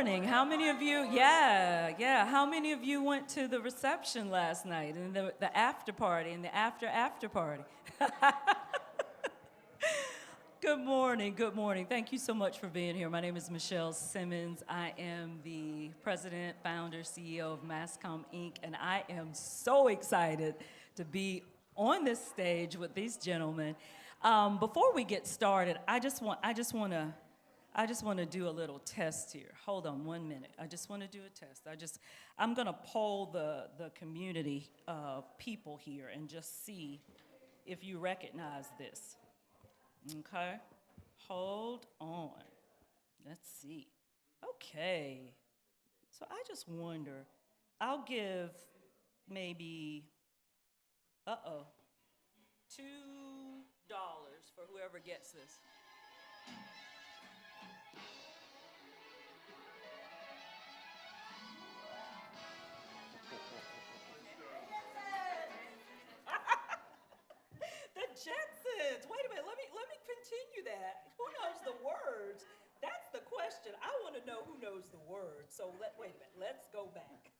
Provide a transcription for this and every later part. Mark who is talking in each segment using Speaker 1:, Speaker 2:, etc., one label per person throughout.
Speaker 1: morning. How many of you, how many of you went to the reception last night and the after party and the after party? Good morning, good morning. Thank you so much for being here. My name is Michelle Simmons. I am the president, founder, CEO of Masscom Inc., and I am so excited to be on this stage with these gentlemen. Before we get started, I just want to do a little test here. Hold on 1 minute. I just want to do a test. I'm going to poll the community of people here and just see if you recognize this. Okay, hold on. Let's see. Okay, so I just wonder, I'll give maybe, $2 for whoever gets this. The Jetsons. Wait a minute. Let me continue that. Who knows the words? That's the question. I want to know who knows the words. So wait a minute. Let's go back.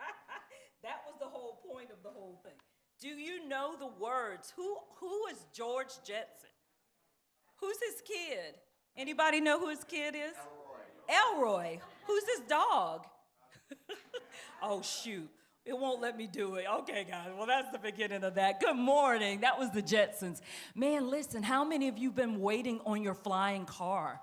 Speaker 1: That was the whole point of the whole thing. Do you know the words? Who is George Jetson? Who's his kid? Anybody know who his kid is? Elroy. Who's his dog? Oh shoot. It won't let me do it. Okay, guys. Well, that's the beginning of that. Good morning. That was the Jetsons. Man, listen, how many of you been waiting on your flying car?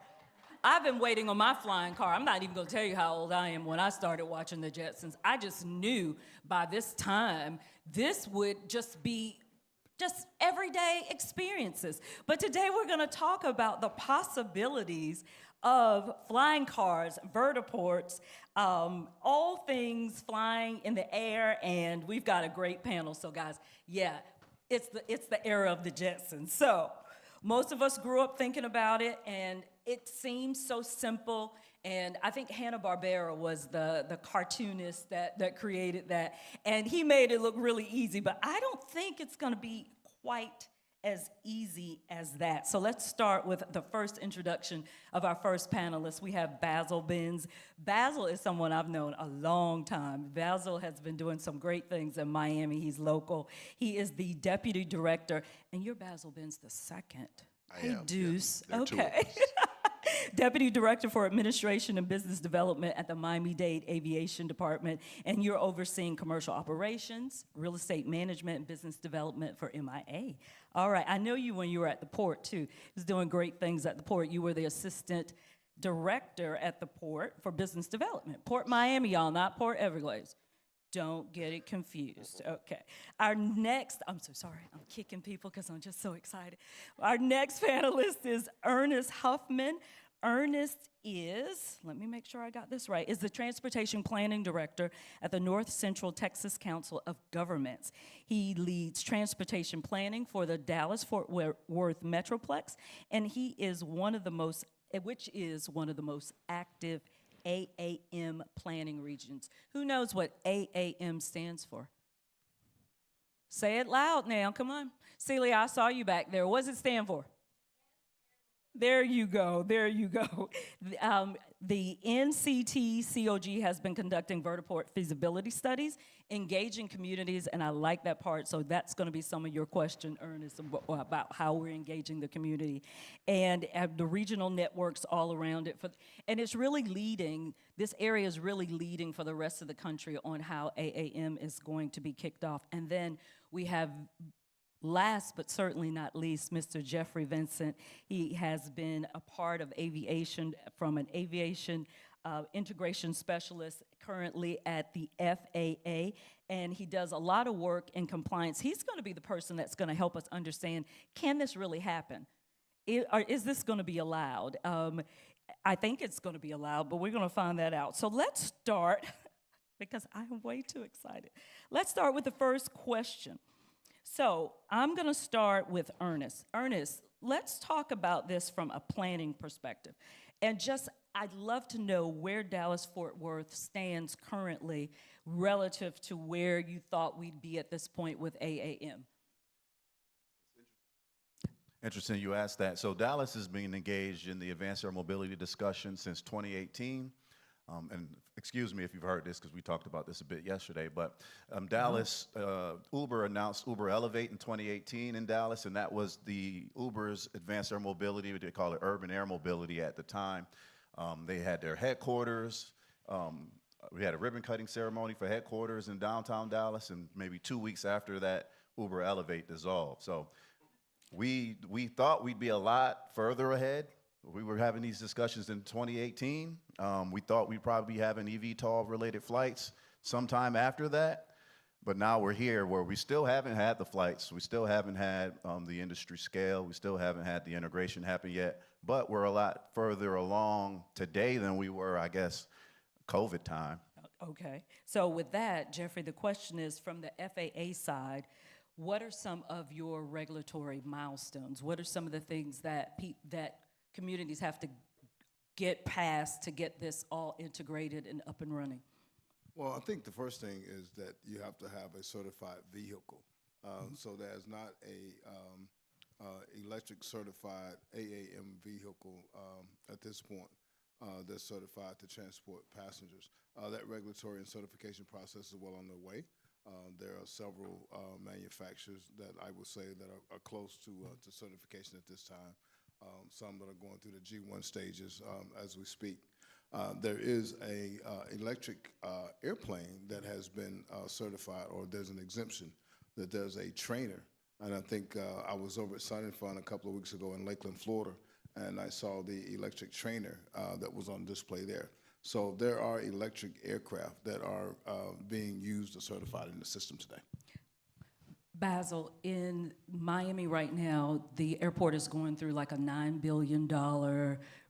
Speaker 1: I've been waiting on my flying car. I'm not even going to tell you how old I am when I started watching the Jetsons. I just knew by this time this would just be everyday experiences. But today we're going to talk about the possibilities of flying cars, vertiports, all things flying in the air, and we've got a great panel. So guys, yeah, it's the era of the Jetsons. So most of us grew up thinking about it, and it seems so simple. And I think Hanna-Barbera was the cartoonist that created that, and he made it look really easy, but I don't think it's gonna be quite as easy as that. So let's start with the first introduction of our first panelist. We have Basil Benz. Basil is someone I've known a long time. Basil has been doing some great things in Miami. He's local. He is the deputy director, and you're Basil Benz the second.
Speaker 2: I am.
Speaker 1: Deuce.
Speaker 2: Yeah,
Speaker 1: okay. Deputy Director for Administration and Business Development at the Miami-Dade Aviation Department, and you're overseeing commercial operations, real estate management, and business development for MIA. All right, I know you when you were at the port, too. He was doing great things at the port. You were the Assistant Director at the port for business development. Port Miami, y'all, not Port Everglades. Don't get it confused. Okay. Our next, I'm so sorry, I'm kicking people because I'm just so excited. Our next panelist is Ernest Huffman. Ernest is, let me make sure I got this right, is the Transportation Planning Director at the North Central Texas Council of Governments. He leads transportation planning for the Dallas-Fort Worth Metroplex, and he is one of the most active AAM planning regions. Who knows what AAM stands for? Say it loud now, come on. Celia, I saw you back there. What does it stand for? There you go, there you go. The NCT-COG has been conducting vertiport feasibility studies, engaging communities, and I like that part, so that's gonna be some of your question, Ernest, about how we're engaging the community. And the regional networks all around it. And it's really leading, this area is really leading for the rest of the country on how AAM is going to be kicked off. And then we have, last but certainly not least, Mr. Jeffrey Vincent. He has been a part of aviation from an aviation integration specialist currently at the FAA, and he does a lot of work in compliance. He's going to be the person that's going to help us understand, can this really happen? Is this going to be allowed? I think it's going to be allowed, but we're going to find that out. So let's start, because I'm way too excited. Let's start with the first question. So I'm going to start with Ernest. Ernest, let's talk about this from a planning perspective. And I'd love to know where Dallas-Fort Worth stands currently relative to where you thought we'd be at this point with AAM.
Speaker 2: Interesting you asked that. So Dallas has been engaged in the advanced air mobility discussion since 2018. And excuse me if you've heard this because we talked about this a bit yesterday, but Dallas, Uber announced Uber Elevate in 2018 in Dallas, and that was the Uber's advanced air mobility, they call it urban air mobility at the time. They had their headquarters. We had a ribbon cutting ceremony for headquarters in downtown Dallas, and maybe 2 weeks after that, Uber Elevate dissolved. So we thought we'd be a lot further ahead. We were having these discussions in 2018. We thought we'd probably be having eVTOL-related flights sometime after that. But now we're here where we still haven't had the flights. We still haven't had the industry scale. We still haven't had the integration happen yet. But we're a lot further along today than we were, I guess, COVID time.
Speaker 1: Okay. So with that, Jeffrey, the question is from the FAA side, what are some of your regulatory milestones? What are some of the things that communities have to get past to get this all integrated and up and running?
Speaker 3: Well, I think the first thing is that you have to have a certified vehicle. So there's not a electric certified AAM vehicle at this point that's certified to transport passengers. That regulatory and certification process is well on their way. There are several manufacturers that I would say that are close to certification at this time. Some that are going through the G1 stages as we speak. There is a electric airplane that has been certified, or there's an exemption that there's a trainer. And I think I was over at Sun and Fun a couple of weeks ago in Lakeland, Florida, and I saw the electric trainer that was on display there. So there are electric aircraft that are being used or certified in the system today.
Speaker 1: Basil, in Miami right now, the airport is going through like a $9 billion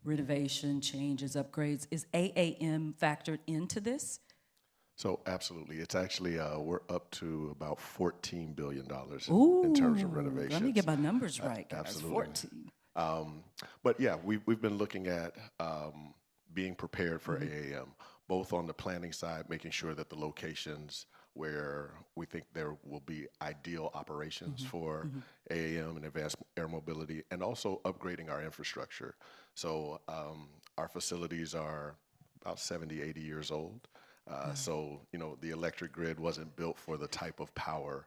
Speaker 1: renovation, changes, upgrades. Is AAM factored into this?
Speaker 4: So absolutely. It's actually, we're up to about $14 billion
Speaker 1: Ooh,
Speaker 4: in terms of renovations.
Speaker 1: Let me get my numbers right.
Speaker 4: Absolutely.
Speaker 1: That's 14.
Speaker 4: But yeah, we've been looking at being prepared for AAM, both on the planning side, making sure that the locations where we think there will be ideal operations for AAM and advanced air mobility, and also upgrading our infrastructure. So our facilities are about 70, 80 years old. So, you know, the electric grid wasn't built for the type of power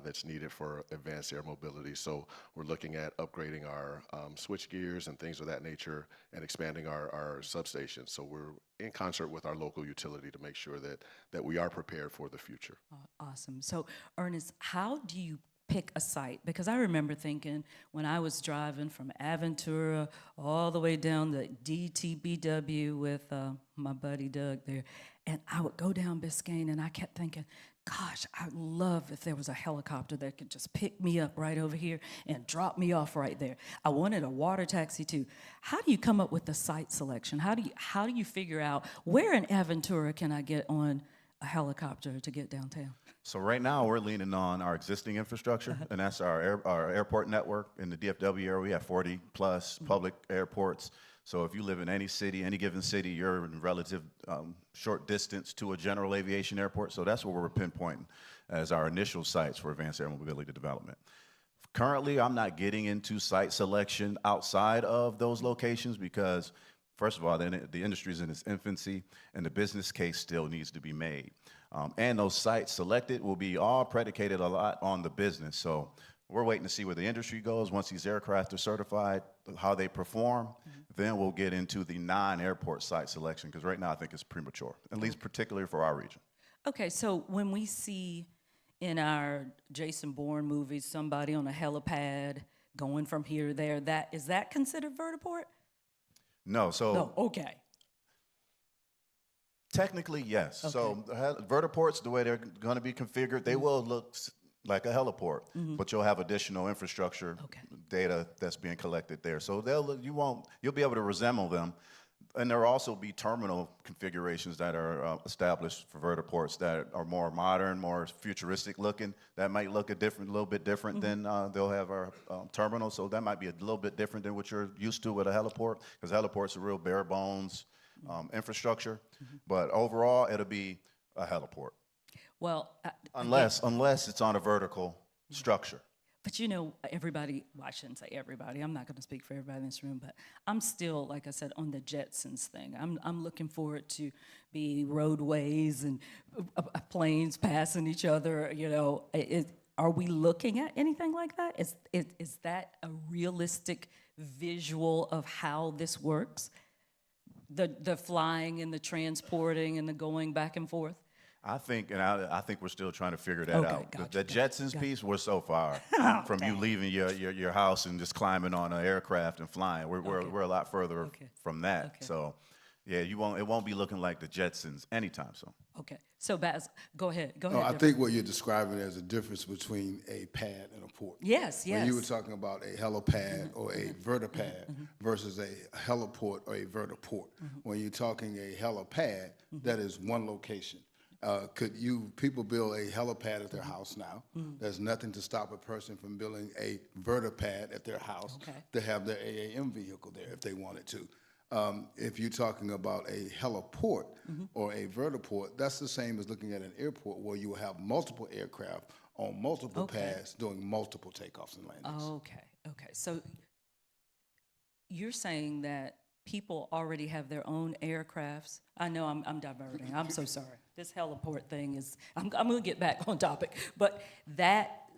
Speaker 4: that's needed for advanced air mobility. So we're looking at upgrading our switch gears and things of that nature and expanding our substations. So we're in concert with our local utility to make sure that we are prepared for the future.
Speaker 1: Awesome. So, Ernest, how do you pick a site? Because I remember thinking when I was driving from Aventura all the way down the DTBW with my buddy Doug there, and I would go down Biscayne, and I kept thinking, gosh, I'd love if there was a helicopter that could just pick me up right over here and drop me off right there. I wanted a water taxi too. How do you come up with the site selection? How do you figure out where in Aventura can I get on a helicopter to get downtown?
Speaker 2: So right now we're leaning on our existing infrastructure, and that's our airport network. In the DFW area, we have 40 plus public airports. So if you live in any city, any given city, you're in relative short distance to a general aviation airport. So that's what we're pinpointing as our initial sites for advanced air mobility development. Currently, I'm not getting into site selection outside of those locations because, first of all, the industry is in its infancy, and the business case still needs to be made. And those sites selected will be all predicated a lot on the business. So we're waiting to see where the industry goes. Once these aircraft are certified, how they perform, then we'll get into the non-airport site selection, because right now I think it's premature, at least particularly for our region.
Speaker 1: Okay, so when we see in our Jason Bourne movies somebody on a helipad going from here to there, is that considered vertiport?
Speaker 2: No, so
Speaker 1: No, okay.
Speaker 2: technically, yes.
Speaker 1: Okay.
Speaker 2: So vertiports, the way they're going to be configured, they will look like a heliport, but you'll have additional infrastructure data that's being collected there. So you'll be able to resemble them. And there will also be terminal configurations that are established for vertiports that are more modern, more futuristic looking. That might look a little bit different than they'll have our terminal. So that might be a little bit different than what you're used to with a heliport, because heliport's a real bare bones infrastructure. But overall, it'll be a heliport.
Speaker 1: Well,
Speaker 2: Unless it's on a vertical structure.
Speaker 1: But you know, everybody, well, I shouldn't say everybody, I'm not going to speak for everybody in this room, but I'm still, like I said, on the Jetsons thing. I'm looking for it to be roadways and planes passing each other, you know. Are we looking at anything like that? Is that a realistic visual of how this works? The flying and the transporting and the going back and forth?
Speaker 2: I think, and I think we're still trying to figure that
Speaker 1: Okay,
Speaker 2: out.
Speaker 1: gotcha,
Speaker 2: The Jetsons piece, we're so far from you
Speaker 1: dang.
Speaker 2: leaving your house and just climbing on an aircraft and flying. We're a lot further
Speaker 1: Okay.
Speaker 2: from that.
Speaker 1: Okay.
Speaker 2: So, yeah, it won't be looking like the Jetsons anytime soon.
Speaker 1: Okay, so Baz, go ahead.
Speaker 3: No, I
Speaker 1: Jeff.
Speaker 3: think what you're describing is a difference between a pad and a port.
Speaker 1: Yes,
Speaker 3: When you were
Speaker 1: yes.
Speaker 3: talking about a helipad or a vertipad versus a heliport or a vertiport. When you're talking a helipad, that is one location. People build a helipad at their house now. There's nothing to stop a person from building a vertipad at their house
Speaker 1: Okay.
Speaker 3: to have their AAM vehicle there if they wanted to. If you're talking about a heliport or a vertiport, that's the same as looking at an airport where you will have multiple aircraft on multiple pads doing multiple takeoffs and landings.
Speaker 1: Okay. So you're saying that people already have their own aircrafts? I know I'm diverting. I'm so sorry. This heliport thing is, I'm going to get back on topic. But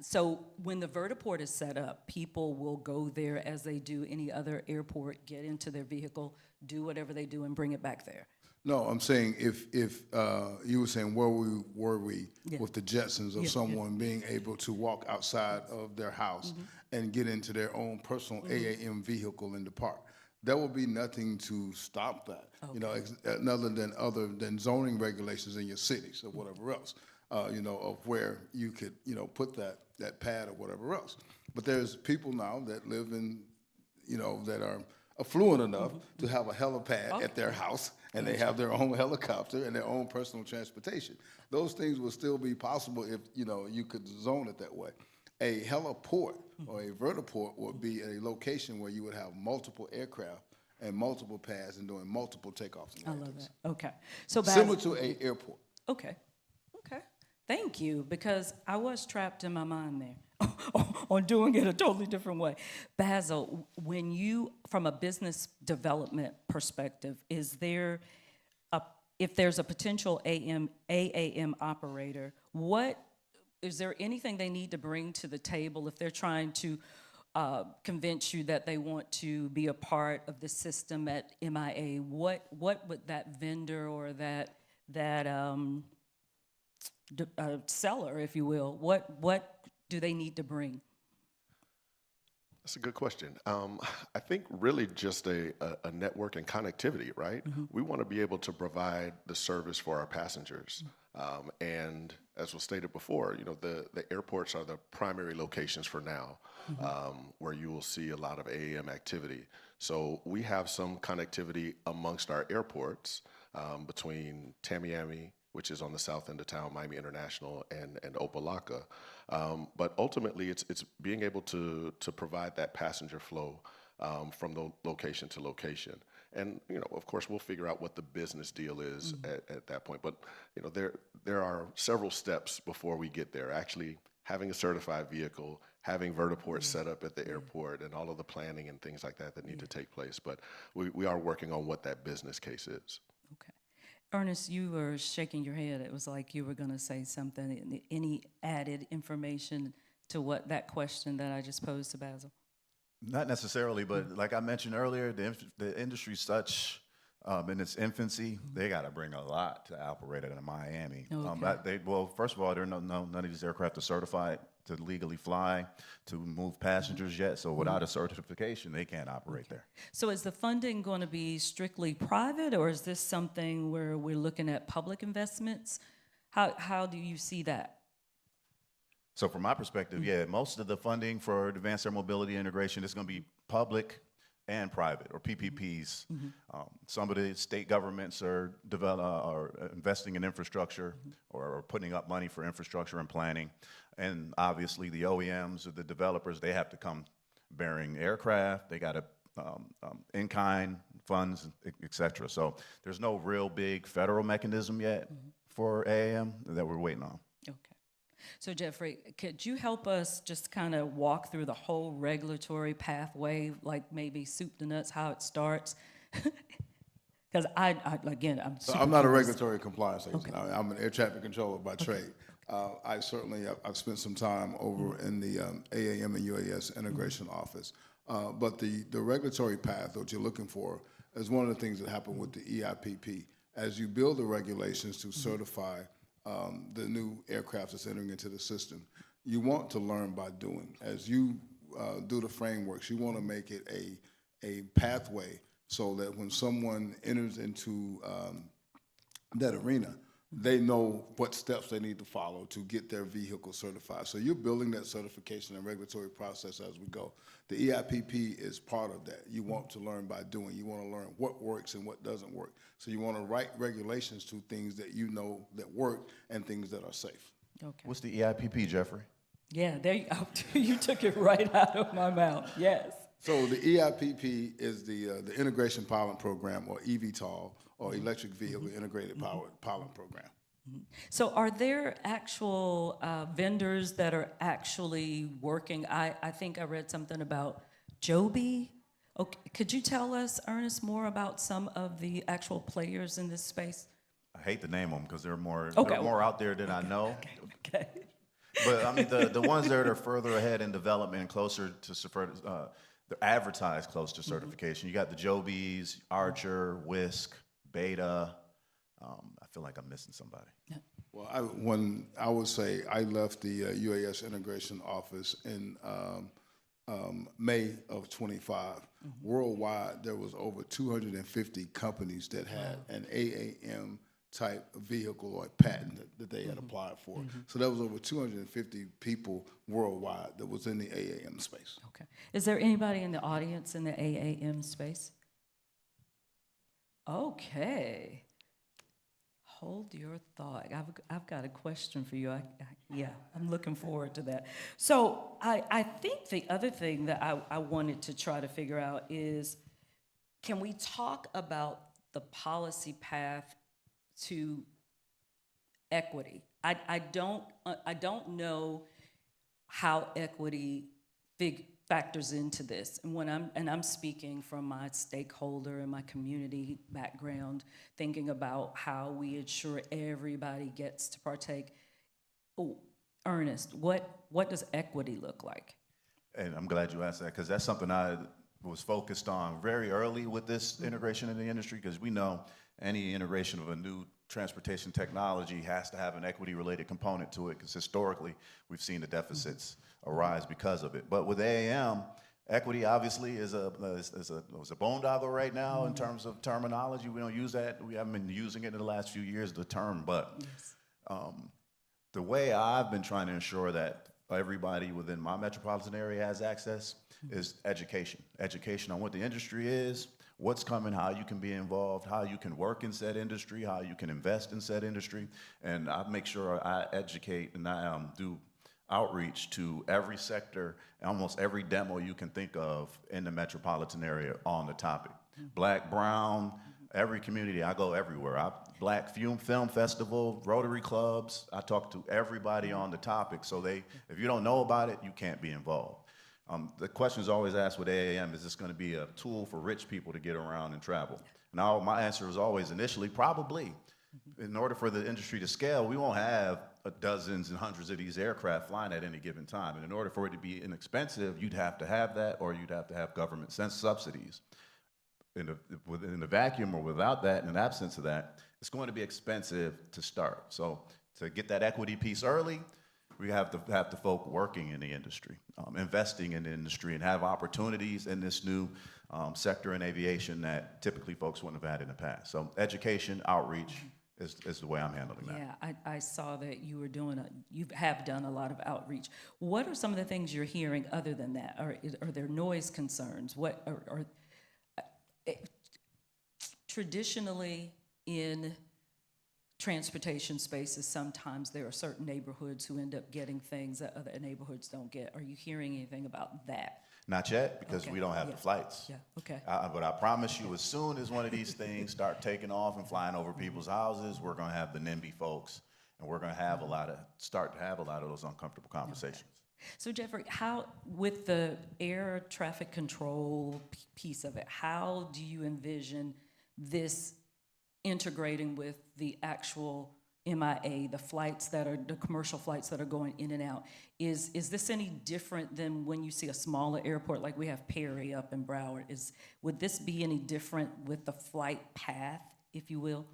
Speaker 1: so when the vertiport is set up, people will go there as they do any other airport, get into their vehicle, do whatever they do, and bring it back there.
Speaker 3: No, I'm saying if you were saying where were we with the Jetsons of someone being able to walk outside of their house and get into their own personal AAM vehicle and depart. There will be nothing to stop that, you know, other than zoning regulations in your cities or whatever else, you know, of where you could, you know, put that pad or whatever else. But there's people now that live in, you know, that are affluent enough to have a helipad at their house, and they have their own helicopter and their own personal transportation. Those things will still be possible if, you know, you could zone it that way. A heliport or a vertiport would be a location where you would have multiple aircraft and multiple pads and doing multiple takeoffs and
Speaker 1: I love
Speaker 3: landings.
Speaker 1: that. Okay. So
Speaker 3: Similar to a airport.
Speaker 1: Okay. Thank you, because I was trapped in my mind there on doing it a totally different way. Basil, when you, from a business development perspective, if there's a potential AAM operator, is there anything they need to bring to the table if they're trying to convince you that they want to be a part of the system at MIA? What would that vendor or that seller, if you will, what do they need to bring?
Speaker 4: That's a good question. I think really just a network and connectivity, right? We want to be able to provide the service for our passengers. And as was stated before, you know, the airports are the primary locations for now, where you will see a lot of AAM activity. So we have some connectivity amongst our airports between Tamiami, which is on the south end of town, Miami International, and Opa-locka. But ultimately, it's being able to provide that passenger flow from the location to location. And, you know, of course, we'll figure out what the business deal is at that point. But, you know, there are several steps before we get there. Actually, having a certified vehicle, having vertiports set up at the airport, and all of the planning and things like that need to take place. But we are working on what that business case is.
Speaker 1: Okay. Ernest, you were shaking your head. It was like you were going to say something. Any added information to what that question that I just posed to Basil?
Speaker 2: Not necessarily, but like I mentioned earlier, the industry's such in its infancy. They got to bring a lot to operate it in Miami.
Speaker 1: Okay.
Speaker 2: Well, first of all, none of these aircraft are certified to legally fly, to move passengers yet. So without a certification, they can't operate there.
Speaker 1: So is the funding going to be strictly private, or is this something where we're looking at public investments? How do you see that?
Speaker 2: So from my perspective, yeah, most of the funding for advanced air mobility integration is going to be public and private, or PPPs. Some of the state governments are investing in infrastructure or putting up money for infrastructure and planning. And obviously the OEMs or the developers, they have to come bearing aircraft. They got to in-kind funds, et cetera. So there's no real big federal mechanism yet for AAM that we're waiting on.
Speaker 1: Okay. So Jeffrey, could you help us just kind of walk through the whole regulatory pathway, like maybe soup to nuts, how it starts? Because again, I'm
Speaker 3: So
Speaker 1: super
Speaker 3: I'm not a
Speaker 1: curious.
Speaker 3: regulatory compliance agent.
Speaker 1: Okay.
Speaker 3: I'm an air traffic controller by trade. I've spent some time over in the AAM and UAS integration office. But the regulatory path that you're looking for is one of the things that happened with the EIPP. As you build the regulations to certify the new aircraft that's entering into the system, you want to learn by doing. As you do the frameworks, you want to make it a pathway so that when someone enters into that arena, they know what steps they need to follow to get their vehicle certified. So you're building that certification and regulatory process as we go. The EIPP is part of that. You want to learn by doing. You want to learn what works and what doesn't work. So you want to write regulations to things that you know that work and things that are safe.
Speaker 1: Okay.
Speaker 2: What's the EIPP, Jeffrey?
Speaker 1: Yeah, there you go. You took it right out of my mouth. Yes.
Speaker 3: So the EIPP is the Integration Pilot Program, or EVTOL, or Electric Vehicle Integrated Pilot Program.
Speaker 1: So are there actual vendors that are actually working? I think I read something about Joby. Okay, could you tell us, Ernest, more about some of the actual players in this space?
Speaker 2: I hate to name them because they're more out there than I know.
Speaker 1: Okay.
Speaker 2: But I mean, the ones that are further ahead in development and closer to they're advertised close to certification. You got the Jobies, Archer, Whisk, Beta. I feel like I'm missing somebody.
Speaker 3: Well, when I would say I left the UAS integration office in May of 25, worldwide there was over 250 companies that had an AAM type vehicle or patent that they had applied for. So there was over 250 people worldwide that was in the AAM space.
Speaker 1: Okay. Is there anybody in the audience in the AAM space? Okay. Hold your thought. I've got a question for you. I'm looking forward to that. So I think the other thing that I wanted to try to figure out is, can we talk about the policy path to equity? I don't know how equity factors into this, and I'm speaking from my stakeholder and my community background, thinking about how we ensure everybody gets to partake. Oh, Ernest, what does equity look like?
Speaker 2: And I'm glad you asked that because that's something I was focused on very early with this integration in the industry, because we know any integration of a new transportation technology has to have an equity-related component to it, because historically we've seen the deficits arise because of it. But with AAM, equity obviously is a boondoggle right now in terms of terminology. We don't use that. We haven't been using it in the last few years, the term. But the way I've been trying to ensure that everybody within my metropolitan area has access is education. Education on what the industry is, what's coming, how you can be involved, how you can work in said industry, how you can invest in said industry. And I make sure I educate and I do outreach to every sector, almost every demo you can think of in the metropolitan area on the topic. Black, brown, every community, I go everywhere. Black Film Festival, Rotary Clubs, I talk to everybody on the topic, so if you don't know about it, you can't be involved. The question is always asked with AAM, is this going to be a tool for rich people to get around and travel? Now, my answer is always initially, probably. In order for the industry to scale, we won't have dozens and hundreds of these aircraft flying at any given time. And in order for it to be inexpensive, you'd have to have that, or you'd have to have government subsidies. In the vacuum or without that, in an absence of that, it's going to be expensive to start. So to get that equity piece early, we have the folk working in the industry, investing in the industry, and have opportunities in this new sector in aviation that typically folks wouldn't have had in the past. So education, outreach is the way I'm handling that.
Speaker 1: Yeah, I saw that you have done a lot of outreach. What are some of the things you're hearing other than that? Are there noise concerns? Traditionally in transportation spaces, sometimes there are certain neighborhoods who end up getting things that other neighborhoods don't get. Are you hearing anything about that?
Speaker 2: Not yet, because we don't have the flights.
Speaker 1: Yeah, okay.
Speaker 2: But I promise you, as soon as one of these things start taking off and flying over people's houses, we're going to have the NIMBY folks And we're going to have start to have a lot of those uncomfortable conversations.
Speaker 1: So Jeffrey, how, with the air traffic control piece of it, how do you envision this integrating with the actual MIA, the commercial flights that are going in and out? Is this any different than when you see a smaller airport like we have Perry up in Broward? Would this be any different with the flight path, if you will?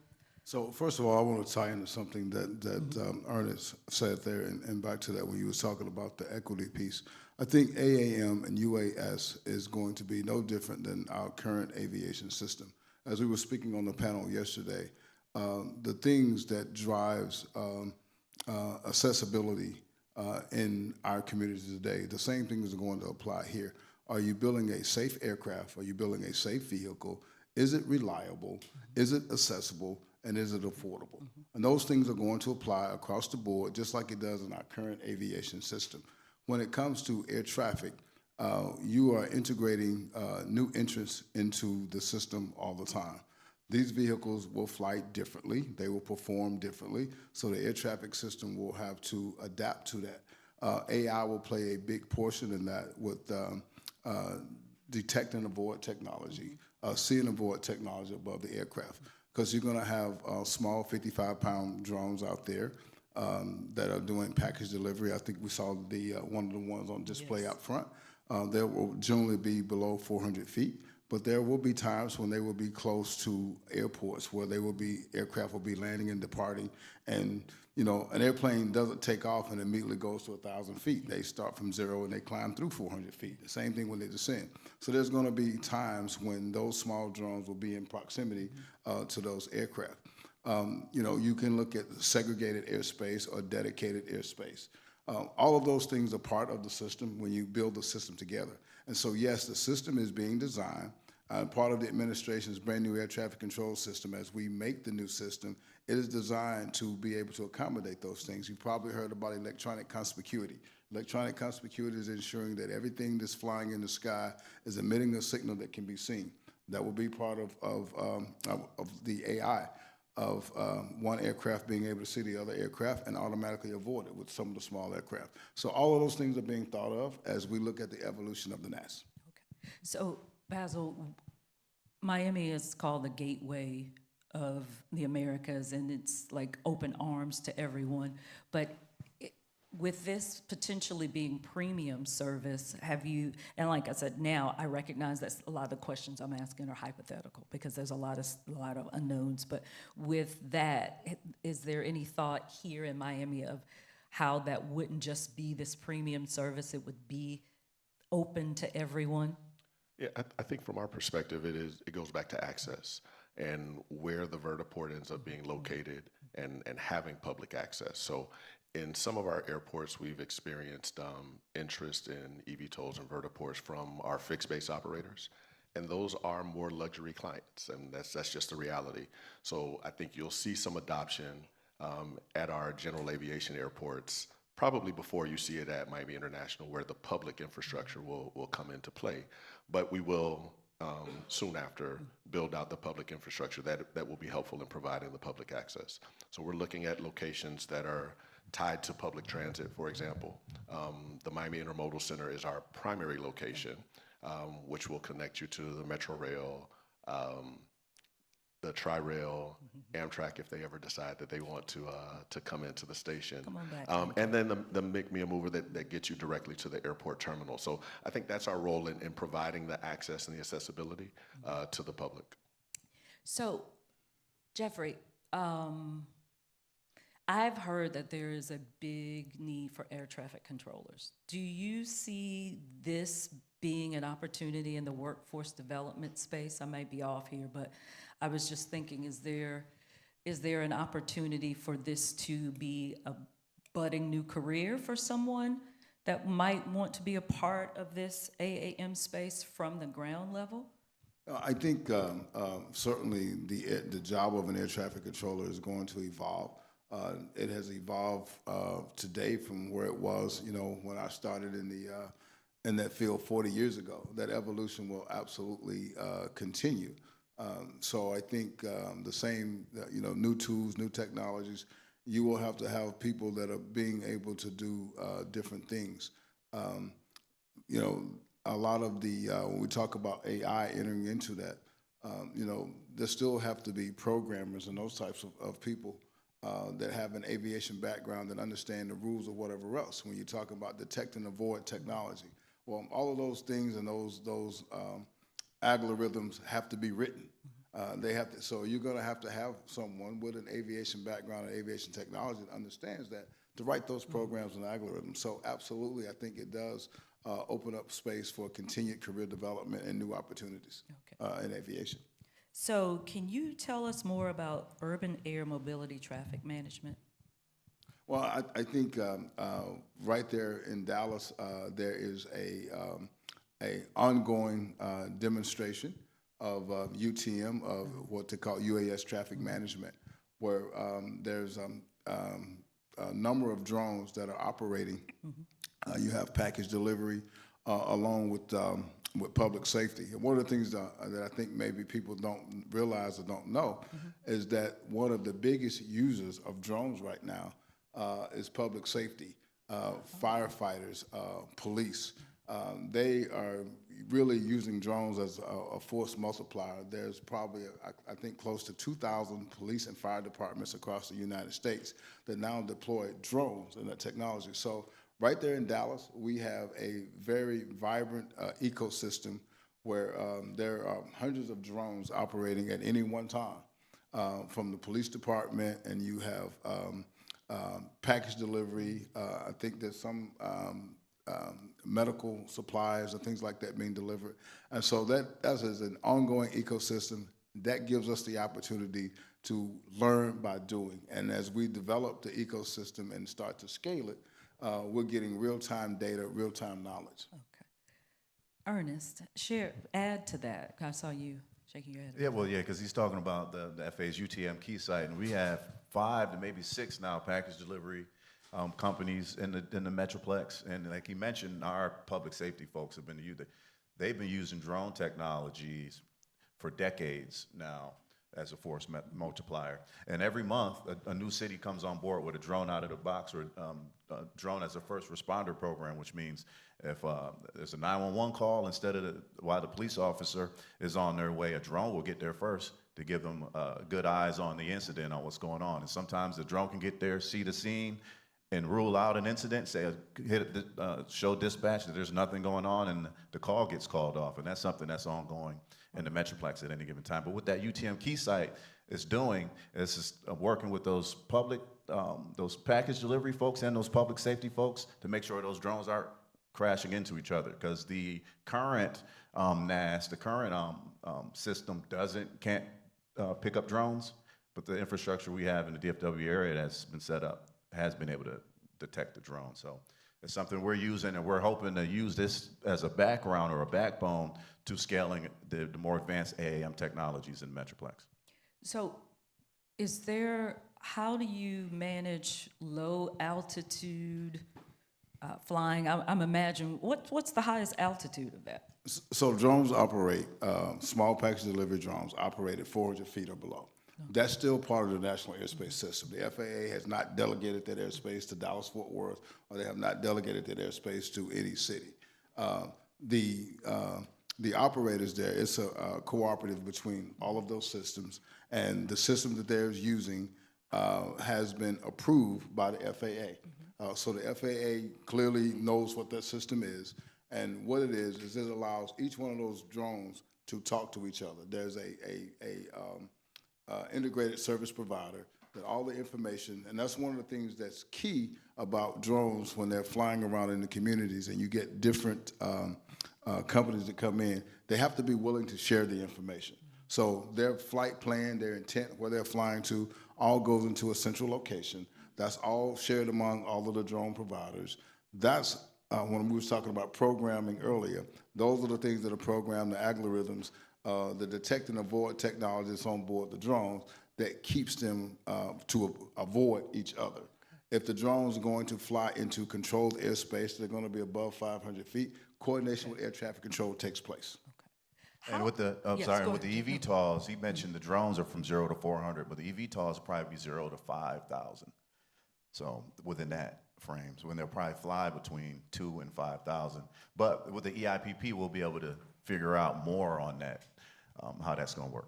Speaker 3: So first of all, I want to tie into something that Ernest said there, and back to that when you was talking about the equity piece. I think AAM and UAS is going to be no different than our current aviation system. As we were speaking on the panel yesterday, the things that drives accessibility in our communities today, the same things are going to apply here. Are you building a safe aircraft? Are you building a safe vehicle? Is it reliable? Is it accessible? And is it affordable? And those things are going to apply across the board, just like it does in our current aviation system. When it comes to air traffic, you are integrating new entrants into the system all the time. These vehicles will fly differently. They will perform differently. So the air traffic system will have to adapt to that. AI will play a big portion in that with detect and avoid technology, see and avoid technology above the aircraft. Because you're going to have small 55-pound drones out there that are doing package delivery. I think we saw the one of the ones on display out front. They will generally be below 400 feet, but there will be times when they will be close to airports where aircraft will be landing and departing, and an airplane doesn't take off and immediately goes to 1,000 feet. They start from zero and they climb through 400 feet. The same thing when they descend. So there's going to be times when those small drones will be in proximity to those aircraft. You can look at segregated airspace or dedicated airspace. All of those things are part of the system when you build the system together. And so, yes, the system is being designed. Part of the administration's brand new air traffic control system, as we make the new system, it is designed to be able to accommodate those things. You've probably heard about electronic conspicuity. Electronic conspicuity is ensuring that everything that's flying in the sky is emitting a signal that can be seen. That will be part of the AI of one aircraft being able to see the other aircraft and automatically avoid it with some of the small aircraft. So all of those things are being thought of as we look at the evolution of the NAS.
Speaker 1: Okay. So, Basil, Miami is called the gateway of the Americas, and it's like open arms to everyone. But with this potentially being premium service, and like I said, now I recognize that a lot of the questions I'm asking are hypothetical because there's a lot of unknowns. But with that, is there any thought here in Miami of how that wouldn't just be this premium service, it would be open to everyone?
Speaker 4: Yeah, I think from our perspective, it goes back to access and where the vertiport ends up being located and having public access. So in some of our airports, we've experienced interest in eVTOLs and vertiports from our fixed base operators, and those are more luxury clients, and that's just the reality. So I think you'll see some adoption at our general aviation airports, probably before you see it at Miami International, where the public infrastructure will come into play. But we will soon after build out the public infrastructure that will be helpful in providing the public access. So we're looking at locations that are tied to public transit, for example. The Miami Intermodal Center is our primary location, which will connect you to the Metro Rail, the Tri-Rail, Amtrak, if they ever decide that they want to come into the station.
Speaker 1: Come on back.
Speaker 4: And then the Make Me a Mover that gets you directly to the airport terminal. So I think that's our role in providing the access and the accessibility to the public.
Speaker 1: So, Jeffrey, I've heard that there is a big need for air traffic controllers. Do you see this being an opportunity in the workforce development space? I might be off here, but I was just thinking, is there an opportunity for this to be a budding new career for someone that might want to be a part of this AAM space from the ground level?
Speaker 3: I think certainly the job of an air traffic controller is going to evolve. It has evolved today from where it was, when I started in that field 40 years ago. That evolution will absolutely continue. So I think the same, new tools, new technologies. you will have to have people that are being able to do different things. You know, a lot of the, when we talk about AI entering into that, you know, there still have to be programmers and those types of people that have an aviation background that understand the rules or whatever else. When you talk about detect and avoid technology, well, all of those things and those algorithms have to be written. They have to, so you're going to have someone with an aviation background and aviation technology that understands that to write those programs and algorithms. So absolutely, I think it does open up space for continued career development and new opportunities in aviation.
Speaker 1: So can you tell us more about urban air mobility traffic management?
Speaker 3: Well, I think right there in Dallas, there is a ongoing demonstration of UTM, of what they call UAS traffic management, where there's a number of drones that are operating. You have package delivery along with public safety. And one of the things that I think maybe people don't realize or don't know is that one of the biggest users of drones right now is public safety, firefighters, police. They are really using drones as a force multiplier. There's probably, I think, close to 2,000 police and fire departments across the United States that now deploy drones and that technology. So right there in Dallas, we have a very vibrant ecosystem where there are hundreds of drones operating at any one time from the police department, and you have package delivery. I think there's some medical supplies and things like that being delivered. And so that is an ongoing ecosystem that gives us the opportunity to learn by doing. And as we develop the ecosystem and start to scale it, we're getting real-time data, real-time knowledge.
Speaker 1: Okay. Ernest, add to that. I saw you shaking your head.
Speaker 2: Yeah, well, yeah, because he's talking about the FAA's UTM key site, and we have 5 to maybe 6 now package delivery companies in the Metroplex. And like he mentioned, our public safety folks have been they've been using drone technologies for decades now as a force multiplier. And every month, a new city comes on board with a drone out of the box, or a drone as a first responder program, which means if there's a 911 call, instead of while the police officer is on their way, a drone will get there first to give them good eyes on the incident, on what's going on. And sometimes the drone can get there, see the scene, and rule out an incident, show dispatch that there's nothing going on, and the call gets called off. And that's something that's ongoing in the Metroplex at any given time. But what that UTM key site is doing is just working with those those package delivery folks and those public safety folks to make sure those drones aren't crashing into each other. Because the current NAS, the current system can't pick up drones, but the infrastructure we have in the DFW area that's been set up has been able to detect the drone. So it's something we're using, and we're hoping to use this as a background or a backbone to scaling the more advanced AAM technologies in Metroplex.
Speaker 1: So how do you manage low altitude flying? I'm imagining, what's the highest altitude of that?
Speaker 3: So drones operate, small package delivery drones operate at 400 feet or below. That's still part of the national airspace system. The FAA has not delegated that airspace to Dallas-Fort Worth, or they have not delegated that airspace to any city. The operators there, it's a cooperative between all of those systems, and the system that they're using has been approved by the FAA. So the FAA clearly knows what that system is, and what it is it allows each one of those drones to talk to each other. There's integrated service provider that all the information, and that's one of the things that's key about drones when they're flying around in the communities and you get different companies that come in, they have to be willing to share the information. So their flight plan, their intent, where they're flying to, all goes into a central location. That's all shared among all of the drone providers. That's when we were talking about programming earlier, those are the things that are programmed, the algorithms, the detect and avoid technology that's on board the drones that keeps them to avoid each other. If the drones are going to fly into controlled airspace, they're going to be above 500 feet, coordination with air traffic control takes place.
Speaker 2: And with the with the eVTOLs, he mentioned the drones are from 0 to 400, but the eVTOLs probably be 0 to 5,000. So within that frames, when they'll probably fly between 2 and 5,000. But with the EIPP, we'll be able to figure out more on that, how that's going to work.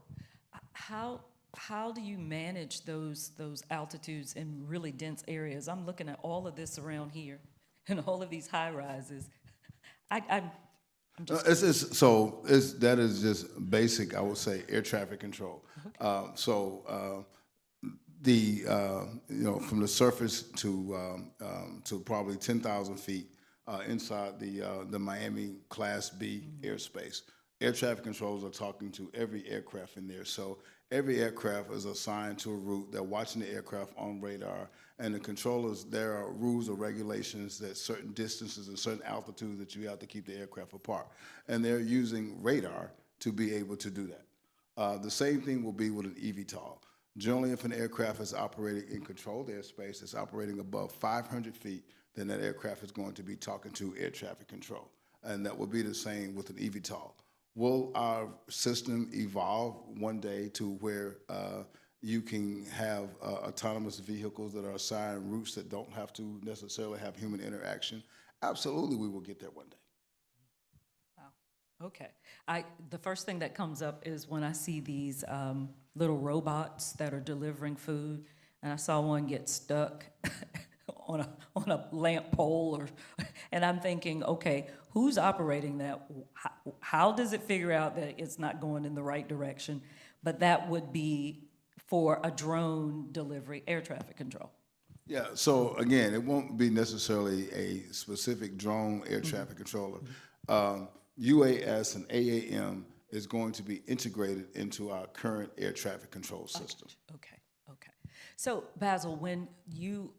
Speaker 1: How do you manage those altitudes in really dense areas? I'm looking at all of this around here and all of these high rises. I'm just
Speaker 3: That is just basic, I would say, air traffic control. Okay. From the surface to probably 10,000 feet inside the Miami Class B airspace, air traffic controllers are talking to every aircraft in there. So every aircraft is assigned to a route. They're watching the aircraft on radar, and the controllers, there are rules or regulations that certain distances and certain altitudes that you have to keep the aircraft apart. And they're using radar to be able to do that. The same thing will be with an eVTOL. Generally, if an aircraft is operating in controlled airspace, it's operating above 500 feet, then that aircraft is going to be talking to air traffic control. And that will be the same with an eVTOL. Will our system evolve one day to where you can have autonomous vehicles that are assigned routes that don't have to necessarily have human interaction? Absolutely, we will get there one day.
Speaker 1: Wow. Okay. The first thing that comes up is when I see these little robots that are delivering food, and I saw one get stuck on a lamp pole, and I'm thinking, okay, who's operating that? How does it figure out that it's not going in the right direction? But that would be for a drone delivery, air traffic control.
Speaker 3: Yeah, so again, it won't be necessarily a specific drone air traffic controller. UAS and AAM is going to be integrated into our current air traffic control system.
Speaker 1: Okay. So Basil, when you,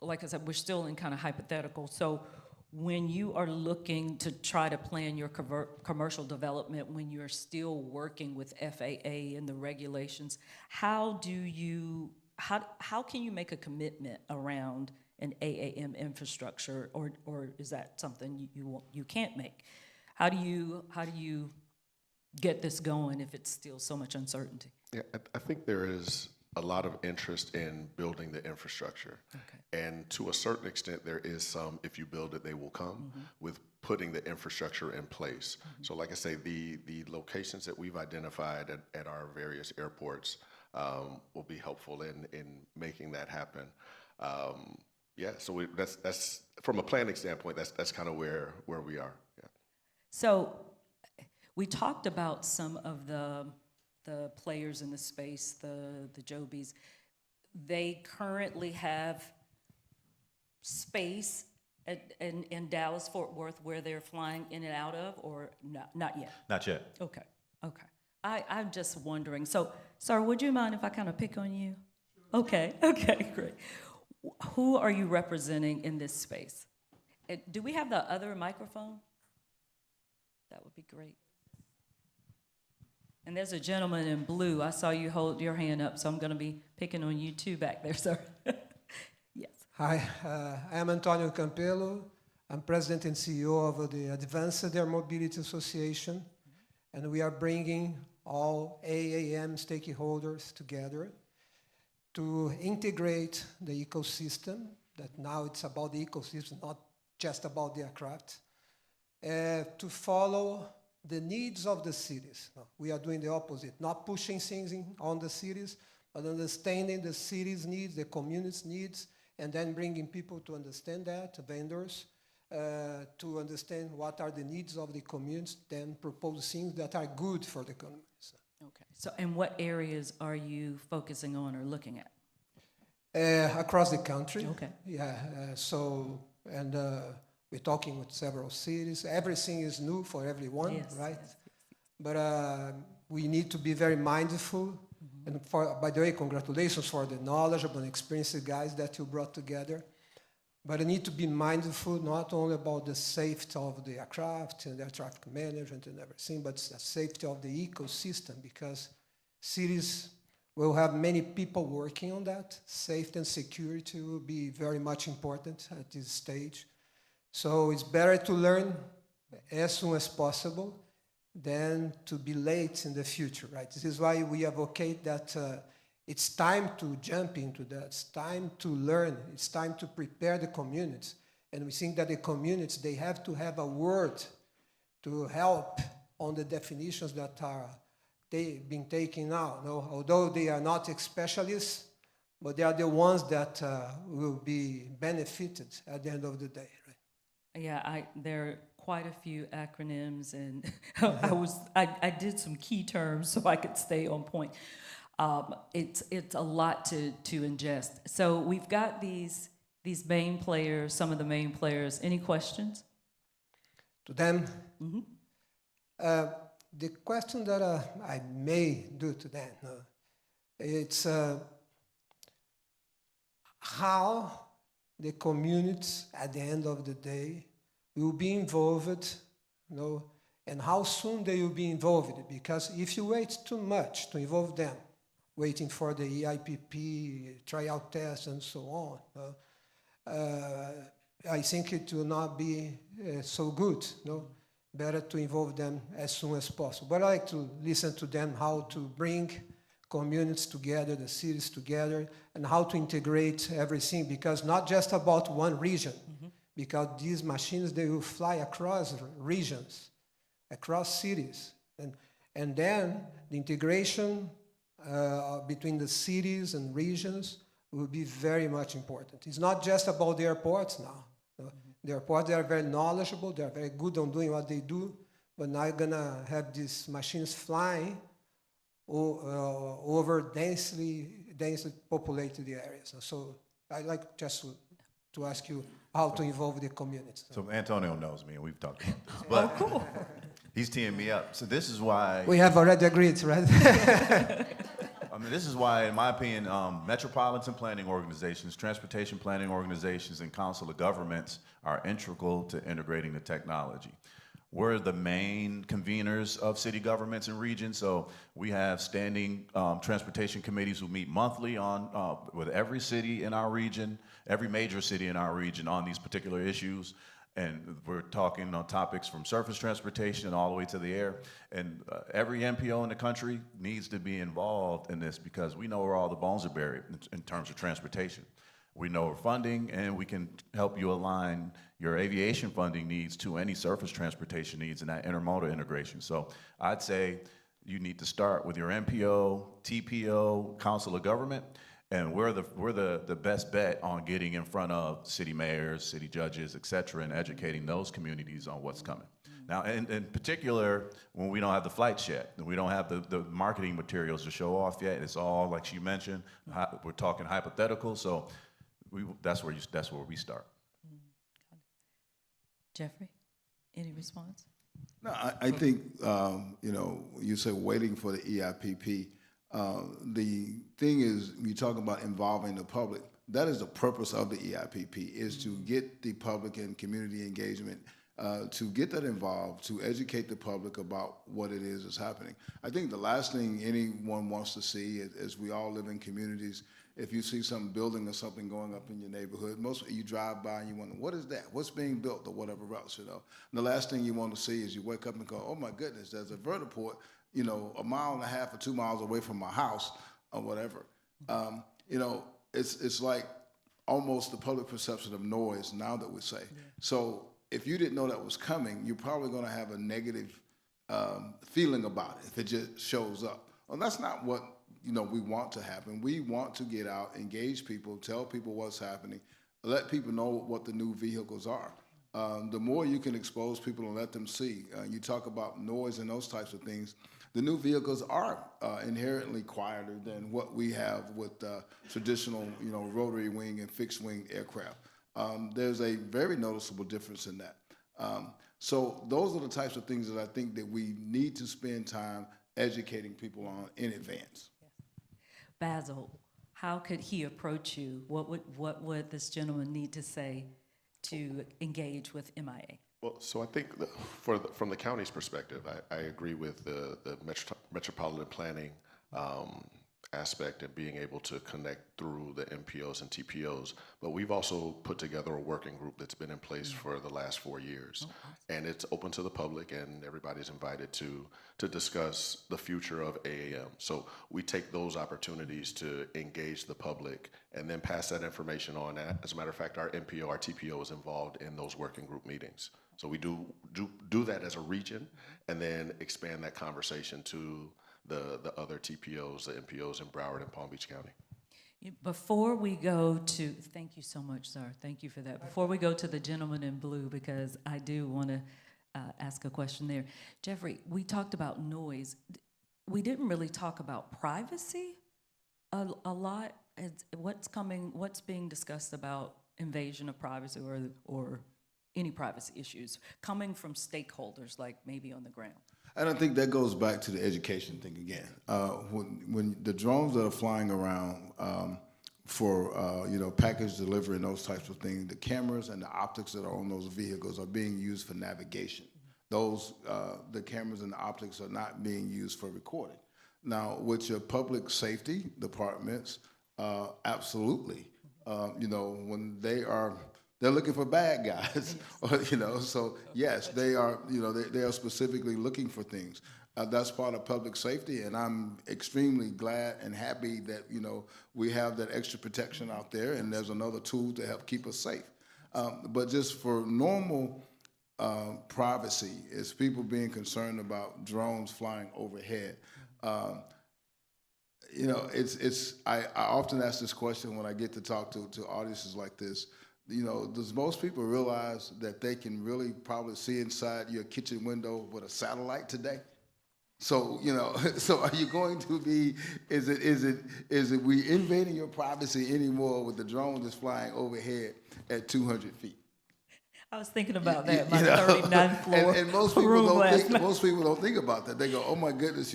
Speaker 1: like I said, we're still in kind of hypothetical. So when you are looking to try to plan your commercial development, when you're still working with FAA and the regulations, how can you make a commitment around an AAM infrastructure, or is that something you can't make? How do you get this going if it's still so much uncertainty?
Speaker 4: Yeah, I think there is a lot of interest in building the infrastructure. Okay. And to a certain extent, there is some, if you build it, they will come, with putting the infrastructure in place. So like I say, the locations that we've identified at our various airports will be helpful in making that happen. So that's from a planning standpoint, that's kind of where we are. Yeah.
Speaker 1: So we talked about some of the players in the space, the Jobies. They currently have space in Dallas, Fort Worth, where they're flying in and out of, or not yet?
Speaker 2: Not yet.
Speaker 1: Okay. I'm just wondering. So, sir, would you mind if I kind of pick on you? Okay, great. Who are you representing in this space? Do we have the other microphone? That would be great. And there's a gentleman in blue. I saw you hold your hand up, so I'm going to be picking on you too back there, sir. Yes.
Speaker 5: Hi, I am Antonio Campello. I'm president and CEO of the Advanced Air Mobility Association, and we are bringing all AAM stakeholders together to integrate the ecosystem, that now it's about the ecosystem, not just about the aircraft, to follow the needs of the cities. We are doing the opposite, not pushing things on the cities, but understanding the city's needs, the community's needs, and then bringing people to understand that, vendors, to understand what are the needs of the communities, then propose things that are good for the communities.
Speaker 1: Okay. So, and what areas are you focusing on or looking at?
Speaker 5: Across the country.
Speaker 1: Okay.
Speaker 5: Yeah. We're talking with several cities. Everything is new for everyone,
Speaker 1: yes,
Speaker 5: right?
Speaker 1: Yes.
Speaker 5: But we need to be very mindful. And by the way, congratulations for the knowledgeable and experienced guys that you brought together. But I need to be mindful not only about the safety of the aircraft and the air traffic management and everything, but the safety of the ecosystem, because cities will have many people working on that. Safety and security will be very much important at this stage. So it's better to learn as soon as possible than to be late in the future, right? This is why we advocate that It's time to jump into that. It's time to learn. It's time to prepare the communities. And we think that the communities, they have to have a word to help on the definitions that are being taken now. No? Although they are not specialists, but they are the ones that will be benefited at the end of the day. Right?
Speaker 1: Yeah, there are quite a few acronyms, and I did some key terms so I could stay on point. It's a lot to ingest. So we've got these main players, some of the main players. Any questions?
Speaker 5: To them, the question that I may do to them, it's how the communities at the end of the day will be involved, and how soon they will be involved. Because if you wait too much to involve them, waiting for the EIPP, tryout tests, and so on, I think it will not be so good. Better to involve them as soon as possible. But I like to listen to them, how to bring communities together, the cities together, and how to integrate everything, because not just about one region, because these machines, they will fly across regions, across cities. And then the integration between the cities and regions will be very much important. It's not just about the airports now. The airports, they are very knowledgeable, they are very good on doing what they do, but now you're gonna have these machines flying over densely populated areas. So I'd like just to ask you how to involve the communities.
Speaker 2: So Antonio knows me, and we've talked about this, but
Speaker 1: Cool.
Speaker 2: he's teeing me up. So this is why
Speaker 5: We have already agreed, right?
Speaker 2: this is why, in my opinion, metropolitan planning organizations, transportation planning organizations, and council of governments are integral to integrating the technology. We're the main conveners of city governments and regions, so we have standing transportation committees who meet monthly with every city in our region, every major city in our region on these particular issues. And we're talking on topics from surface transportation and all the way to the air. And every MPO in the country needs to be involved in this, because we know where all the bones are buried in terms of transportation. We know funding, and we can help you align your aviation funding needs to any surface transportation needs and that intermodal integration. So I'd say you need to start with your MPO, TPO, Council of Government, and we're the best bet on getting in front of city mayors, city judges, et cetera, and educating those communities on what's coming. Now, in particular, when we don't have the flights yet, and we don't have the marketing materials to show off yet, it's all, like she mentioned, we're talking hypothetical, so that's where we start.
Speaker 1: Jeffrey, any response?
Speaker 3: No, I think, you say waiting for the EIPP. The thing is, you talk about involving the public. That is the purpose of the EIPP, is to get the public and community engagement, to get that involved, to educate the public about what it is that's happening. I think the last thing anyone wants to see is we all live in communities. If you see some building or something going up in your neighborhood, most you drive by and you wonder, what is that? What's being built, or whatever else, And the last thing you want to see is you wake up and go, oh my goodness, there's a vertiport, a mile and a half or 2 miles away from my house, or whatever. It's like almost the public perception of noise now that we say. Yeah. So if you didn't know that was coming, you're probably going to have a negative feeling about it if it just shows up. Well, that's not what we want to happen. We want to get out, engage people, tell people what's happening, let people know what the new vehicles are. The more you can expose people and let them see, you talk about noise and those types of things, the new vehicles are inherently quieter than what we have with traditional, rotary wing and fixed wing aircraft. There's a very noticeable difference in that. So those are the types of things that I think that we need to spend time educating people on in advance.
Speaker 1: Basil, how could he approach you? What would this gentleman need to say to engage with MIA?
Speaker 4: Well, so I think from the county's perspective, I agree with the metropolitan planning aspect and being able to connect through the MPOs and TPOs. But we've also put together a working group that's been in place for the last 4 years. And it's open to the public, and everybody's invited to discuss the future of AAM. So we take those opportunities to engage the public and then pass that information on. As a matter of fact, our MPO, our TPO is involved in those working group meetings. So we do that as a region and then expand that conversation to the other TPOs, the MPOs in Broward and Palm Beach County.
Speaker 6: Before we go to, thank you so much, sir. Thank you for that. Before we go to the gentleman in blue, because I do want to ask a question there. Jeffrey, we talked about noise. We didn't really talk about privacy a lot. What's being discussed about invasion of privacy or any privacy issues coming from stakeholders, like maybe on the ground?
Speaker 3: And I think that goes back to the education thing again. When the drones that are flying around for package delivery and those types of things, the cameras and the optics that are on those vehicles are being used for navigation. The cameras and the optics are not being used for recording. Now, with your public safety departments, absolutely. When they're looking for bad guys, so yes, they are, they are specifically looking for things. That's part of public safety, and I'm extremely glad and happy that, we have that extra protection out there, and there's another tool to help keep us safe. But just for normal privacy, is people being concerned about drones flying overhead. I often ask this question when I get to talk to audiences like this. Does most people realize that they can really probably see inside your kitchen window with a satellite today? So, so are you going to be, is it we invading your privacy anymore with the drone that's flying overhead at 200 feet?
Speaker 6: I was thinking about that, my 39th floor
Speaker 3: and most people
Speaker 6: room
Speaker 3: don't think, most people don't think about that. They go, oh my goodness,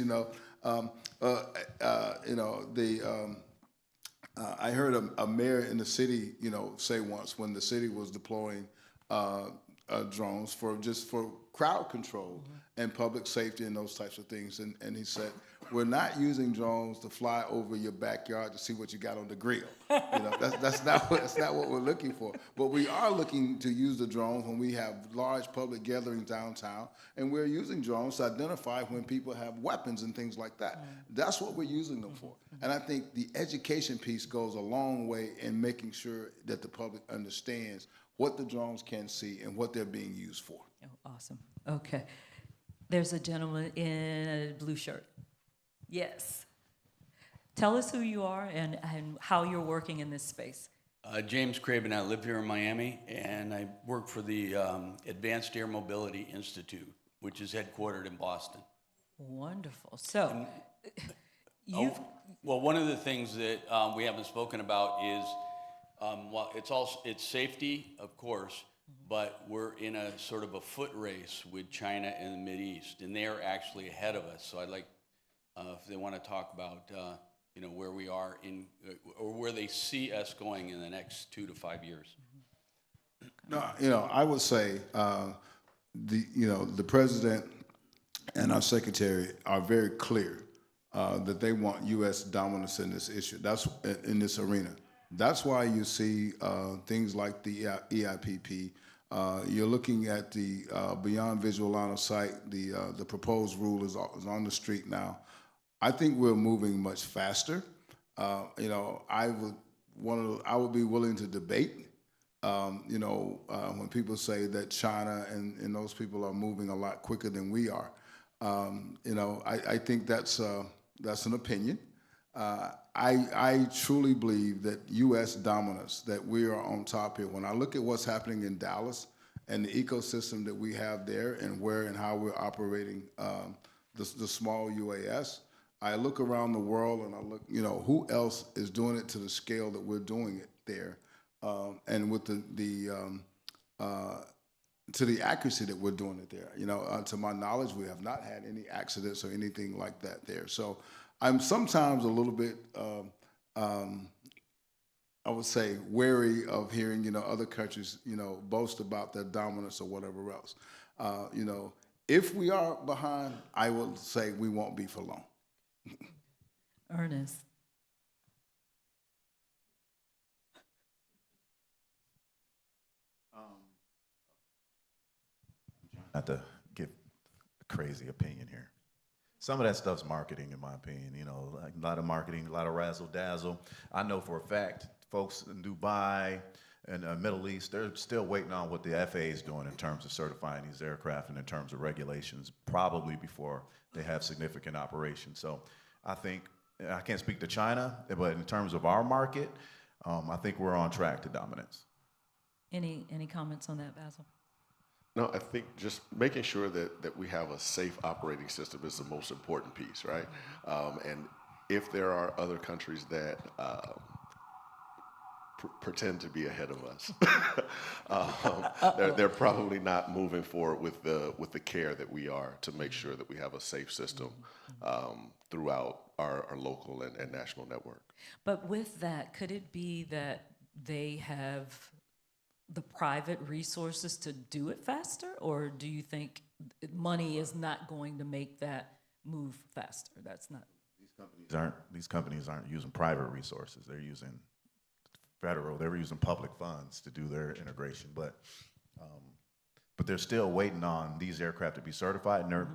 Speaker 3: I heard a mayor in the city, say once when the city was deploying drones for crowd control and public safety and those types of things, and he said, we're not using drones to fly over your backyard to see what you got on the grill. That's not what we're looking for. But we are looking to use the drones when we have large public gatherings downtown, and we're using drones to identify when people have weapons and things like that. That's what we're using them for. And I think the education piece goes a long way in making sure that the public understands what the drones can see and what they're being used for.
Speaker 6: Oh, awesome. Okay. There's a gentleman in a blue shirt. Yes. Tell us who you are and how you're working in this space.
Speaker 7: James Craven. I live here in Miami, and I work for the Advanced Air Mobility Institute, which is headquartered in Boston.
Speaker 6: Wonderful. So,
Speaker 7: well, one of the things that we haven't spoken about is, well, it's safety, of course, but we're in a sort of a foot race with China and the Mideast, and they're actually ahead of us. So I'd like, if they want to talk about, where we are or where they see us going in the next 2 to 5 years.
Speaker 3: No, I would say the president and our secretary are very clear that they want U.S. dominance in this issue. That's in this arena. That's why you see things like the EIPP. You're looking at the beyond visual line of sight. The proposed rule is on the street now. I think we're moving much faster. I would be willing to debate. When people say that China and those people are moving a lot quicker than we are, I think that's an opinion. I truly believe that U.S. dominance, that we are on top here. When I look at what's happening in Dallas and the ecosystem that we have there and where and how we're operating the small UAS, I look around the world and I look, who else is doing it to the scale that we're doing it there, and with to the accuracy that we're doing it there. To my knowledge, we have not had any accidents or anything like that there. So I'm sometimes a little bit, I would say, wary of hearing, other countries, boast about their dominance or whatever else. If we are behind, I will say we won't be for long.
Speaker 6: Ernest.
Speaker 2: Not to give a crazy opinion here. Some of that stuff's marketing, in my opinion. You know, like a lot of marketing, a lot of razzle dazzle. I know for a fact, folks in Dubai and Middle East, they're still waiting on what the FAA is doing in terms of certifying these aircraft and in terms of regulations, probably before they have significant operations. So I think, I can't speak to China, but in terms of our market, I think we're on track to dominance.
Speaker 6: Any comments on that, Basil?
Speaker 4: No, I think just making sure that we have a safe operating system is the most important piece, right? And if there are other countries that pretend to be ahead of us, they're probably not moving forward with the care that we are to make sure that we have a safe system throughout our local and national network.
Speaker 6: But with that, could it be that they have the private resources to do it faster, or do you think money is not going to make that move faster? That's not.
Speaker 2: These companies aren't using private resources. They're using federal. They're using public funds to do their integration, but they're still waiting on these aircraft to be certified. And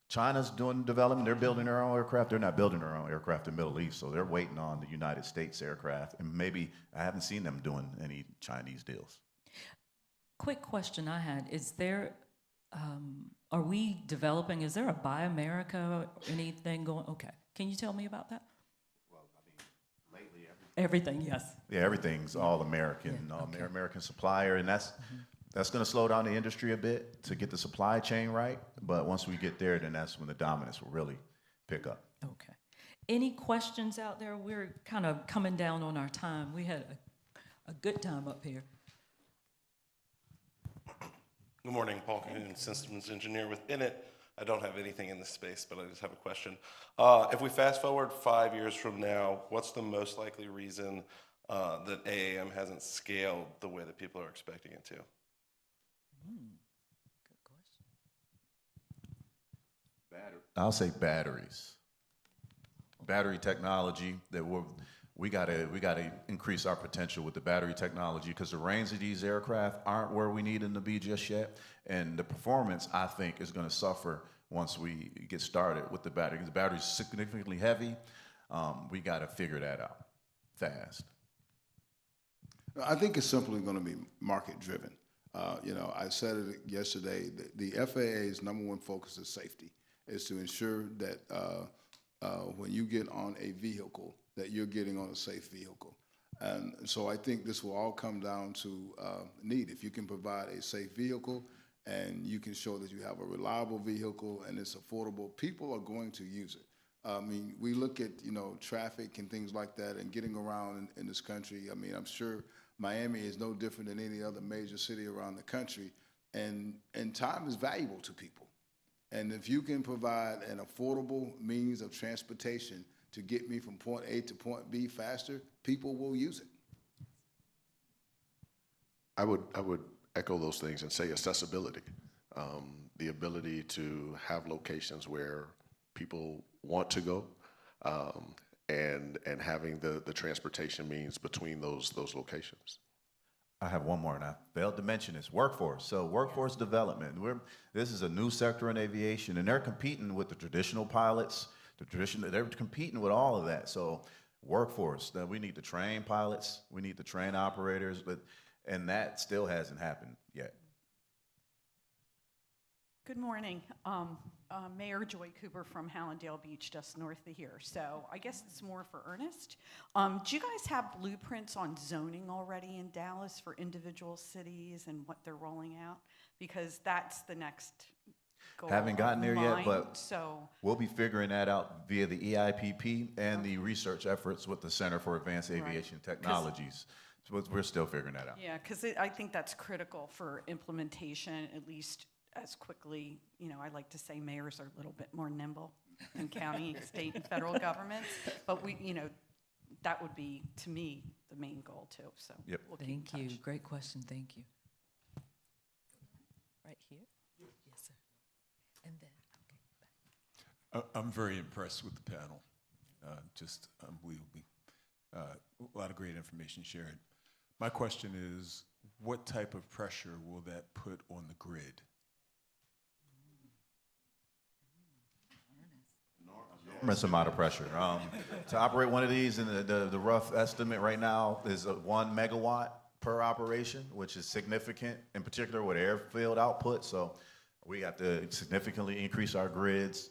Speaker 2: China's doing development. They're building their own aircraft. They're not building their own aircraft in the Middle East, so they're waiting on the United States aircraft. And maybe I haven't seen them doing any Chinese deals.
Speaker 6: Quick question I had, is there, are we developing, is there a Buy America or anything going, okay. Can you tell me about that?
Speaker 2: Well, I mean, lately
Speaker 6: everything, yes.
Speaker 2: Yeah, everything's all American,
Speaker 6: Yeah, okay.
Speaker 2: American supplier, and that's going to slow down the industry a bit to get the supply chain right. But once we get there, then that's when the dominance will really pick up.
Speaker 6: Okay. Any questions out there? We're kind of coming down on our time. We had a good time up here.
Speaker 8: Good morning, Paul Cahoon, systems engineer with Init. I don't have anything in this space, but I just have a question. If we fast forward 5 years from now, what's the most likely reason that AAM hasn't scaled the way that people are expecting it to?
Speaker 6: Good question.
Speaker 2: I'll say batteries. Battery technology that we gotta increase our potential with the battery technology, because the range of these aircraft aren't where we need them to be just yet, and the performance, I think, is going to suffer once we get started with the battery. The battery's significantly heavy. We got to figure that out fast.
Speaker 3: I think it's simply going to be market driven. You know, I said it yesterday. The FAA's #1 focus is safety. Is to ensure that when you get on a vehicle, that you're getting on a safe vehicle. And so I think this will all come down to need. If you can provide a safe vehicle and you can show that you have a reliable vehicle and it's affordable, people are going to use it. I mean, we look at, you know, traffic and things like that and getting around in this country. I mean, I'm sure Miami is no different than any other major city around the country. And time is valuable to people. And if you can provide an affordable means of transportation to get me from point A to point B faster, people will use it.
Speaker 4: I would echo those things and say accessibility, the ability to have locations where people want to go, and having the transportation means between those locations.
Speaker 2: I have one more, and I failed to mention this, workforce. So workforce development. This is a new sector in aviation, and they're competing with the traditional pilots. They're competing with all of that. So workforce, that we need to train pilots, we need to train operators, and that still hasn't happened yet.
Speaker 9: Good morning. Mayor Joy Cooper from Hallandale Beach, just north of here. So I guess it's more for Ernest. Do you guys have blueprints on zoning already in Dallas for individual cities and what they're rolling out? Because that's the next goal.
Speaker 2: Haven't gotten there yet, but
Speaker 9: so
Speaker 2: we'll be figuring that out via the EIPP and the research efforts with the Center for Advanced Aviation Technologies. So we're still figuring that out.
Speaker 9: Yeah, because I think that's critical for implementation, at least as quickly. You know, I like to say mayors are a little bit more nimble than county, state, and federal governments. But we, you know, that would be, to me, the main goal too. So
Speaker 2: Yep.
Speaker 9: we'll keep in
Speaker 6: Thank you.
Speaker 9: touch.
Speaker 6: Great question. Thank you. Right here? Yes, sir. And then, okay, back.
Speaker 10: I'm very impressed with the panel. Just unbelievably. A lot of great information shared. My question is, what type of pressure will that put on the grid?
Speaker 2: tremendous amount of pressure. To operate one of these, and the rough estimate right now is 1 megawatt per operation, which is significant, in particular with airfield output. So we have to significantly increase our grids,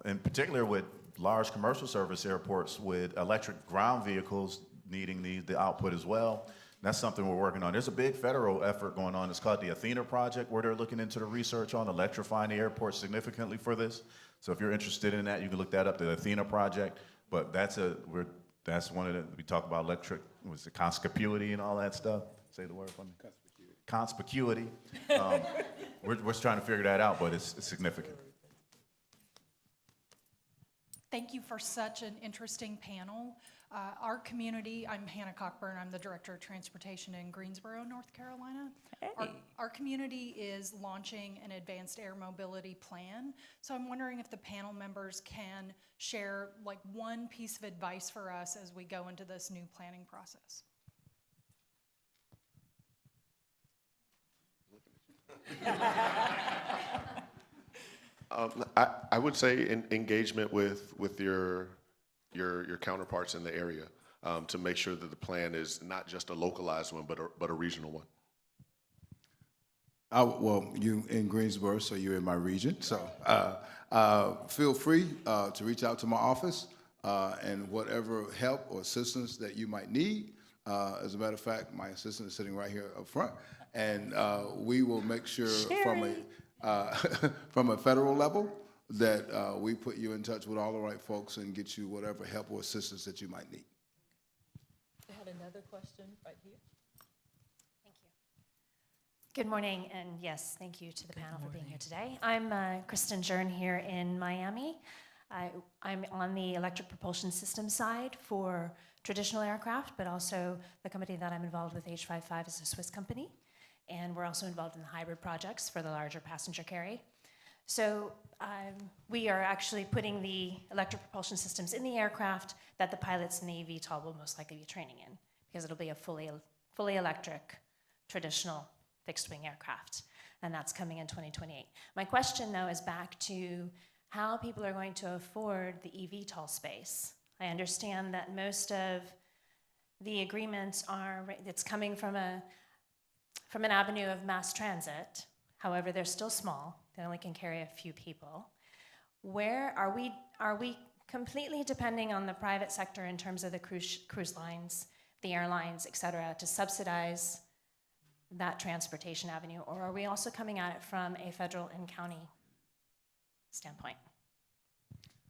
Speaker 2: in particular with large commercial service airports with electric ground vehicles needing the output as well. That's something we're working on. There's a big federal effort going on. It's called the Athena Project, where they're looking into the research on electrifying the airport significantly for this. So if you're interested in that, you can look that up, the Athena Project. But that's one of the, we talk about electric, what's it, conspicuity and all that stuff. Say the word for me. Conspicuity. We're trying to figure that out, but it's significant.
Speaker 11: Thank you for such an interesting panel. Our community, I'm Hannah Cockburn, I'm the Director of Transportation in Greensboro, North Carolina.
Speaker 6: Hey.
Speaker 11: Our community is launching an advanced air mobility plan. So I'm wondering if the panel members can share like one piece of advice for us as we go into this new planning process.
Speaker 4: I would say engagement with your counterparts in the area to make sure that the plan is not just a localized one, but a regional one.
Speaker 3: Well, you in Greensboro, so you're in my region. So feel free to reach out to my office and whatever help or assistance that you might need. As a matter of fact, my assistant is sitting right here up front, and we will make sure from a federal level that we put you in touch with all the right folks and get you whatever help or assistance that you might need.
Speaker 6: I had another question right here.
Speaker 12: Thank you. Good morning, and yes, thank you to the panel for being here today. I'm Kristen Jern here in Miami. I'm on the electric propulsion system side for traditional aircraft, but also the company that I'm involved with, H55, is a Swiss company. And we're also involved in the hybrid projects for the larger passenger carry. So we are actually putting the electric propulsion systems in the aircraft that the pilots in the eVTOL will most likely be training in, because it'll be a fully electric, traditional fixed-wing aircraft, and that's coming in 2028. My question, though, is back to how people are going to afford the eVTOL space. I understand that most of the agreements it's coming from an avenue of mass transit. However, they're still small. They only can carry a few people. Where are we completely depending on the private sector in terms of the cruise lines, the airlines, et cetera, to subsidize that transportation avenue? Or are we also coming at it from a federal and county standpoint?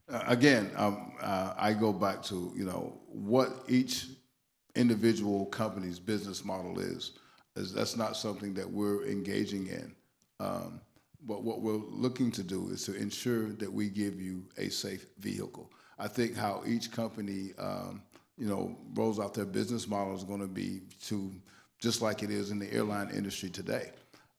Speaker 3: Again, I go back to what each individual company's business model is that's not something that we're engaging in. But what we're looking to do is to ensure that we give you a safe vehicle. I think how each company, rolls out their business model is going to be just like it is in the airline industry today.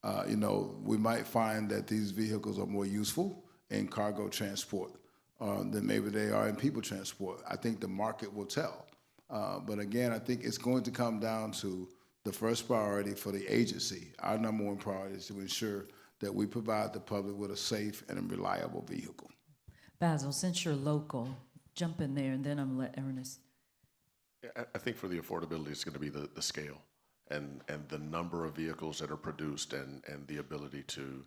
Speaker 3: We might find that these vehicles are more useful in cargo transport than maybe they are in people transport. I think the market will tell. But again, I think it's going to come down to the first priority for the agency. Our number one priority is to ensure that we provide the public with a safe and a reliable vehicle.
Speaker 6: Basil, since you're local, jump in there, and then I'm going to let Ernest.
Speaker 4: I think for the affordability, it's going to be the scale and the number of vehicles that are produced and the ability to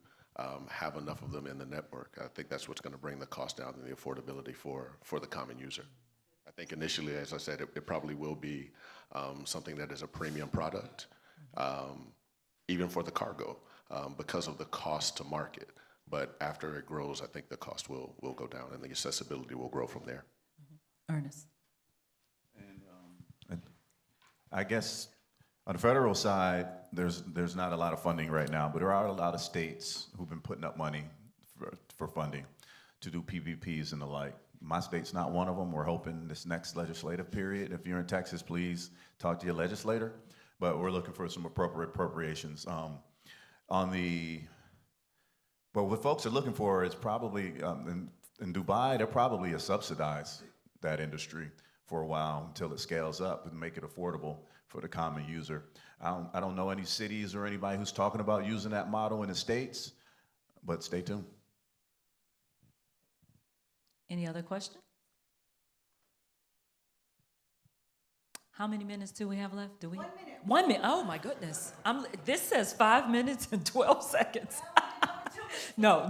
Speaker 4: have enough of them in the network. I think that's what's going to bring the cost down and the affordability for the common user. I think initially, as I said, it probably will be something that is a premium product, even for the cargo, because of the cost to market. But after it grows, I think the cost will go down and the accessibility will grow from there.
Speaker 6: Ernest.
Speaker 2: And I guess on the federal side, there's not a lot of funding right now, but there are a lot of states who've been putting up money for funding to do PPPs and the like. My state's not one of them. We're hoping this next legislative period, if you're in Texas, please talk to your legislator. But we're looking for some appropriate appropriations. But what folks are looking for is probably, in Dubai, they're probably subsidize that industry for a while until it scales up and make it affordable for the common user. I don't know any cities or anybody who's talking about using that model in the States, but stay tuned.
Speaker 6: Any other question? How many minutes do we have left? Do we? 1 minute. 1 minute. Oh my goodness. This says 5 minutes and 12 seconds. No.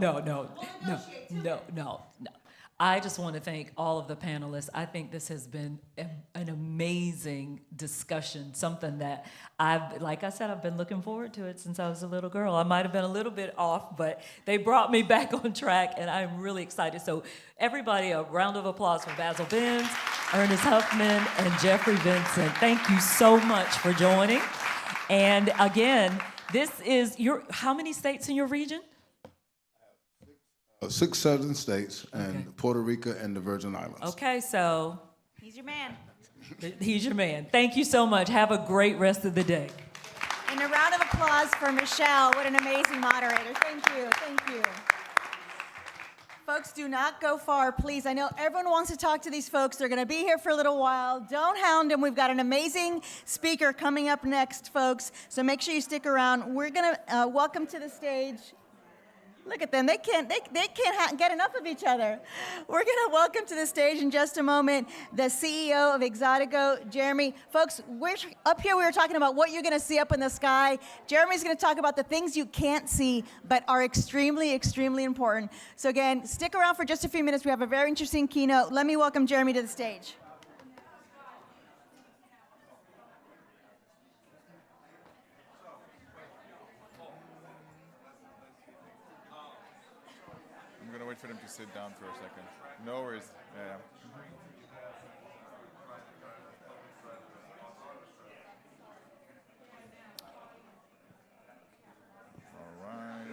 Speaker 6: I just want to thank all of the panelists. I think this has been an amazing discussion, something that like I said, I've been looking forward to it since I was a little girl. I might have been a little bit off, but they brought me back on track, and I'm really excited. So everybody, a round of applause for Basil Benz, Ernest Huffman, and Jeffrey Vincent. Thank you so much for joining. And again, this is how many states in your region?
Speaker 3: 6 southern states and Puerto Rico and the Virgin Islands.
Speaker 6: Okay, so
Speaker 13: He's your man.
Speaker 6: he's your man. Thank you so much. Have a great rest of the day.
Speaker 13: And a round of applause for Michelle. What an amazing moderator. Thank you. Thank you. Folks, do not go far, please. I know everyone wants to talk to these folks. They're going to be here for a little while. Don't hound them. We've got an amazing speaker coming up next, folks. So make sure you stick around. We're going to welcome to the stage. Look at them. They can't get enough of each other. We're going to welcome to the stage in just a moment the CEO of Exotico, Jeremy. Folks, up here we were talking about what you're going to see up in the sky. Jeremy's going to talk about the things you can't see but are extremely, extremely important. So again, stick around for just a few minutes. We have a very interesting keynote. Let me welcome Jeremy to the stage.
Speaker 10: I'm gonna wait for them to sit down for a second. No worries. Yeah. All right.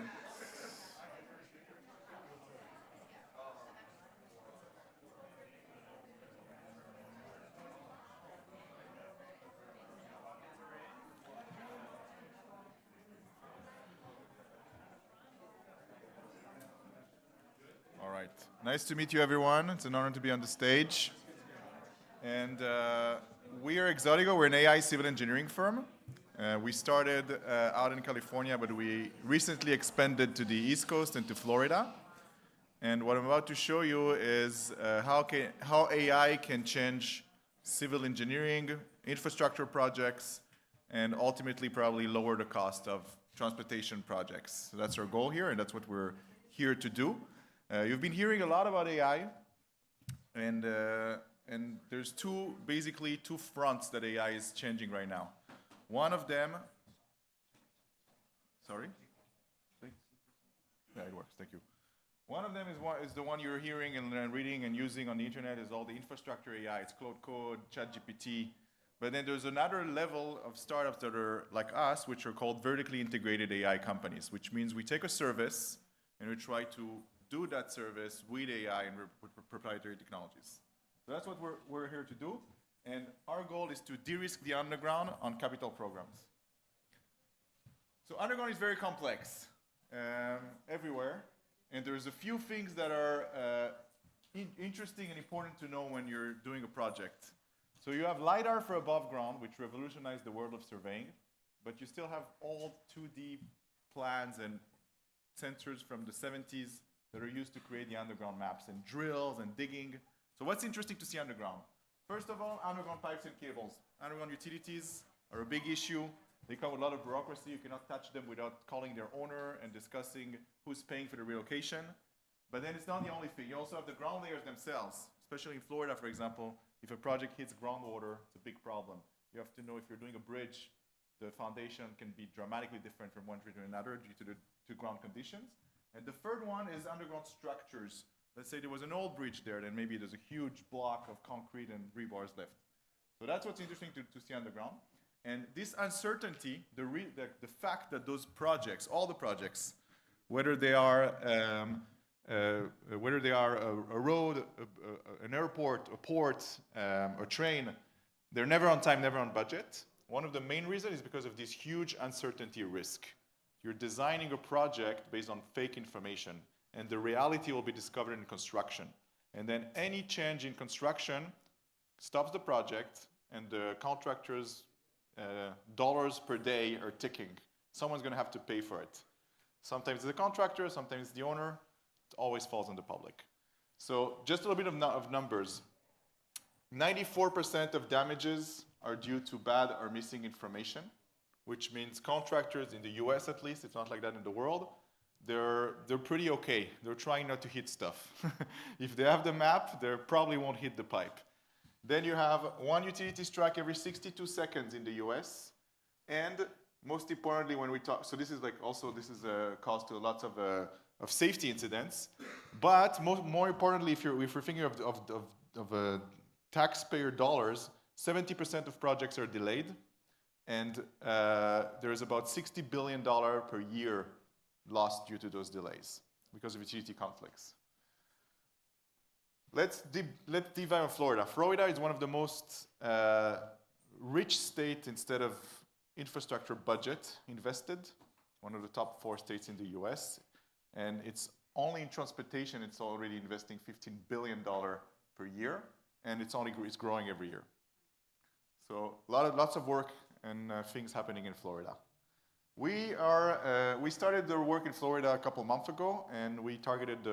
Speaker 10: All right. Nice to meet you, everyone. It's an honor to be on the stage. And we are Exotico. We're an AI civil engineering firm. We started out in California, but we recently expanded to the East Coast and to Florida. And what I'm about to show you is how AI can change civil engineering, infrastructure projects, and ultimately probably lower the cost of transportation projects. So that's our goal here, and that's what we're here to do. You've been hearing a lot about AI, and there's basically two fronts that AI is changing right now. One of them, sorry? Yeah, it works, thank you. One of them is the one you're hearing and reading and using on the internet is all the infrastructure AI. It's Claude Code, ChatGPT. But then there's another level of startups that are like us, which are called vertically integrated AI companies, which means we take a service and we try to do that service with AI and with proprietary technologies. So that's what we're here to do. And our goal is to de-risk the underground on capital programs. So underground is very complex everywhere. And there's a few things that are interesting and important to know when you're doing a project. So you have LiDAR for above ground, which revolutionized the world of surveying. But you still have old 2D plans and sensors from the 70s that are used to create the underground maps and drills and digging. So what's interesting to see underground? First of all, underground pipes and cables. Underground utilities are a big issue. They come with a lot of bureaucracy. You cannot touch them without calling their owner and discussing who's paying for the relocation. But then it's not the only thing. You also have the ground layers themselves, especially in Florida, for example. If a project hits groundwater, it's a big problem. You have to know if you're doing a bridge, the foundation can be dramatically different from one tree to another due to ground conditions. And the third one is underground structures. Let's say there was an old bridge there, then maybe there's a huge block of concrete and rebars left. So that's what's interesting to see underground. And this uncertainty, the fact that those projects, all the projects, whether they are a road, an airport, a port, a train, they're never on time, never on budget. One of the main reasons is because of this huge uncertainty risk. You're designing a project based on fake information, and the reality will be discovered in construction. And then any change in construction stops the project, and the contractors' dollars per day are ticking. Someone's going to have to pay for it. Sometimes it's the contractor, sometimes it's the owner. It always falls on the public. So just a little bit of numbers. 94% of damages are due to bad or missing information, which means contractors in the US at least, it's not like that in the world, they're pretty okay. They're trying not to hit stuff. If they have the map, they probably won't hit the pipe. Then you have one utility strike every 62 seconds in the US. And most importantly, when we talk, so this is like also, this is a cause to lots of safety incidents. But more importantly, if we're thinking of taxpayer dollars, 70% of projects are delayed. And there is about $60 billion per year lost due to those delays because of utility conflicts. Let's deep dive on Florida. Florida is one of the most rich states instead of infrastructure budget invested, one of the top 4 states in the US. And it's only in transportation, it's already investing $15 billion per year, and it's growing every year. So lots of work and things happening in Florida. We started the work in Florida a couple months ago, and we targeted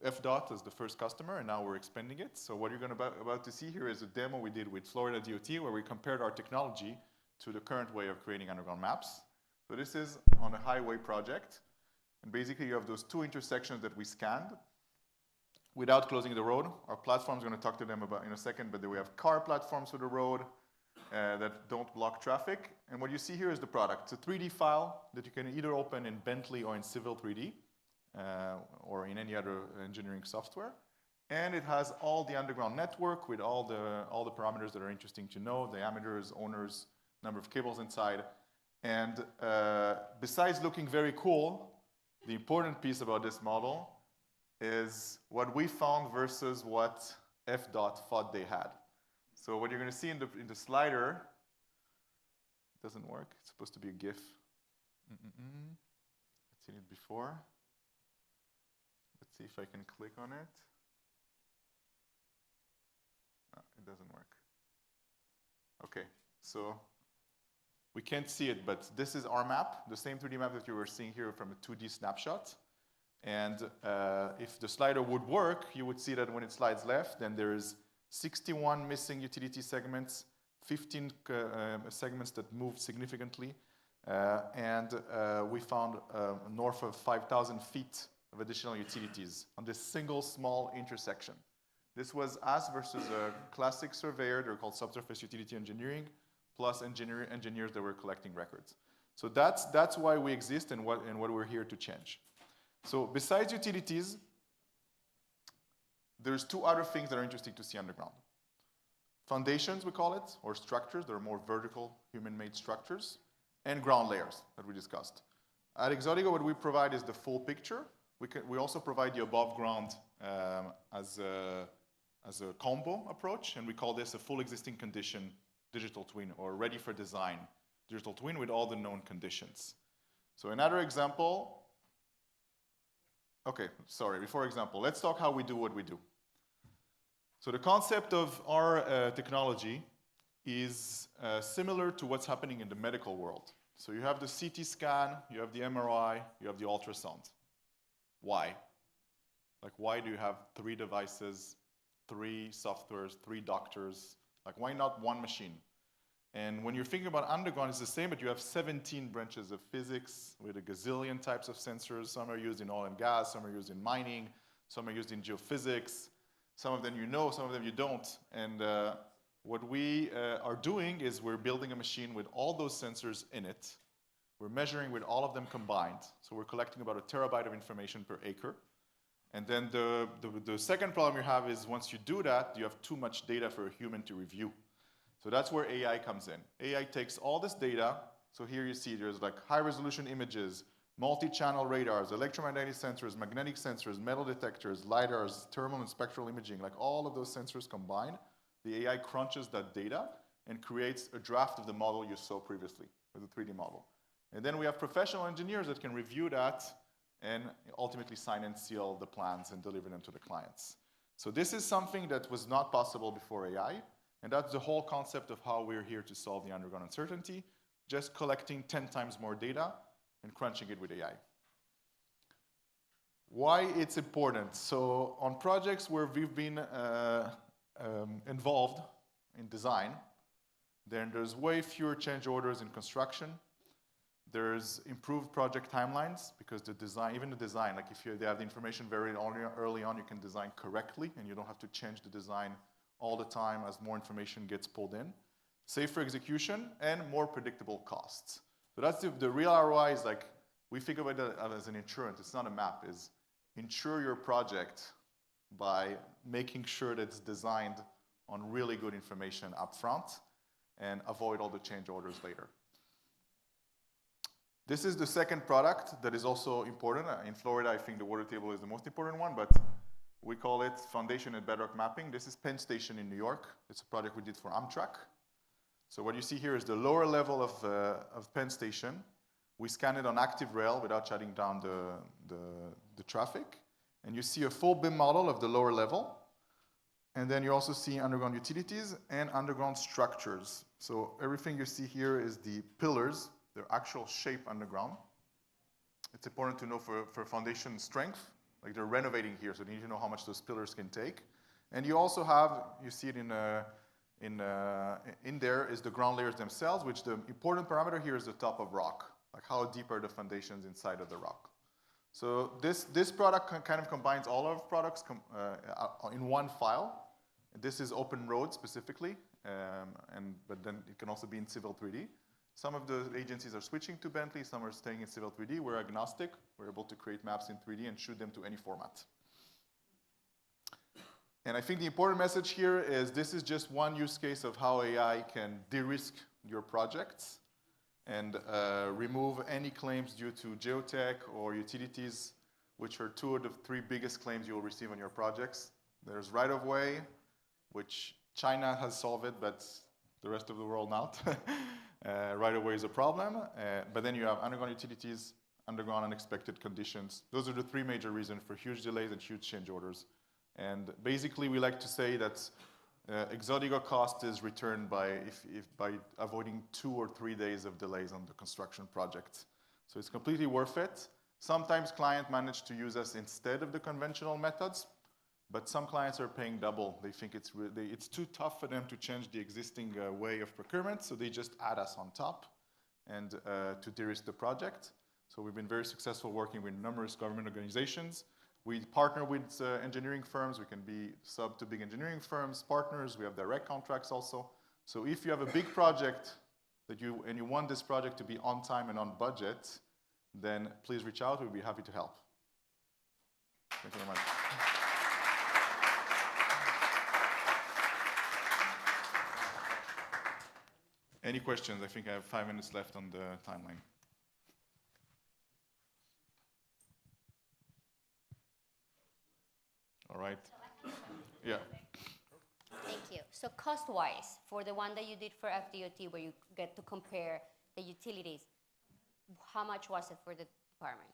Speaker 10: FDOT as the first customer, and now we're expanding it. So what you're about to see here is a demo we did with Florida DOT, where we compared our technology to the current way of creating underground maps. So this is on a highway project, and basically you have those 2 intersections that we scanned without closing the road. Our platform's going to talk to them about in a second, but then we have car platforms for the road that don't block traffic. And what you see here is the product. It's a 3D file that you can either open in Bentley or in Civil 3D or in any other engineering software. And it has all the underground network with all the parameters that are interesting to know, diameters, owners, number of cables inside. And besides looking very cool, the important piece about this model is what we found versus what FDOT thought they had. So what you're going to see in the slider, it doesn't work. It's supposed to be a GIF. I've seen it before. Let's see if I can click on it. No, it doesn't work. Okay, so we can't see it, but this is our map, the same 3D map that you were seeing here from a 2D snapshot. And if the slider would work, you would see that when it slides left, then there's 61 missing utility segments, 15 segments that moved significantly, and we found north of 5,000 feet of additional utilities on this single small intersection. This was us versus a classic surveyor, they're called subsurface utility engineering, plus engineers that were collecting records. So that's why we exist and what we're here to change. So besides utilities, there's 2 other things that are interesting to see underground. Foundations, we call it, or structures. They're more vertical, human-made structures, and ground layers that we discussed. At Exotico, what we provide is the full picture. We also provide the above ground as a combo approach, and we call this a full existing condition digital twin, or ready for design digital twin with all the known conditions. So another example. Okay, sorry, before example, let's talk how we do what we do. So the concept of our technology is similar to what's happening in the medical world. So you have the CT scan, you have the MRI, you have the ultrasound. Why? Like, why do you have 3 devices, 3 softwares, 3 doctors? Like, why not one machine? And when you're thinking about underground, it's the same, but you have 17 branches of physics with a gazillion types of sensors. Some are used in oil and gas, some are used in mining, some are used in geophysics. Some of them you know, some of them you don't. And what we are doing is we're building a machine with all those sensors in it. We're measuring with all of them combined. So we're collecting about 1 terabyte of information per acre. And then the second problem you have is once you do that, you have too much data for a human to review. So that's where AI comes in. AI takes all this data. So here you see there's like high resolution images, multi-channel radars, electromagnetic sensors, magnetic sensors, metal detectors, LiDARs, thermal and spectral imaging, like all of those sensors combined. The AI crunches that data and creates a draft of the model you saw previously with the 3D model. And then we have professional engineers that can review that and ultimately sign and seal the plans and deliver them to the clients. So this is something that was not possible before AI. And that's the whole concept of how we're here to solve the underground uncertainty, just collecting 10 times more data and crunching it with AI. Why it's important? So on projects where we've been involved in design, Then there's way fewer change orders in construction. There's improved project timelines because the design, even the design, like if they have the information very early on, you can design correctly and you don't have to change the design all the time as more information gets pulled in. Safer execution and more predictable costs. So that's the real ROI is like, we think of it as an insurance. It's not a map, is insure your project by making sure that it's designed on really good information up front and avoid all the change orders later. This is the second product that is also important. In Florida, I think the water table is the most important one, but we call it Foundation and Bedrock Mapping. This is Penn Station in New York. It's a project we did for Amtrak. So what you see here is the lower level of Penn Station. We scan it on active rail without shutting down the traffic. And you see a full BIM model of the lower level. And then you also see underground utilities and underground structures. So everything you see here is the pillars, their actual shape underground. It's important to know for foundation strength, like they're renovating here, so you need to know how much those pillars can take. And you also have, you see it in there is the ground layers themselves, which the important parameter here is the top of rock, like how deep are the foundations inside of the rock. So this product kind of combines all of our products in one file. This is Open Road specifically, but then it can also be in Civil 3D. Some of the agencies are switching to Bentley, some are staying in Civil 3D. We're agnostic. We're able to create maps in 3D and shoot them to any format. And I think the important message here is this is just one use case of how AI can de-risk your projects and remove any claims due to geotech or utilities, which are two of the three biggest claims you will receive on your projects. There's right-of-way, which China has solved it, but the rest of the world not. Right-of-way is a problem, but then you have underground utilities, underground unexpected conditions. Those are the three major reasons for huge delays and huge change orders. And basically, we like to say that Exodigo cost is returned by avoiding 2 or 3 days of delays on the construction project. So it's completely worth it. Sometimes clients manage to use us instead of the conventional methods, but some clients are paying double. They think it's too tough for them to change the existing way of procurement, so they just add us on top and to de-risk the project. So we've been very successful working with numerous government organizations. We partner with engineering firms. We can be sub to big engineering firms, partners. We have direct contracts also. So if you have a big project and you want this project to be on time and on budget, then please reach out. We'll be happy to help. Thank you very much. Any questions? I think I have 5 minutes left on the timeline. All right. Yeah.
Speaker 14: Thank you. So cost-wise, for the one that you did for FDOT, where you get to compare the utilities, how much was it for the department?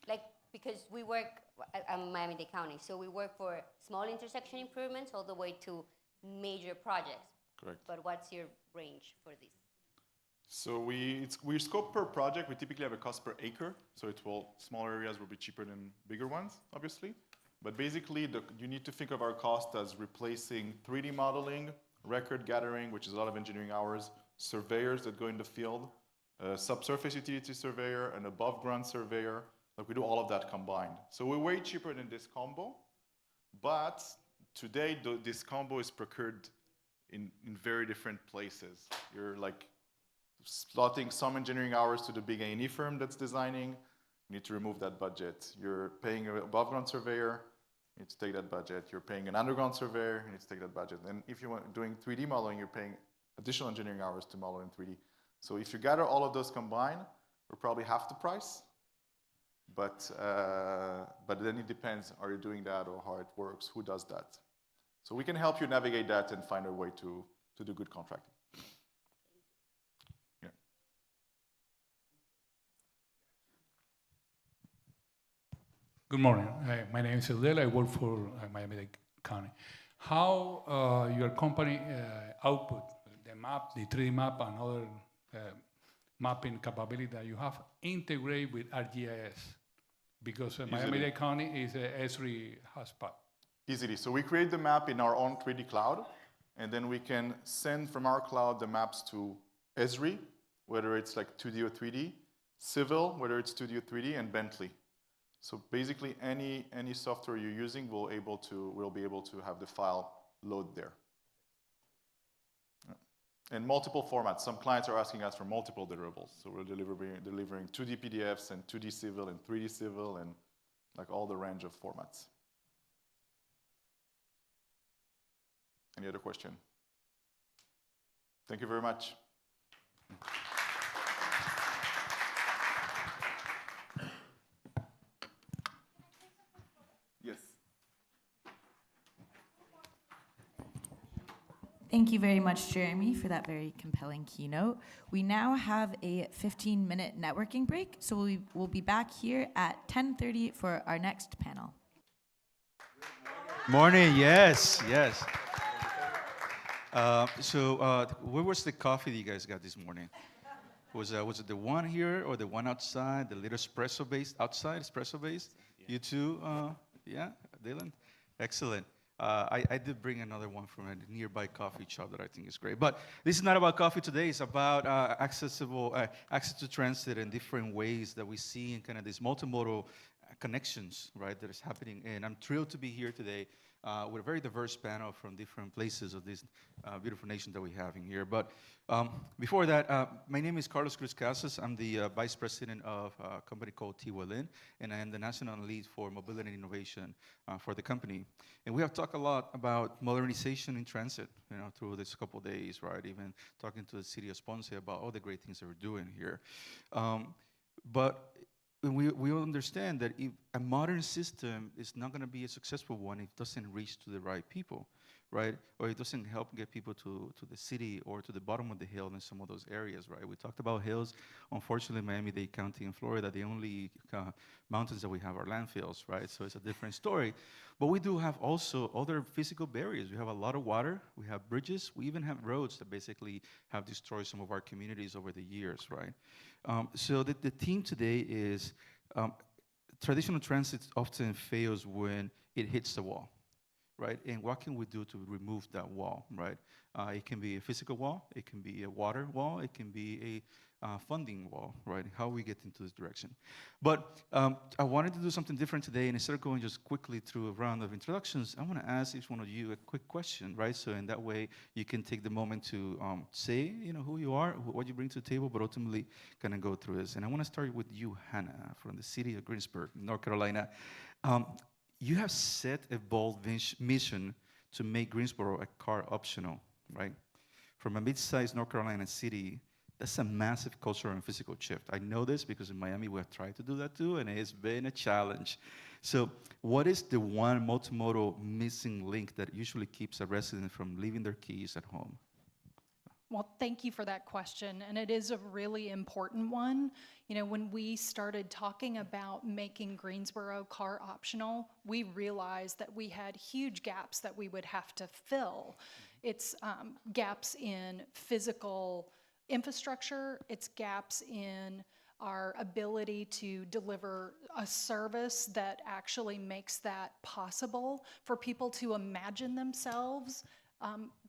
Speaker 14: Like, because we work at Miami-Dade County, so we work for small intersection improvements all the way to major projects.
Speaker 10: Correct.
Speaker 14: But what's your range for this?
Speaker 10: So we scope per project. We typically have a cost per acre. So smaller areas will be cheaper than bigger ones, obviously. But basically, you need to think of our cost as replacing 3D modeling, record gathering, which is a lot of engineering hours, surveyors that go in the field, a subsurface utility surveyor, an above ground surveyor. Like we do all of that combined. So we're way cheaper than this combo. But today, this combo is procured in very different places. You're like slotting some engineering hours to the big A&E firm that's designing. You need to remove that budget. You're paying an above ground surveyor. You need to take that budget. You're paying an underground surveyor. You need to take that budget. And if you're doing 3D modeling, you're paying additional engineering hours to model in 3D. So if you gather all of those combined, we're probably half the price. But then it depends, are you doing that or how it works? Who does that? So we can help you navigate that and find a way to do good contracting. Yeah.
Speaker 15: Good morning. My name is Eudel. I work for Miami-Dade County. How your company output, the map, the 3D map, and other mapping capability that you have integrate with ArcGIS? Because Miami-Dade County is a Esri hotspot.
Speaker 10: Easily. So we create the map in our own 3D cloud. and then we can send from our cloud the maps to Esri, whether it's like 2D or 3D, Civil, whether it's 2D or 3D, and Bentley. So basically, any software you're using will be able to have the file load there. And multiple formats. Some clients are asking us for multiple deliverables. So we're delivering 2D PDFs and 2D Civil and 3D Civil and like all the range of formats. Any other question? Thank you very much. Yes.
Speaker 16: Thank you very much, Jeremy, for that very compelling keynote. We now have a 15-minute networking break, so we will be back here at 10:30 for our next panel.
Speaker 17: Morning, yes. Where was the coffee that you guys got this morning? Was it the one here or the one outside, the little espresso based outside, espresso based? Yeah. You too, yeah, Dylan? Excellent. I did bring another one from a nearby coffee shop that I think is great. But this is not about coffee today. It's about access to transit and different ways that we see in kind of these multimodal connections, right, that is happening. And I'm thrilled to be here today with a very diverse panel from different places of this beautiful nation that we have in here. But before that, my name is Carlos Cruz Casas. I'm the Vice President of a company called TWLN, and I am the National Lead for Mobility and Innovation for the company. And we have talked a lot about modernization in transit, through this couple of days, right? Even talking to the city of Ponce about all the great things that we're doing here. But we understand that if a modern system is not going to be a successful one if it doesn't reach to the right people, right? Or it doesn't help get people to the city or to the bottom of the hill in some of those areas, right? We talked about hills. Unfortunately, Miami-Dade County in Florida, the only mountains that we have are landfills, right? So it's a different story. But we do have also other physical barriers. We have a lot of water. We have bridges. We even have roads that basically have destroyed some of our communities over the years, right? So the theme today is traditional transit often fails when it hits the wall, right? And what can we do to remove that wall, right? It can be a physical wall, it can be a water wall, it can be a funding wall, right? How we get into this direction. But I wanted to do something different today, and instead of going just quickly through a round of introductions, I want to ask each one of you a quick question, right? So in that way, you can take the moment to say, who you are, what you bring to the table, but ultimately kind of go through this. And I want to start with you, Hannah, from the city of Greensburg, North Carolina. You have set a bold mission to make Greensboro a car optional, right? From a mid-sized North Carolina city, that's a massive cultural and physical shift. I know this because in Miami we have tried to do that too, and it's been a challenge. So what is the one multimodal missing link that usually keeps a resident from leaving their keys at home?
Speaker 11: Well, thank you for that question, and it is a really important one. When we started talking about making Greensboro car optional, we realized that we had huge gaps that we would have to fill. It's gaps in physical infrastructure, it's gaps in our ability to deliver a service that actually makes that possible for people to imagine themselves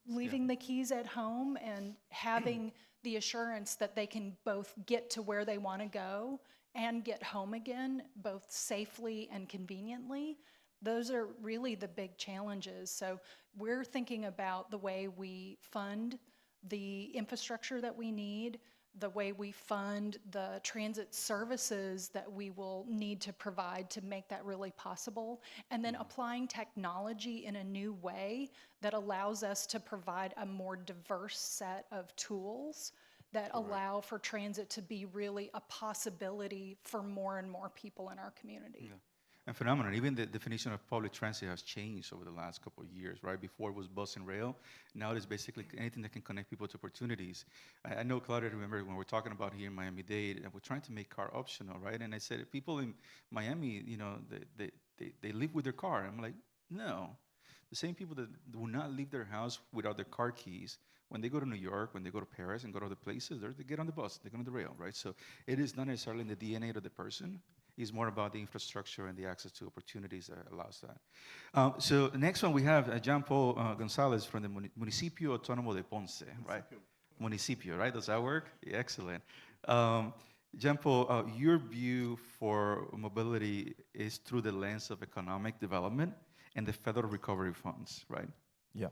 Speaker 11: leaving the keys at home and having the assurance that they can both get to where they want to go and get home again, both safely and conveniently. Those are really the big challenges. So we're thinking about the way we fund the infrastructure that we need, the way we fund the transit services that we will need to provide to make that really possible, and then applying technology in a new way that allows us to provide a more diverse set of tools that allow for transit to be really a possibility for more and more people in our community.
Speaker 17: Yeah. And phenomenal. Even the definition of public transit has changed over the last couple of years, right? Before it was bus and rail. Now it is basically anything that can connect people to opportunities. I know, Claudia, remember when we're talking about here in Miami-Dade, and we're trying to make car optional, right? And I said, people in Miami, they live with their car. I'm like, no. The same people that will not leave their house without their car keys, when they go to New York, when they go to Paris and go to other places, they get on the bus, they go on the rail, right? So it is not necessarily in the DNA of the person. It's more about the infrastructure and the access to opportunities that allows that. So the next one we have Jean Paul Gonzalez from the Municipio Autónomo de Ponce, right? Municipio, right? Does that work? Yeah, excellent. Jean Paul, your view for mobility is through the lens of economic development and the federal recovery funds, right?
Speaker 18: Yeah.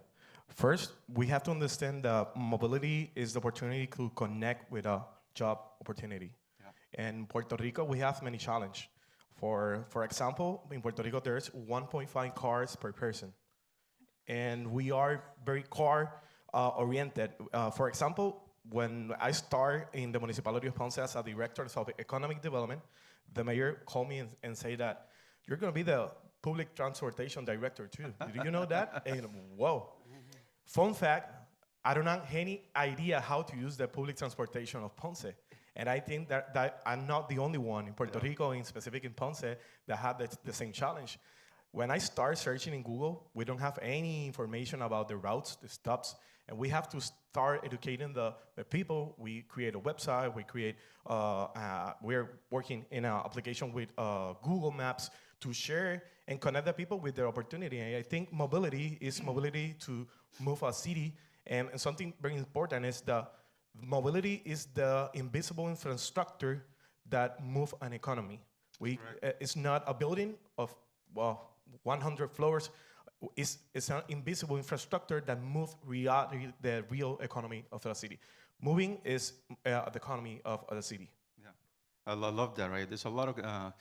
Speaker 18: First, we have to understand that mobility is the opportunity to connect with a job opportunity. Yeah. In Puerto Rico, we have many challenges. For example, in Puerto Rico, there's 1.5 cars per person. And we are very car oriented. For example, when I start in the municipality of Ponce as a director of economic development, the mayor called me and say that you're going to be the public transportation director too. Did you know that? And whoa. Fun fact, I don't have any idea how to use the public transportation of Ponce. And I think that I'm not the only one in Puerto Rico, in specific in Ponce, that had the same challenge. When I start searching in Google, we don't have any information about the routes, the stops, and we have to start educating the people. We create a website, we're working in an application with Google Maps to share and connect the people with their opportunity. And I think mobility is mobility to move a city, and something very important is the mobility is the invisible infrastructure that move an economy. It's not a building of 100 floors. It's an invisible infrastructure that moves the real economy of the city. Moving is the economy of the city.
Speaker 17: Yeah, I love that. Right, there's a lot of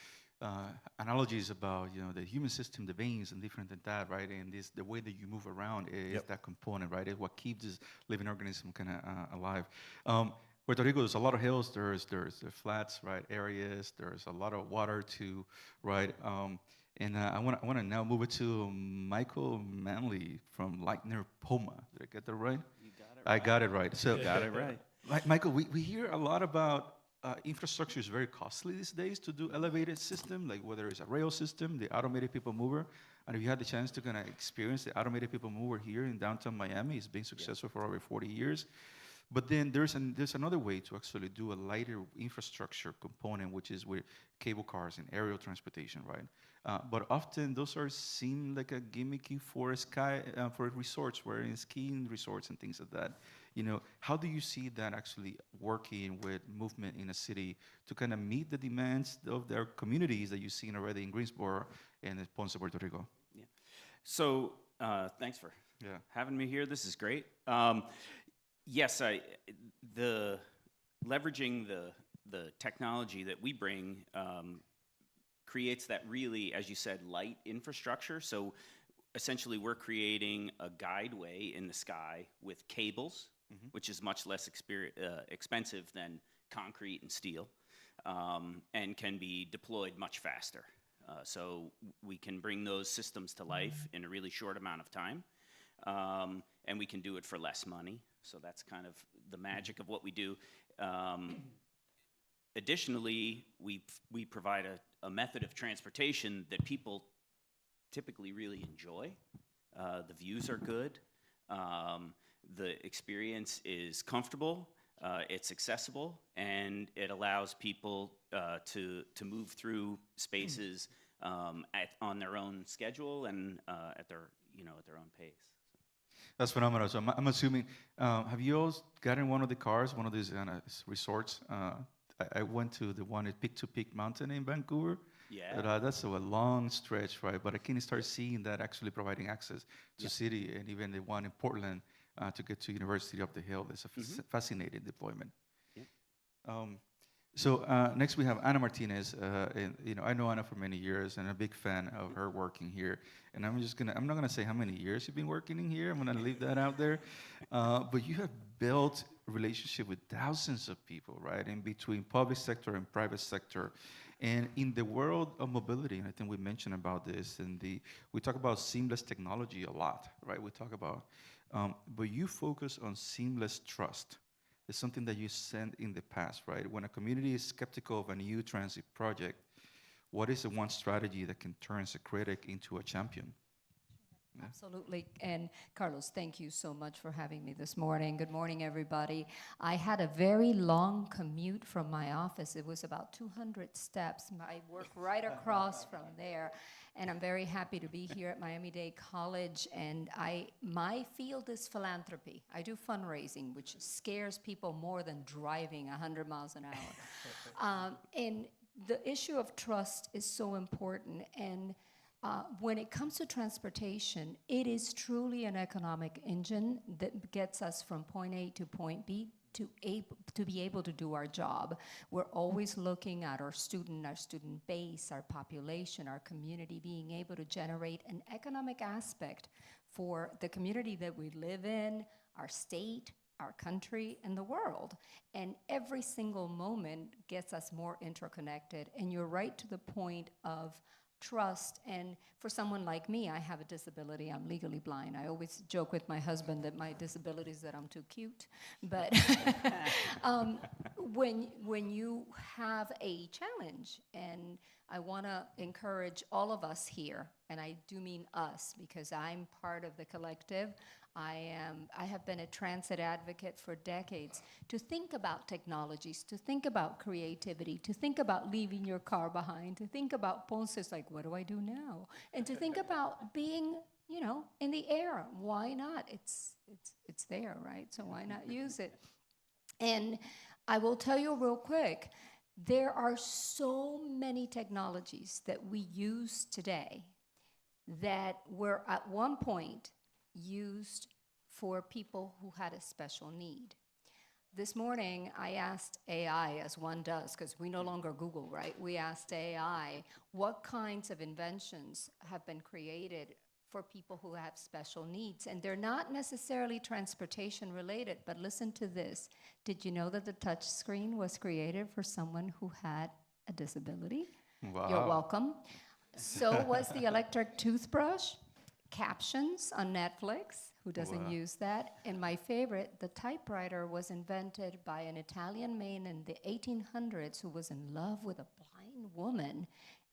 Speaker 17: analogies about the human system, the veins, and different than that, right? And the way that you move around is that component, right? It's what keeps this living organism kind of alive. Puerto Rico, there's a lot of hills. There's flats, right? Areas. There's a lot of water too, right? And I want to now move it to Michael Manley from Lightner Poma. Did I get that right?
Speaker 19: You got it right.
Speaker 17: I got it right. So
Speaker 19: you got it right.
Speaker 17: Michael, we hear a lot about infrastructure is very costly these days to do elevated system, like whether it's a rail system, the automated people mover. And if you had the chance to kind of experience the automated people mover here in downtown Miami, it's been successful for over 40 years. But then there's another way to actually do a lighter infrastructure component, which is with cable cars and aerial transportation, right? But often those seem like a gimmicky for resorts, where in skiing resorts and things like that. How do you see that actually working with movement in a city to kind of meet the demands of their communities that you've seen already in Greensboro and Ponce, Puerto Rico?
Speaker 19: Yeah. So thanks for having me here. This is great. Yes, the leveraging the technology that we bring creates that really, as you said, light infrastructure. So essentially, we're creating a guideway in the sky with cables, which is much less expensive than concrete and steel, and can be deployed much faster. So we can bring those systems to life in a really short amount of time, and we can do it for less money. So that's kind of the magic of what we do. Additionally, we provide a method of transportation that people typically really enjoy. The views are good. The experience is comfortable. It's accessible, and it allows people to move through spaces on their own schedule and at their own pace.
Speaker 17: That's phenomenal. So I'm assuming, have you all gotten one of the cars, one of these resorts? I went to the one at Peak to Peak Mountain in Vancouver.
Speaker 19: Yeah.
Speaker 17: That's a long stretch, right? But I can start seeing that actually providing access to city, and even the one in Portland to get to University of the Hill. It's a fascinating deployment. Yeah. So next we have Ana Martinez. And, I know Ana for many years, and I'm a big fan of her working here. And I'm not gonna say how many years you've been working in here. I'm gonna leave that out there. But you have built a relationship with thousands of people, right? In between public sector and private sector. And in the world of mobility, and I think we mentioned about this, we talk about seamless technology a lot, right? We talk about, but you focus on seamless trust. It's something that you said in the past, right? When a community is skeptical of a new transit project, what is the one strategy that can turn a critic into a champion?
Speaker 20: Absolutely. And Carlos, thank you so much for having me this morning. Good morning, everybody. I had a very long commute from my office. It was about 200 steps. I work right across from there. And I'm very happy to be here at Miami-Dade College. And my field is philanthropy. I do fundraising, which scares people more than driving 100 miles an hour. And the issue of trust is so important. And when it comes to transportation, it is truly an economic engine that gets us from point A to point B to be able to do our job. We're always looking at our student base, our population, our community, being able to generate an economic aspect for the community that we live in, our state, our country, and the world. And every single moment gets us more interconnected. And you're right to the point of trust. And for someone like me, I have a disability. I'm legally blind. I always joke with my husband that my disability is that I'm too cute. But when you have a challenge, and I want to encourage all of us here, and I do mean us because I'm part of the collective. I have been a transit advocate for decades, to think about technologies, to think about creativity, to think about leaving your car behind, to think about Ponce's like, what do I do now? And to think about being, in the air. Why not? It's there, right? So why not use it? And I will tell you real quick, there are so many technologies that we use today that were at one point used for people who had a special need. This morning, I asked AI, as one does, because we no longer Google, right? We asked AI, what kinds of inventions have been created for people who have special needs? And they're not necessarily transportation related, but listen to this. Did you know that the touch screen was created for someone who had a disability?
Speaker 17: Wow.
Speaker 20: You're welcome. So was the electric toothbrush. Captions on Netflix, who doesn't use that? And my favorite, the typewriter was invented by an Italian man in the 1800s who was in love with a blind woman,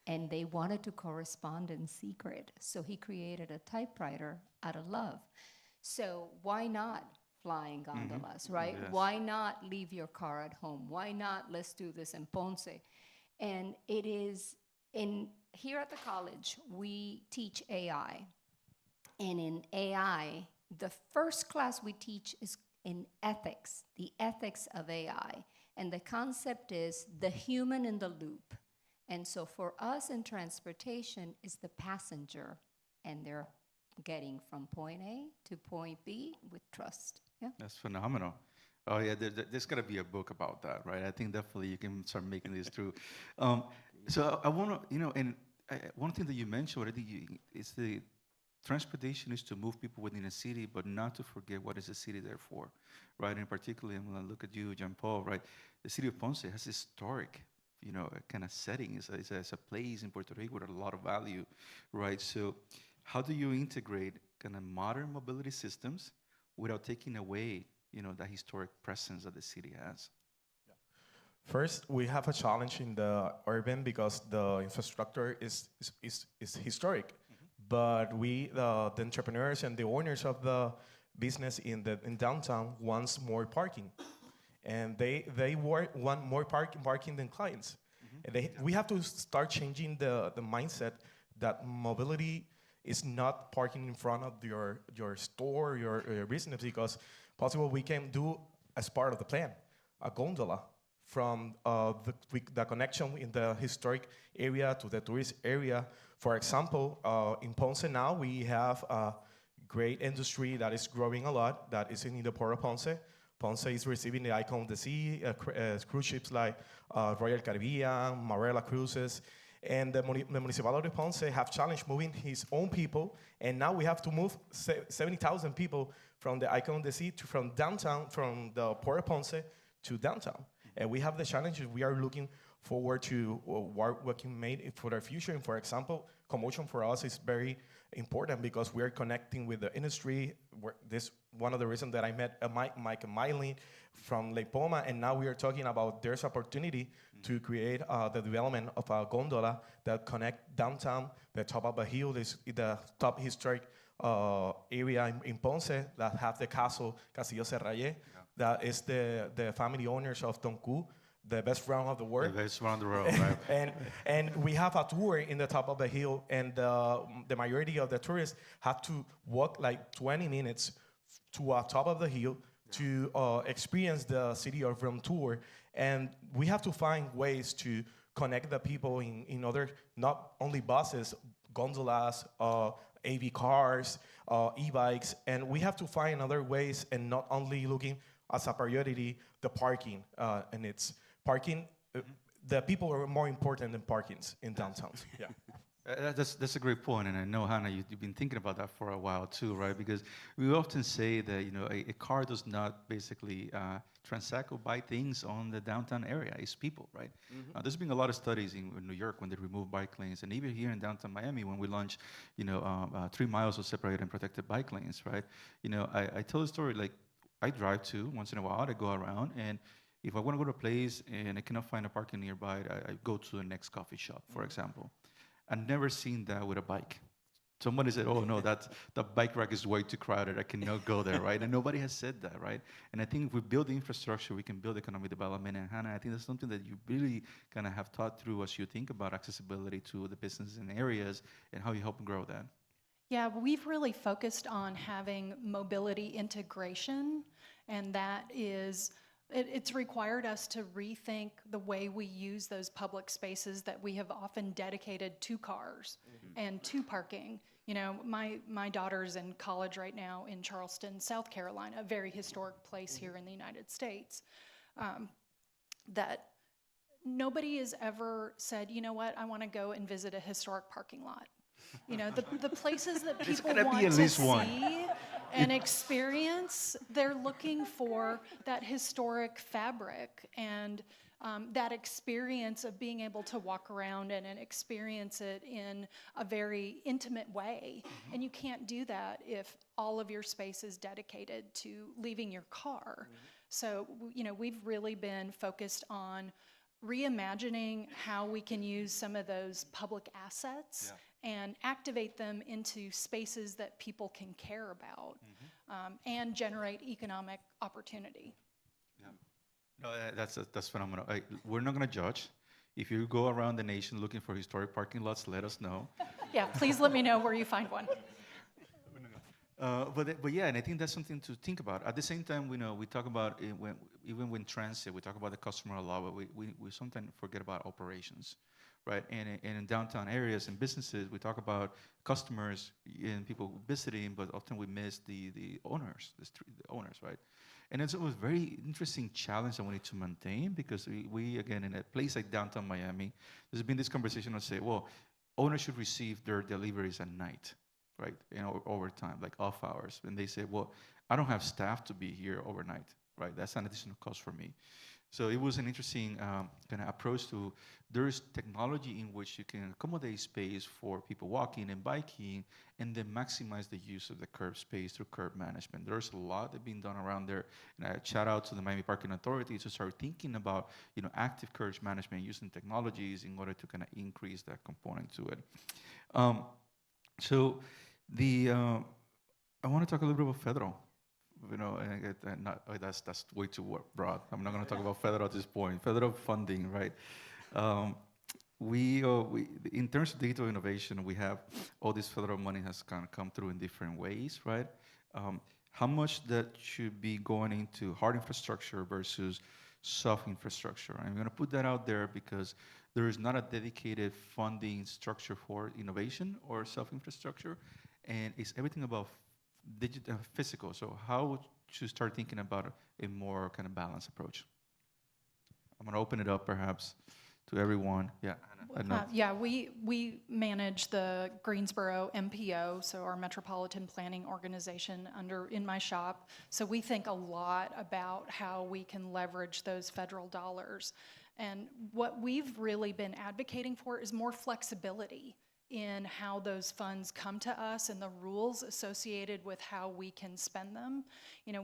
Speaker 20: and they wanted to correspond in secret. So he created a typewriter out of love. So why not flying gondolas, right?
Speaker 17: Yes.
Speaker 20: Why not leave your car at home? Why not let's do this in Ponce? And it is here at the college, we teach AI. And in AI, the first class we teach is in ethics, the ethics of AI. And the concept is the human in the loop. And so for us in transportation is the passenger, and they're getting from point A to point B with trust. Yeah.
Speaker 17: That's phenomenal. Oh yeah, there's got to be a book about that, right? I think definitely you can start making this through. So I want to, and one thing that you mentioned, I think is the transportation is to move people within a city, but not to forget what is the city there for, right? And particularly, I'm going to look at you, Jean Paul, right? The city of Ponce has historic, kind of setting. It's a place in Puerto Rico with a lot of value, right? So how do you integrate kind of modern mobility systems without taking away, that historic presence that the city has?
Speaker 18: First, we have a challenge in the urban because the infrastructure is historic. But the entrepreneurs and the owners of the business in downtown wants more parking, and they want more parking than clients. And we have to start changing the mindset that mobility is not parking in front of your store, your business, because possible we can do as part of the plan a gondola from the connection in the historic area to the tourist area. For example, in Ponce now, we have a great industry that is growing a lot, that is in the port of Ponce. Ponce is receiving the Icon of the Sea, cruise ships like Royal Caribbean, Marella Cruises, and the municipality of Ponce have challenged moving his own people, and now we have to move 70,000 people from the Icon of the Sea from downtown, from the port of Ponce to downtown. And we have the challenges. We are looking forward to what can make for the future. And for example, CoMotion for us is very important because we are connecting with the industry. This one of the reasons that I met Mike and Mylene from Lake Poma, and now we are talking about there's opportunity to create the development of a gondola that connect downtown, the top of a hill, the top historic area in Ponce that have the Castillo Serralle, that is the family owners of Tonku, the best round of the world.
Speaker 17: The best round of the world, right?
Speaker 18: and we have a tour in the top of the hill, and the majority of the tourists have to walk like 20 minutes to the top of the hill to experience the City of Rome tour. And we have to find ways to connect the people in other, not only buses, gondolas, AV cars, e-bikes, and we have to find other ways and not only looking as a priority the parking, and it's parking. The people are more important than parkings in downtowns. Yeah.
Speaker 17: That's a great point, and I know, Hannah, you've been thinking about that for a while too, right? Because we often say that a car does not basically transact or buy things on the downtown area. It's people, right? There's been a lot of studies in New York when they remove bike lanes, and even here in downtown Miami when we launched, 3 miles of separated and protected bike lanes, right? I tell the story like I drive too once in a while. I go around, and if I want to go to a place and I cannot find a parking nearby, I go to the next coffee shop, for example. I've never seen that with a bike. Somebody said, oh no, the bike rack is way too crowded, I cannot go there, right? And nobody has said that, right? And I think if we build the infrastructure, we can build economic development. And Hannah, I think that's something that you really kind of have thought through as you think about accessibility to the businesses and areas and how you help grow that.
Speaker 11: Yeah, we've really focused on having mobility integration, and that is, it's required us to rethink the way we use those public spaces that we have often dedicated to cars and to parking. My daughter's in college right now in Charleston, South Carolina, a very historic place here in the United States, that nobody has ever said, you know what, I want to go and visit a historic parking lot. The places that people want to see and experience, they're looking for that historic fabric and that experience of being able to walk around and experience it in a very intimate way. And you can't do that if all of your space is dedicated to leaving your car. So, we've really been focused on reimagining how we can use some of those public assets and activate them into spaces that people can care about and generate economic opportunity.
Speaker 17: No, that's phenomenal. We're not going to judge. If you go around the nation looking for historic parking lots, let us know.
Speaker 11: Yeah, please let me know where you find one.
Speaker 17: But yeah, and I think that's something to think about. At the same time, we talk about it even when transit, we talk about the customer a lot, but we sometimes forget about operations, right? And in downtown areas and businesses, we talk about customers and people visiting, but often we miss the owners, the owners, right? And it's a very interesting challenge that we need to maintain because we again, in a place like downtown Miami, there's been this conversation of say, well, owners should receive their deliveries at night, right? Overtime, like off hours. And they say, well, I don't have staff to be here overnight, right? That's an additional cost for me. So it was an interesting kind of approach to, there's technology in which you can accommodate space for people walking and biking and then maximize the use of the curb space through curb management. There's a lot that's being done around there. And I shout out to the Miami Parking Authority to start thinking about, active curb management using technologies in order to kind of increase that component to it. So I want to talk a little bit about federal. That's way too broad. I'm not going to talk about federal at this point. Federal funding, right? We in terms of digital innovation, we have all this federal money has kind of come through in different ways, right? How much that should be going into hard infrastructure versus soft infrastructure? I'm going to put that out there because there is not a dedicated funding structure for innovation or soft infrastructure, and it's everything about digital, physical. So how to start thinking about a more kind of balanced approach? I'm going to open it up perhaps to everyone. Yeah.
Speaker 11: Yeah, we manage the Greensboro MPO, so our Metropolitan Planning Organization in my shop. So we think a lot about how we can leverage those federal dollars. And what we've really been advocating for is more flexibility in how those funds come to us and the rules associated with how we can spend them.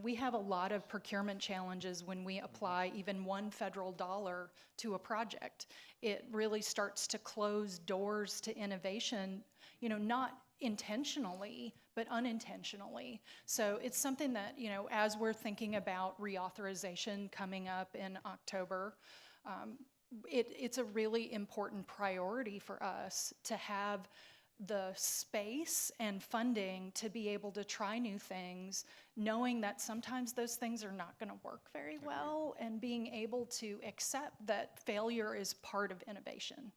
Speaker 11: We have a lot of procurement challenges when we apply even one federal dollar to a project. It really starts to close doors to innovation, not intentionally, but unintentionally. So it's something that, as we're thinking about reauthorization coming up in October, it's a really important priority for us to have the space and funding to be able to try new things, knowing that sometimes those things are not going to work very well, and being able to accept that failure is part of innovation.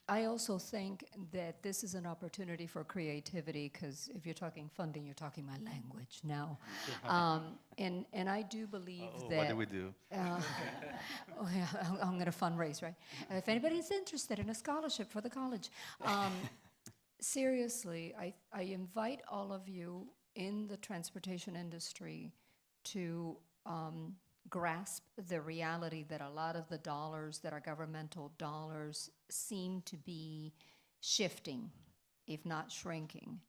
Speaker 20: I also think that this is an opportunity for creativity, because if you're talking funding, you're talking my language now. And I do believe that...
Speaker 17: What do we do?
Speaker 20: Oh yeah, I'm going to fundraise, right? If anybody's interested in a scholarship for the college. Seriously, I invite all of you in the transportation industry to grasp the reality that a lot of the dollars that are governmental dollars seem to be shifting, if not shrinking.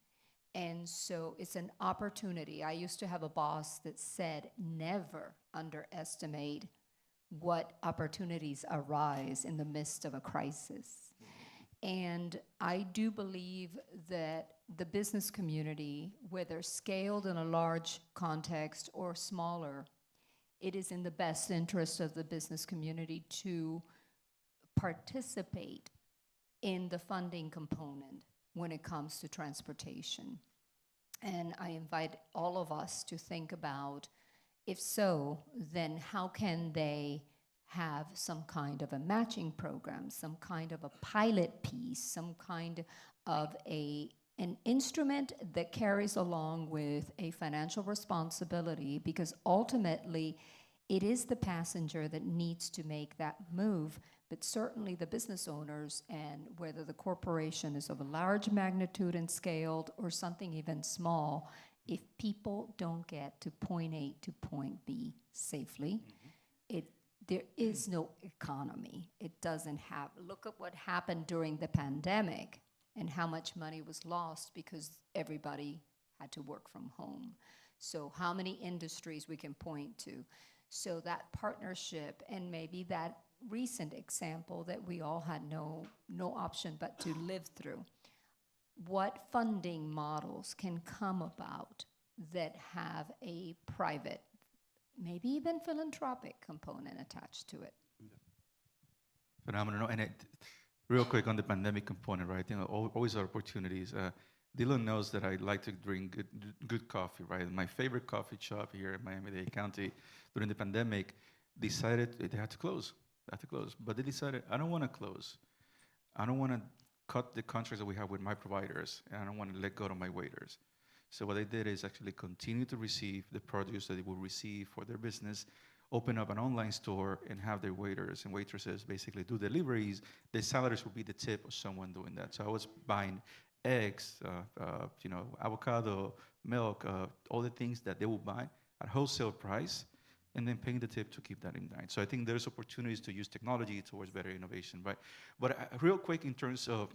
Speaker 20: And so it's an opportunity. I used to have a boss that said, never underestimate what opportunities arise in the midst of a crisis. And I do believe that the business community, whether scaled in a large context or smaller, it is in the best interest of the business community to participate in the funding component when it comes to transportation. And I invite all of us to think about, if so, then how can they have some kind of a matching program, some kind of a pilot piece, some kind of an instrument that carries along with a financial responsibility, because ultimately it is the passenger that needs to make that move, but certainly the business owners, and whether the corporation is of a large magnitude and scaled or something even small, if people don't get to point A to point B safely, there is no economy. It doesn't have, look at what happened during the pandemic and how much money was lost because everybody had to work from home. So how many industries we can point to. So that partnership, and maybe that recent example that we all had no option but to live through. What funding models can come about that have a private, maybe even philanthropic component attached to it?
Speaker 17: Phenomenal. And real quick on the pandemic component, right? Always are opportunities. Dylan knows that I like to drink good coffee, right? My favorite coffee shop here in Miami-Dade County during the pandemic decided they had to close. But they decided, I don't want to close. I don't want to cut the contracts that we have with my providers, and I don't want to let go of my waiters. So what they did is actually continue to receive the produce that they will receive for their business, open up an online store, and have their waiters and waitresses basically do deliveries. Their salaries will be the tip of someone doing that. So I was buying eggs, avocado, milk, all the things that they will buy at wholesale price, and then paying the tip to keep that in mind. So I think there's opportunities to use technology towards better innovation, right? But real quick in terms of,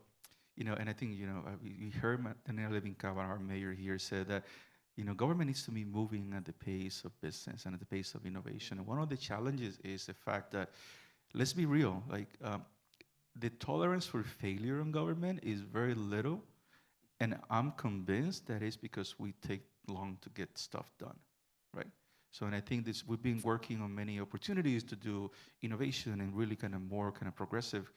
Speaker 17: and I think, we heard Daniel Levin-Cava, our mayor here, said that, government needs to be moving at the pace of business and at the pace of innovation. And one of the challenges is the fact that, let's be real, the tolerance for failure in government is very little. And I'm convinced that it's because we take long to get stuff done, right? So, and I think we've been working on many opportunities to do innovation and really more progressive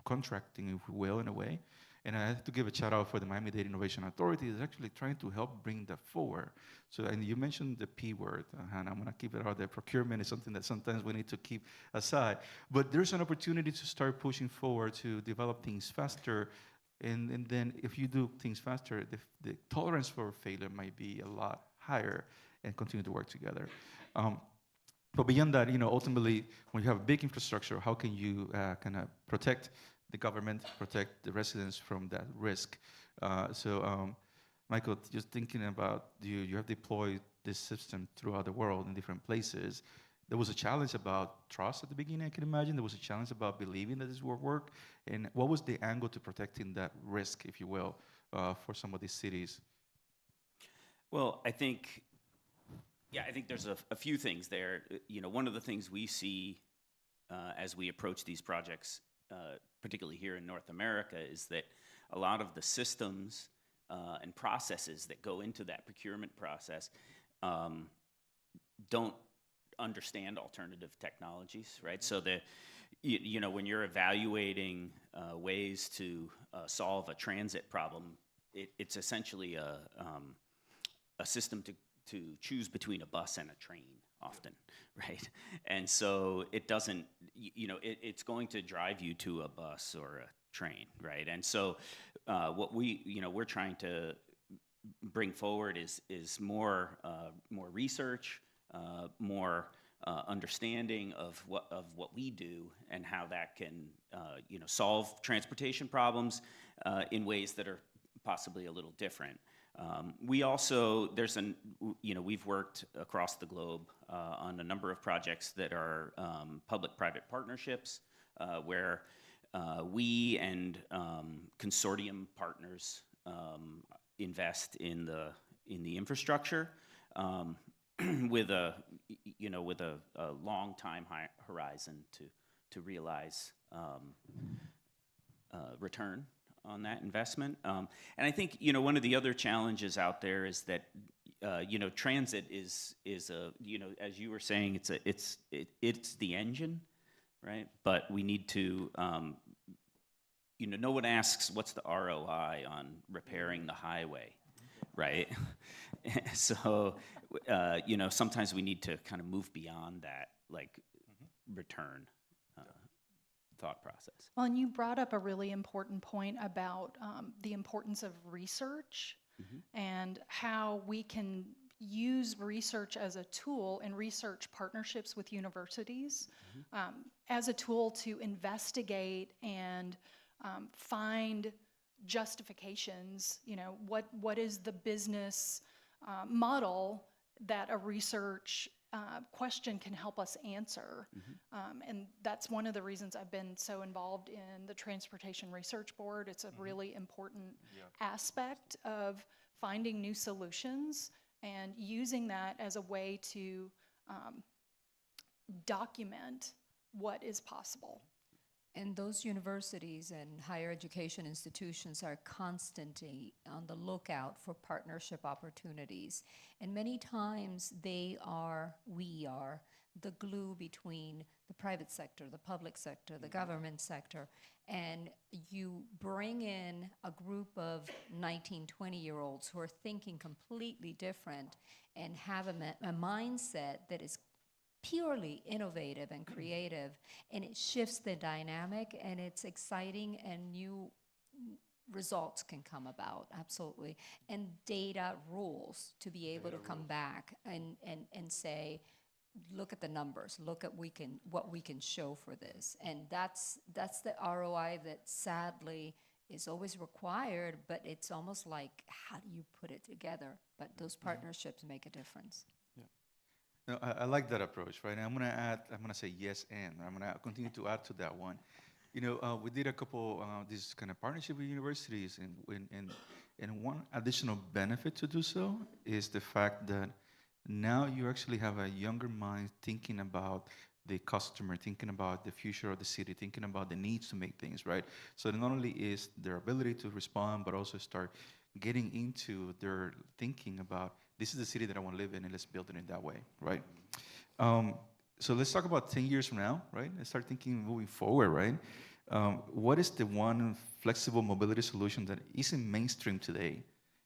Speaker 17: contracting, if we will, in a way. And I have to give a shout out for the Miami-Dade Innovation Authority that's actually trying to help bring that forward. So, and you mentioned the P word, and I'm gonna keep it out there. Procurement is something that sometimes we need to keep aside. But there's an opportunity to start pushing forward to develop things faster. And then if you do things faster, the tolerance for failure might be a lot higher, and continue to work together. But beyond that, ultimately, when you have a big infrastructure, how can you protect the government, protect the residents from that risk? Michael, just thinking about you have deployed this system throughout the world in different places. There was a challenge about trust at the beginning, I can imagine. There was a challenge about believing that this will work. And what was the angle to protecting that risk, if you will, for some of these cities?
Speaker 19: Well, I think there's a few things there. One of the things we see as we approach these projects particularly here in North America, is that a lot of the systems and processes that go into that procurement process don't understand alternative technologies, right? So when you're evaluating ways to solve a transit problem, it's essentially a system to choose between a bus and a train often, right? And so it doesn't, it's going to drive you to a bus or a train, right? And so what we're trying to bring forward is more research, more understanding of what we do and how that can solve transportation problems in ways that are possibly a little different. We also we've worked across the globe on a number of projects that are public-private partnerships where we and consortium partners invest in the infrastructure with a long time horizon to realize return on that investment. And I think one of the other challenges out there is that transit is as you were saying, it's the engine, right? But we need to no one asks what's the ROI on repairing the highway, right? So sometimes we need to kind of move beyond that, like return thought process.
Speaker 11: Well, and you brought up a really important point about the importance of research and how we can use research as a tool and research partnerships with universities as a tool to investigate and find justifications. What is the business model that a research question can help us answer. And that's one of the reasons I've been so involved in the Transportation Research Board. It's a really important aspect of finding new solutions and using that as a way to document what is possible.
Speaker 20: And those universities and higher education institutions are constantly on the lookout for partnership opportunities. And many times we are the glue between the private sector, the public sector, the government sector. And you bring in a group of 19, 20-year-olds who are thinking completely different and have a mindset that is purely innovative and creative, and it shifts the dynamic, and it's exciting, and new results can come about, absolutely. And data rules to be able to come back and say, look at the numbers, look at what we can show for this. And that's the ROI that sadly is always required, but it's almost like, how do you put it together? But those partnerships make a difference.
Speaker 17: No, I like that approach, right? And I'm gonna say yes, and I'm gonna continue to add to that one. We did a couple this kind of partnership with universities, and one additional benefit to do so is the fact that now you actually have a younger mind thinking about the customer, thinking about the future of the city, thinking about the needs to make things, right? So not only is their ability to respond, but also start getting into their thinking about, this is the city that I want to live in, and let's build it in that way, right? So let's talk about 10 years from now, right? Let's start thinking moving forward, right? What is the one flexible mobility solution that isn't mainstream today,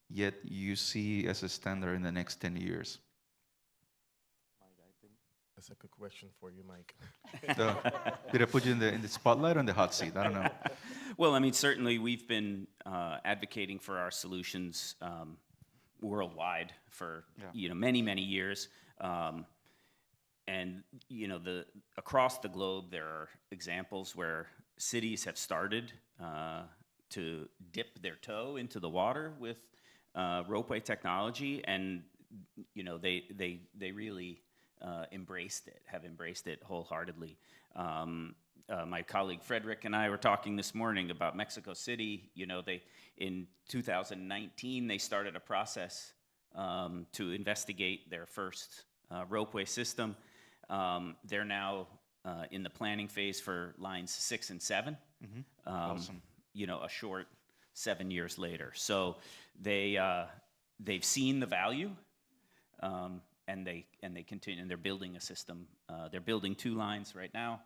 Speaker 17: yet you see as a standard in the next 10 years?
Speaker 18: Mike, I think that's a good question for you, Mike.
Speaker 17: Did I put you in the spotlight or in the hot seat? I don't know.
Speaker 19: Well, I mean, certainly we've been advocating for our solutions worldwide for many, many years. And across the globe, there are examples where cities have started to dip their toe into the water with ropeway technology, and they really have embraced it wholeheartedly. My colleague Frederick and I were talking this morning about Mexico City. In 2019, they started a process to investigate their first ropeway system. They're now in the planning phase for lines 6 and 7.
Speaker 17: Awesome.
Speaker 19: You know, a short 7 years later. So they've seen the value, and they continue, and they're building a system. They're building 2 lines right now.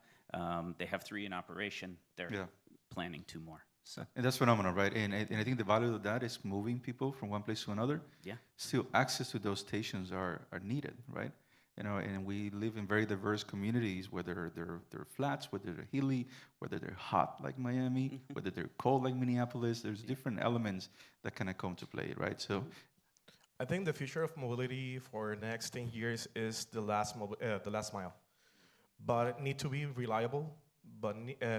Speaker 19: They have 3 in operation. They're planning 2 more. So.
Speaker 17: And that's phenomenal, right? And I think the value of that is moving people from one place to another.
Speaker 19: Yeah.
Speaker 17: Still, access to those stations are needed, right? You know, and we live in very diverse communities, whether they're flats, whether they're hilly, whether they're hot like Miami, whether they're cold like Minneapolis. There's different elements that kind of come to play, right? So,
Speaker 18: I think the future of mobility for the next 10 years is the last mile, but it need to be reliable, but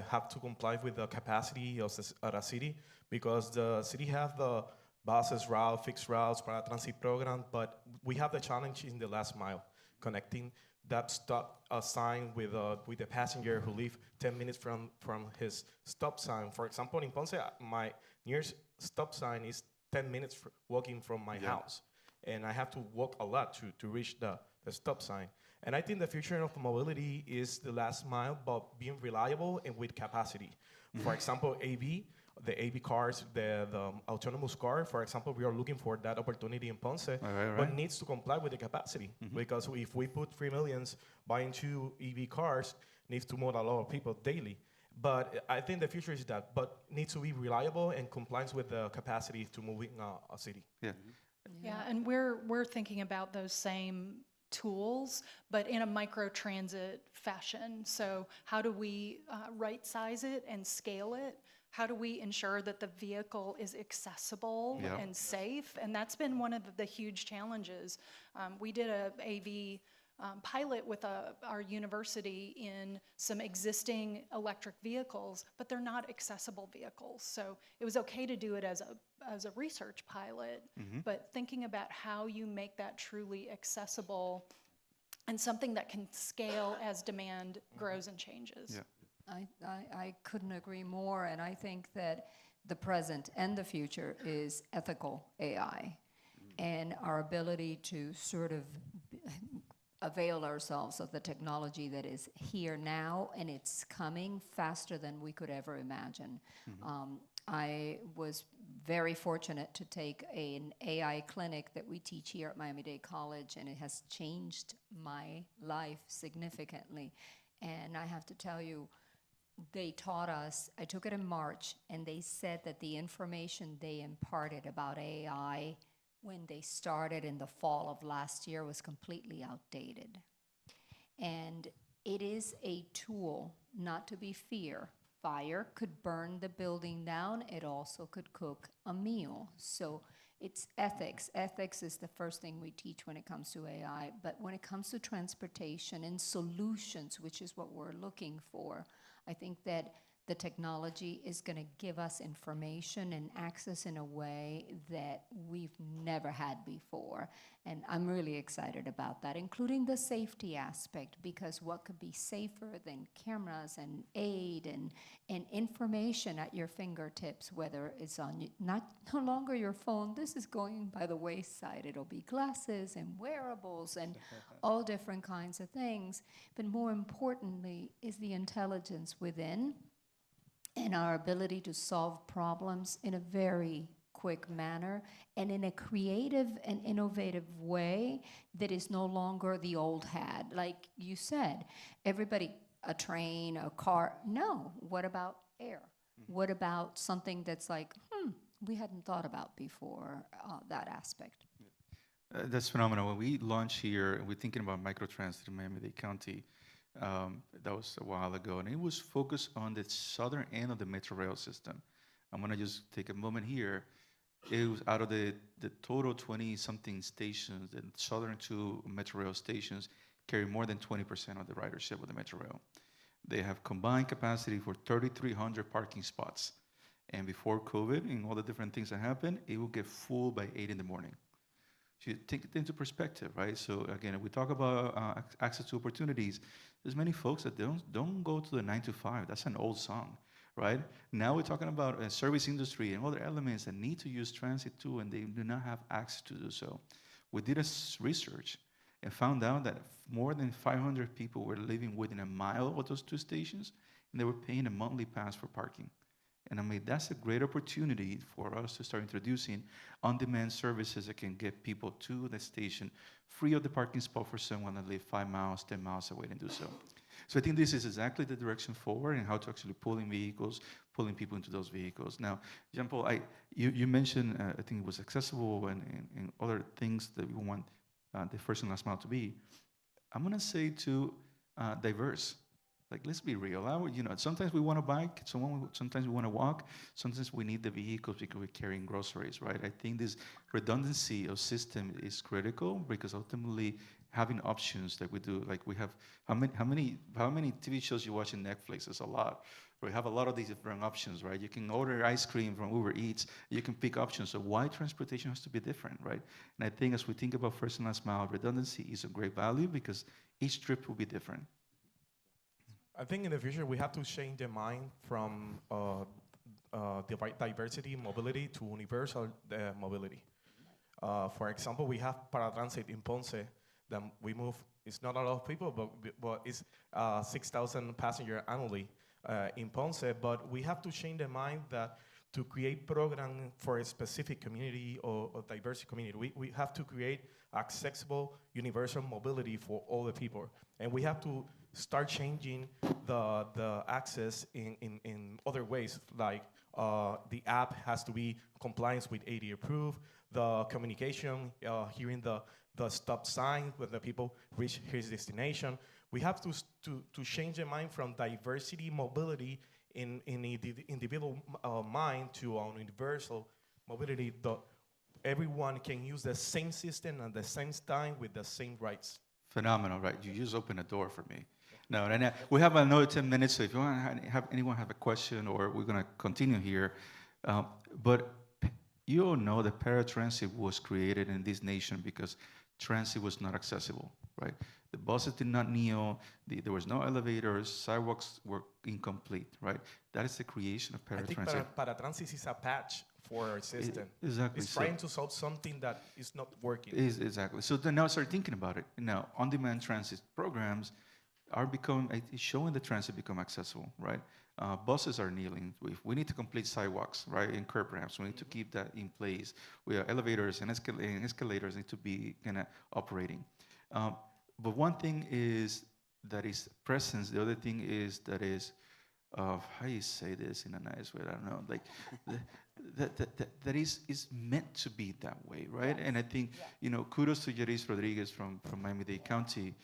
Speaker 18: have to comply with the capacity of a city, because the city have the buses route, fixed routes, paratransit program, but we have the challenge in the last mile, connecting that stop sign with the passenger who live 10 minutes from his stop sign. For example, in Ponce, my nearest stop sign is 10 minutes walking from my house, and I have to walk a lot to reach the stop sign. And I think the future of mobility is the last mile, but being reliable and with capacity. For example, the AV cars, the autonomous car, for example, we are looking for that opportunity in Ponce, but needs to comply with the capacity. Because if we put 3 million buying 2 EV cars, needs to move a lot of people daily. But I think the future is that, but needs to be reliable and compliance with the capacity to move in a city.
Speaker 17: Yeah.
Speaker 11: Yeah, and we're thinking about those same tools, but in a micro-transit fashion. So how do we right-size it and scale it? How do we ensure that the vehicle is accessible and safe? And that's been one of the huge challenges. We did a AV pilot with our university in some existing electric vehicles, but they're not accessible vehicles. So it was okay to do it as a research pilot, but thinking about how you make that truly accessible and something that can scale as demand grows and changes.
Speaker 17: Yeah.
Speaker 20: I couldn't agree more, and I think that the present and the future is ethical AI, and our ability to sort of avail ourselves of the technology that is here now, and it's coming faster than we could ever imagine. I was very fortunate to take an AI clinic that we teach here at Miami-Dade College, and it has changed my life significantly. And I have to tell you, they taught us, I took it in March, and they said that the information they imparted about AI when they started in the fall of last year was completely outdated. And it is a tool, not to be feared. Fire could burn the building down. It also could cook a meal. So it's ethics. Ethics is the first thing we teach when it comes to AI. But when it comes to transportation and solutions, which is what we're looking for, I think that the technology is going to give us information and access in a way that we've never had before. And I'm really excited about that, including the safety aspect, because what could be safer than cameras and aid and information at your fingertips, whether it's on no longer your phone. This is going by the wayside. It'll be glasses and wearables and all different kinds of things. But more importantly is the intelligence within, and our ability to solve problems in a very quick manner and in a creative and innovative way that is no longer the old had. Like you said, everybody, a train, a car, no. What about air? What about something that's like, we hadn't thought about before, that aspect?
Speaker 17: That's phenomenal. When we launched here, we're thinking about microtransit in Miami-Dade County. That was a while ago, and it was focused on the southern end of the Metro Rail system. I'm gonna just take a moment here. It was out of the total 20-something stations, the southern 2 Metro Rail stations carry more than 20% of the ridership of the Metro Rail. They have combined capacity for 3,300 parking spots. And before COVID and all the different things that happened, it will get full by 8 in the morning. So you take it into perspective, right? So again, we talk about access to opportunities. There's many folks that don't go to the 9 to 5. That's an old song, right? Now we're talking about a service industry and other elements that need to use transit too, and they do not have access to do so. We did a research, and found out that more than 500 people were living within a mile of those two stations, and they were paying a monthly pass for parking. And I mean, that's a great opportunity for us to start introducing on-demand services that can get people to the station free of the parking spot for someone that lives 5 miles, 10 miles away and do so. So I think this is exactly the direction forward and how to actually pull in vehicles, pulling people into those vehicles. Now, Jean-Paul, you mentioned, I think it was accessible and other things that we want the first and last mile to be. I'm gonna say to diverse. Like, let's be real. Sometimes we want to bike, sometimes we want to walk, sometimes we need the vehicles because we're carrying groceries, right? I think this redundancy of system is critical because ultimately having options that we do, like we have, how many TV shows you watch on Netflix? It's a lot. We have a lot of these different options, right? You can order ice cream from Uber Eats, you can pick options. So why transportation has to be different, right? And I think as we think about first and last mile, redundancy is a great value because each trip will be different.
Speaker 18: I think in the future we have to change the mind from diversity mobility to universal mobility. For example, we have paratransit in Ponce that we move. It's not a lot of people, but it's 6,000 passengers annually in Ponce. But we have to change the mind that to create program for a specific community or diverse community, we have to create accessible universal mobility for all the people, and we have to start changing the access in other ways, like the app has to be compliance with ADA approved, the communication, hearing the stop sign when the people reach his destination. We have to change the mind from diversity mobility in the individual mind to universal mobility. Everyone can use the same system at the same time with the same rights.
Speaker 17: Phenomenal, right? You just opened a door for me. No, and we have another 10 minutes, so if you want to have anyone have a question, or we're going to continue here. But you all know that paratransit was created in this nation because transit was not accessible, right? The buses did not kneel, there was no elevators, sidewalks were incomplete, right? That is the creation of paratransit.
Speaker 18: I think paratransit is a patch for our system.
Speaker 17: Exactly.
Speaker 18: It's trying to solve something that is not working.
Speaker 17: Exactly. So then now start thinking about it. Now, on-demand transit programs are showing the transit become accessible, right? Buses are kneeling. We need to complete sidewalks, right, and curb ramps. We need to keep that in place. We have elevators and escalators need to be kind of operating. But one thing is that is presence. The other thing is that is, how you say this in a nice way? I don't know. Like that is meant to be that way, right? And I think kudos to Yaris Rodriguez from Miami-Dade County.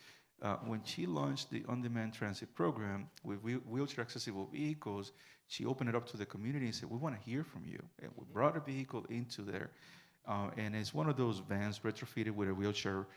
Speaker 17: When she launched the on-demand transit program with wheelchair accessible vehicles, she opened it up to the community and said, we want to hear from you. And we brought a vehicle into there. And it's one of those vans retrofitted with a wheelchair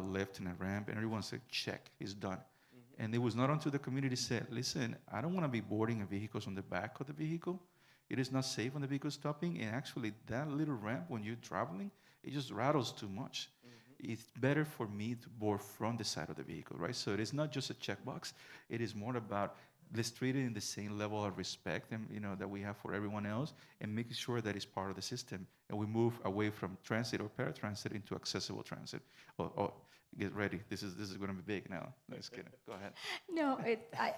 Speaker 17: lift and a ramp, and everyone said, check, it's done. Mm-hmm. And it was not until the community said, listen, I don't want to be boarding a vehicle on the back of the vehicle. It is not safe when the vehicle is stopping, and actually that little ramp, when you're traveling, it just rattles too much. Mm-hmm. It's better for me to board from the side of the vehicle, right? So it is not just a checkbox. It is more about let's treat it in the same level of respect and that we have for everyone else, and making sure that it's part of the system. And we move away from transit or paratransit into accessible transit. Oh, get ready. This is going to be big now. Let's get it. Go ahead.
Speaker 20: No,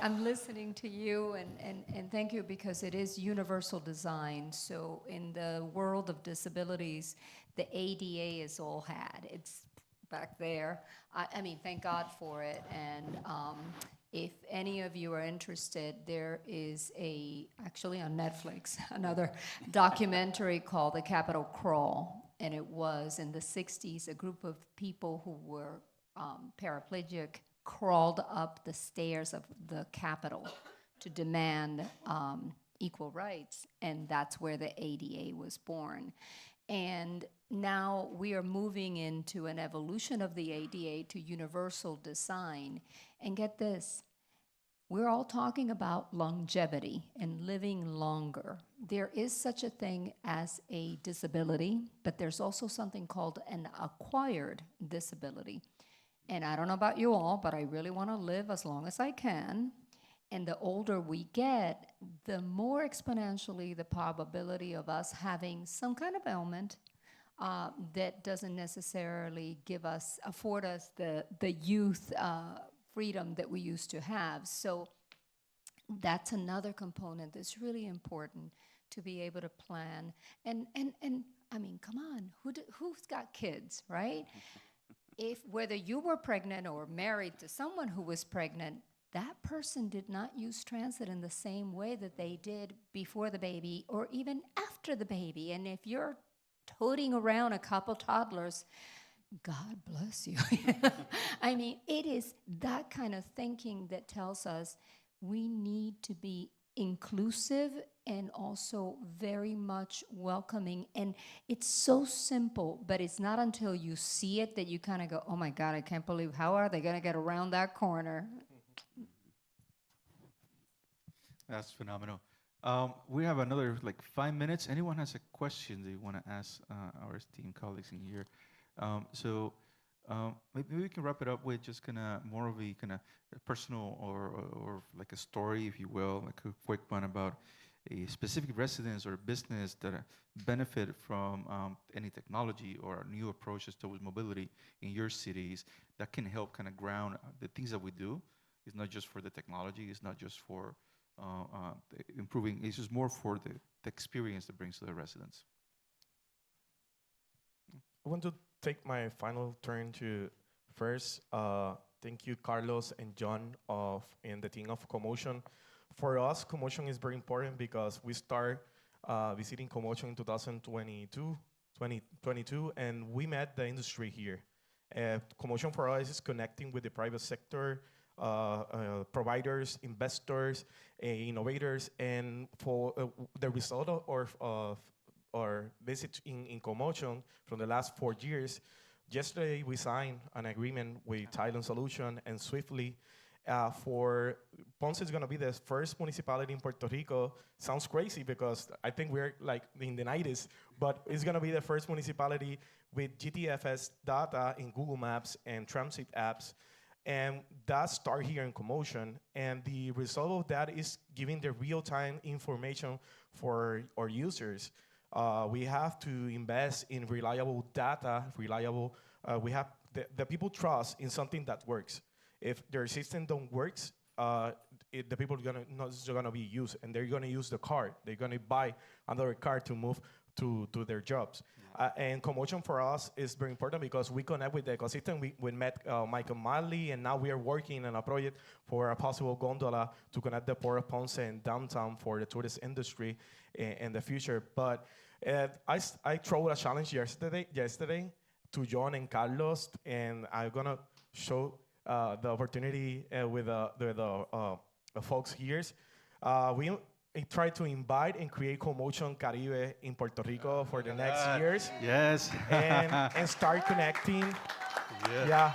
Speaker 20: I'm listening to you, and thank you, because it is universal design. So in the world of disabilities, the ADA is all had. It's back there. I mean, thank God for it. And if any of you are interested, there is actually on Netflix, another documentary called The Capitol Crawl. And it was in the 60s, a group of people who were paraplegic crawled up the stairs of the Capitol to demand equal rights. And that's where the ADA was born. And now we are moving into an evolution of the ADA to universal design. And get this, we're all talking about longevity and living longer. There is such a thing as a disability, but there's also something called an acquired disability. And I don't know about you all, but I really want to live as long as I can. And the older we get, the more exponentially the probability of us having some kind of ailment that doesn't necessarily afford us the youth freedom that we used to have. So that's another component that's really important to be able to plan. And I mean, come on, who's got kids, right? If whether you were pregnant or married to someone who was pregnant, that person did not use transit in the same way that they did before the baby or even after the baby. And if you're toting around a couple toddlers, God bless you. I mean, it is that kind of thinking that tells us we need to be inclusive and also very much welcoming. And it's so simple, but it's not until you see it that you kind of go, oh my God, I can't believe, how are they going to get around that corner?
Speaker 17: That's phenomenal. We have another 5 minutes. Anyone has a question they want to ask our esteemed colleagues in here? Maybe we can wrap it up with just more of a personal or like a story, if you will, like a quick one about a specific residence or business that benefit from any technology or new approaches towards mobility in your cities that can help ground the things that we do. It's not just for the technology. It's not just for improving. It's just more for the experience that brings to the residents.
Speaker 18: I want to take my final turn to first thank you, Carlos and John and the team of CoMotion. For us, CoMotion is very important because we start visiting CoMotion in 2022, and we met the industry here. CoMotion for us is connecting with the private sector, providers, investors, innovators, and for the result of our visit in CoMotion from the last 4 years, yesterday we signed an agreement with Thailand Solution and Swiftly for Ponce is going to be the first municipality in Puerto Rico. Sounds crazy because I think we're in the 90s, but it's going to be the first municipality with GTFS data in Google Maps and transit apps. And that starts here in CoMotion. And the result of that is giving the real-time information for our users. We have to invest in reliable data, we have the people trust in something that works. If their system don't works, the people are not gonna be used, and they're gonna use the car. They're gonna buy another car to move to their jobs. And CoMotion for us is very important because we connect with the ecosystem. We met Michael Marley, and now we are working on a project for a possible gondola to connect the Port of Ponce and downtown for the tourist industry in the future. But I threw a challenge yesterday to John and Carlos, and I'm gonna show the opportunity with the folks here. We try to invite and create CoMotion Caribe in Puerto Rico for the next years.
Speaker 17: Yes.
Speaker 18: and start connecting. Yeah.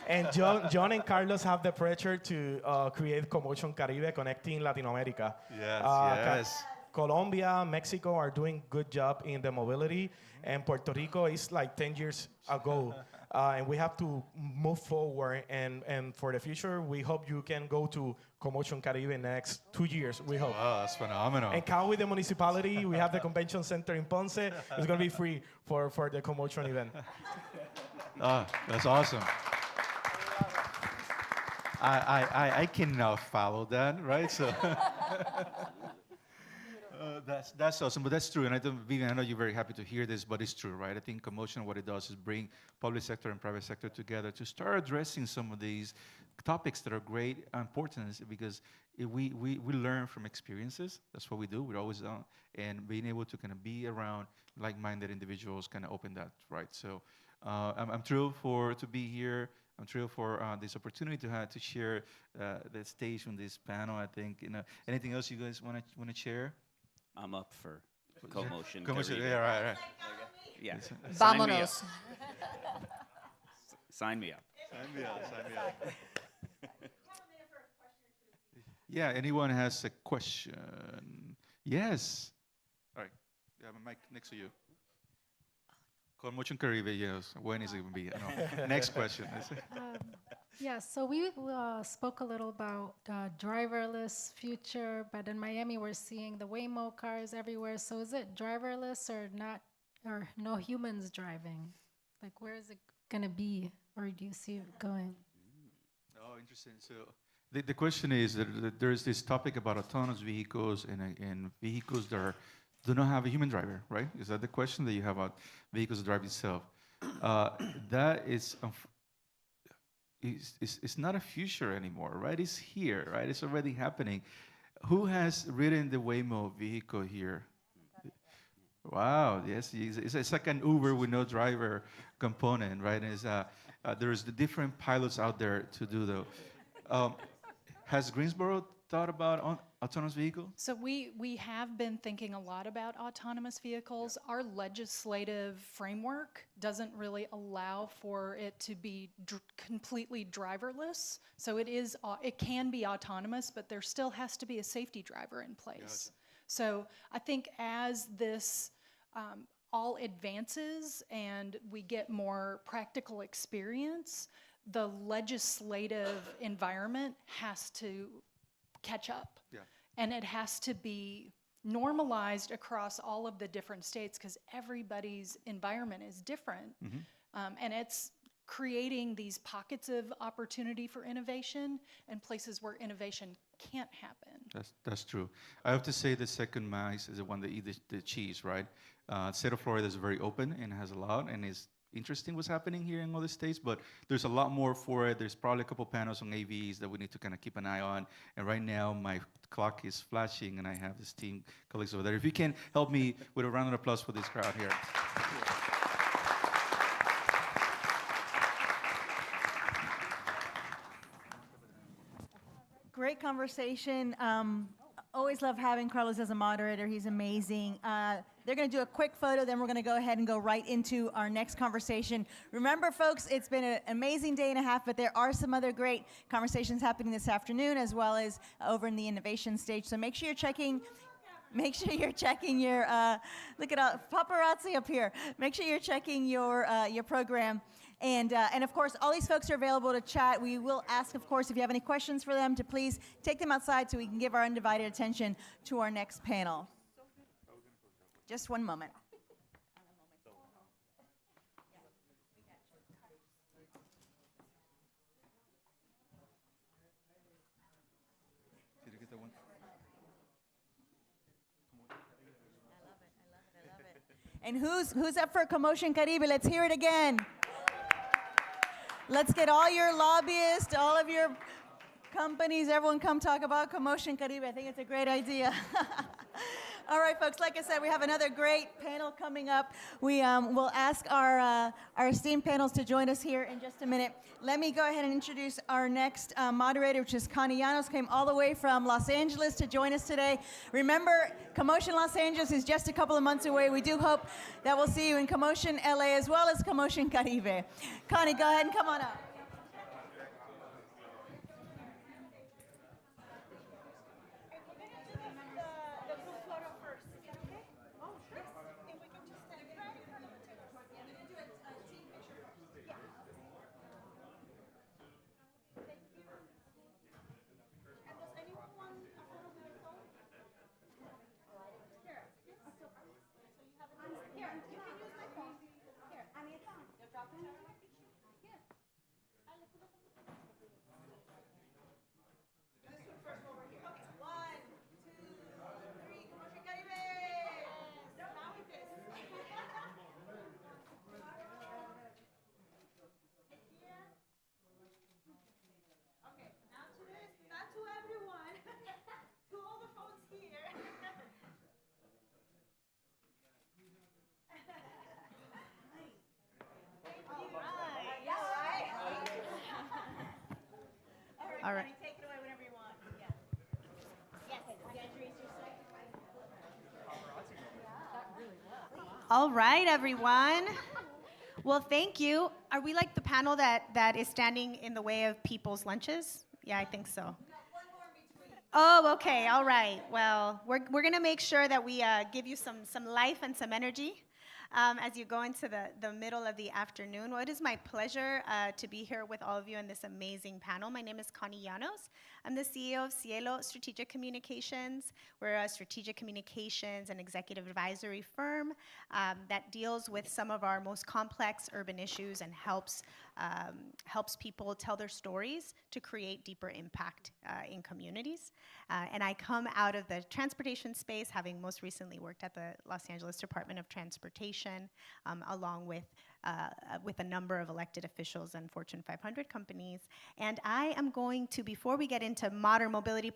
Speaker 18: And John and Carlos have the pressure to create CoMotion Caribe connecting Latin America.
Speaker 17: Yes.
Speaker 18: Colombia, Mexico are doing good job in the mobility, and Puerto Rico is 10 years ago. And we have to move forward, and for the future, we hope you can go to CoMotion Caribe next 2 years, we hope.
Speaker 17: Wow, that's phenomenal.
Speaker 18: And come with the municipality. We have the convention center in Ponce. It's going to be free for the CoMotion event.
Speaker 17: That's awesome. I can now follow that, right? So that's awesome, but that's true. And Vivian, I know you're very happy to hear this, but it's true, right? I think CoMotion, what it does is bring public sector and private sector together to start addressing some of these topics that are great importance, because we learn from experiences. That's what we do. We're always and being able to be around like-minded individuals open that, right? So I'm thrilled to be here. I'm thrilled for this opportunity to share the stage on this panel. I think anything else you guys want to share?
Speaker 19: I'm up for CoMotion.
Speaker 17: CoMotion, yeah, right.
Speaker 19: Yeah.
Speaker 20: Vámonos.
Speaker 19: Sign me up.
Speaker 17: Sign me up. Yeah, anyone has a question? Yes. All right. You have a mic next to you. CoMotion Caribe, yes. When is it going to be? No. Next question.
Speaker 21: So we spoke a little about driverless future, but in Miami we're seeing the Waymo cars everywhere. So is it driverless or not or no humans driving? Like, where is it going to be, or do you see it going?
Speaker 17: Oh, interesting. So the question is that there is this topic about autonomous vehicles and vehicles that do not have a human driver, right? Is that the question that you have about vehicles that drive itself? That is, it's not a future anymore, right? It's here, right? It's already happening. Who has ridden the Waymo vehicle here? Wow, yes, it's like an Uber with no driver component, right? There's the different pilots out there to do the. Has Greensboro thought about autonomous vehicle?
Speaker 11: So we have been thinking a lot about autonomous vehicles. Our legislative framework doesn't really allow for it to be completely driverless. So it can be autonomous, but there still has to be a safety driver in place. Gotcha. So I think as this all advances and we get more practical experience, the legislative environment has to catch up. Yeah. And it has to be normalized across all of the different states because everybody's environment is different. Mm-hmm. And it's creating these pockets of opportunity for innovation and places where innovation can't happen.
Speaker 17: That's true. I have to say the second mice is the one that eats the cheese, right? State of Florida is very open and has a lot, and it's interesting what's happening here in other states, but there's a lot more for it. There's probably a couple panels on AVs that we need to kind of keep an eye on. And right now, my clock is flashing, and I have this team colleagues over there. If you can help me with a round of applause for this crowd here.
Speaker 13: Great conversation. Always love having Carlos as a moderator. He's amazing. They're going to do a quick photo, then we're going to go ahead and go right into our next conversation. Remember, folks, it's been an amazing day and a half, but there are some other great conversations happening this afternoon as well as over in the innovation stage. So make sure you're checking. Make sure you're checking your, look at all, paparazzi up here. Make sure you're checking your program. And of course, all these folks are available to chat. We will ask, of course, if you have any questions for them, to please take them outside so we can give our undivided attention to our next panel. Just one moment.
Speaker 17: Did you get that one?
Speaker 13: And who's up for CoMotion Caribe? Let's hear it again. Let's get all your lobbyists, all of your companies, everyone come talk about CoMotion Caribe. I think it's a great idea. All right, folks, like I said, we have another great panel coming up. We will ask our esteemed panels to join us here in just a minute. Let me go ahead and introduce our next moderator, which is Connie Llanos, came all the way from Los Angeles to join us today. Remember, CoMotion Los Angeles is just a couple of months away. We do hope that we'll see you in CoMotion LA as well as CoMotion Caribe. Connie, go ahead and come on up.
Speaker 5: All right.
Speaker 13: Take it away whenever you want. Yeah. Yes.
Speaker 5: All right, everyone. Well, thank you. Are we like the panel that is standing in the way of people's lunches? Yeah, I think so. Oh, okay. All right. Well, we're going to make sure that we give you some life and some energy. as you go into the middle of the afternoon. Well, it is my pleasure to be here with all of you in this amazing panel. My name is Connie Llanos. I'm the CEO of Cielo Strategic Communications. We're a strategic communications and executive advisory firm that deals with some of our most complex urban issues and helps people tell their stories to create deeper impact in communities. And I come out of the transportation space, having most recently worked at the Los Angeles Department of Transportation, along with a number of elected officials and Fortune 500 companies. And I am going to, before we get into modern mobility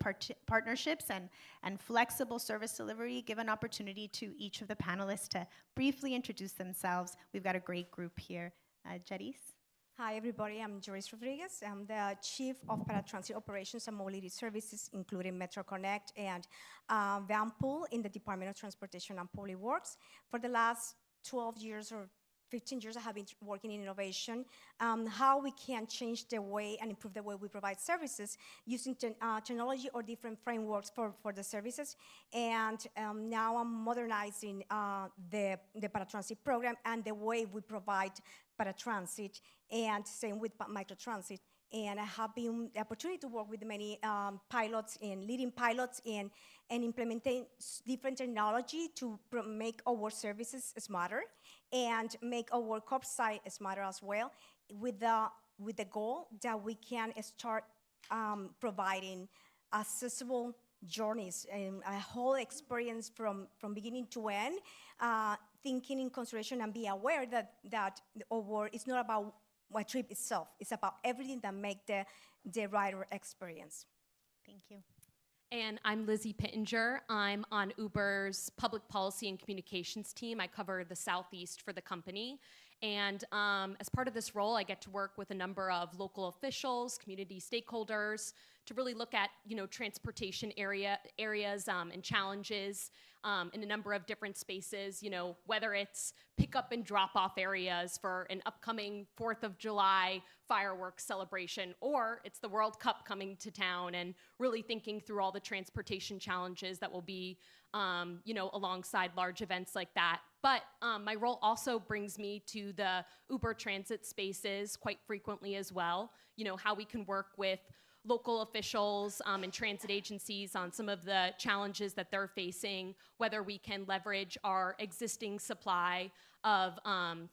Speaker 5: partnerships and flexible service delivery, give an opportunity to each of the panelists to briefly introduce themselves. We've got a great group here. Jeris?
Speaker 1: Hi, everybody. I'm Joyce Rodriguez. I'm the Chief of Paratransit Operations and Mobility Services, including Metro Connect and Van Pool in the Department of Transportation and Public Works. For the last 12 years or 15 years, I have been working in innovation, how we can change the way and improve the way we provide services using technology or different frameworks for the services. And now I'm modernizing the paratransit program and the way we provide paratransit, and same with microtransit. And I have been the opportunity to work with many pilots and leading pilots and implementing different technology to make our services smarter and make our curbside smarter as well, with the goal that we can start providing accessible journeys and a whole experience from beginning to end, thinking in consideration and be aware that it's not about my trip itself. It's about everything that make the rider experience.
Speaker 5: Thank you.
Speaker 22: And I'm Lizzie Pittenger. I'm on Uber's public policy and communications team. I cover the Southeast for the company. And as part of this role, I get to work with a number of local officials, community stakeholders, to really look at, transportation areas and challenges in a number of different spaces, whether it's pick-up and drop-off areas for an upcoming 4th of July fireworks celebration, or it's the World Cup coming to town, and really thinking through all the transportation challenges that will be, alongside large events like that. But my role also brings me to the Uber transit spaces quite frequently as well, how we can work with local officials and transit agencies on some of the challenges that they're facing, whether we can leverage our existing supply of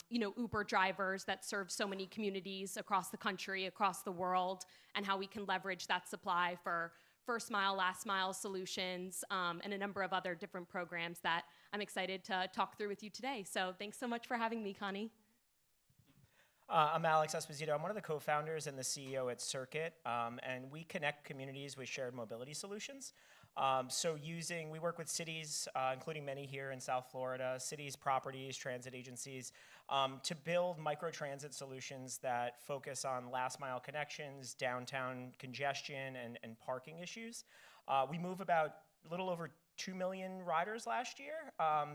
Speaker 22: Uber drivers that serve so many communities across the country, across the world, and how we can leverage that supply for first mile, last mile solutions, and a number of other different programs that I'm excited to talk through with you today. So thanks so much for having me, Connie.
Speaker 23: I'm Alex Esposito. I'm one of the co-founders and the CEO at Circuit, and we connect communities with shared mobility solutions. We work with cities, including many here in South Florida, cities, properties, transit agencies, to build microtransit solutions that focus on last mile connections, downtown congestion, and parking issues. We move about a little over 2 million riders last year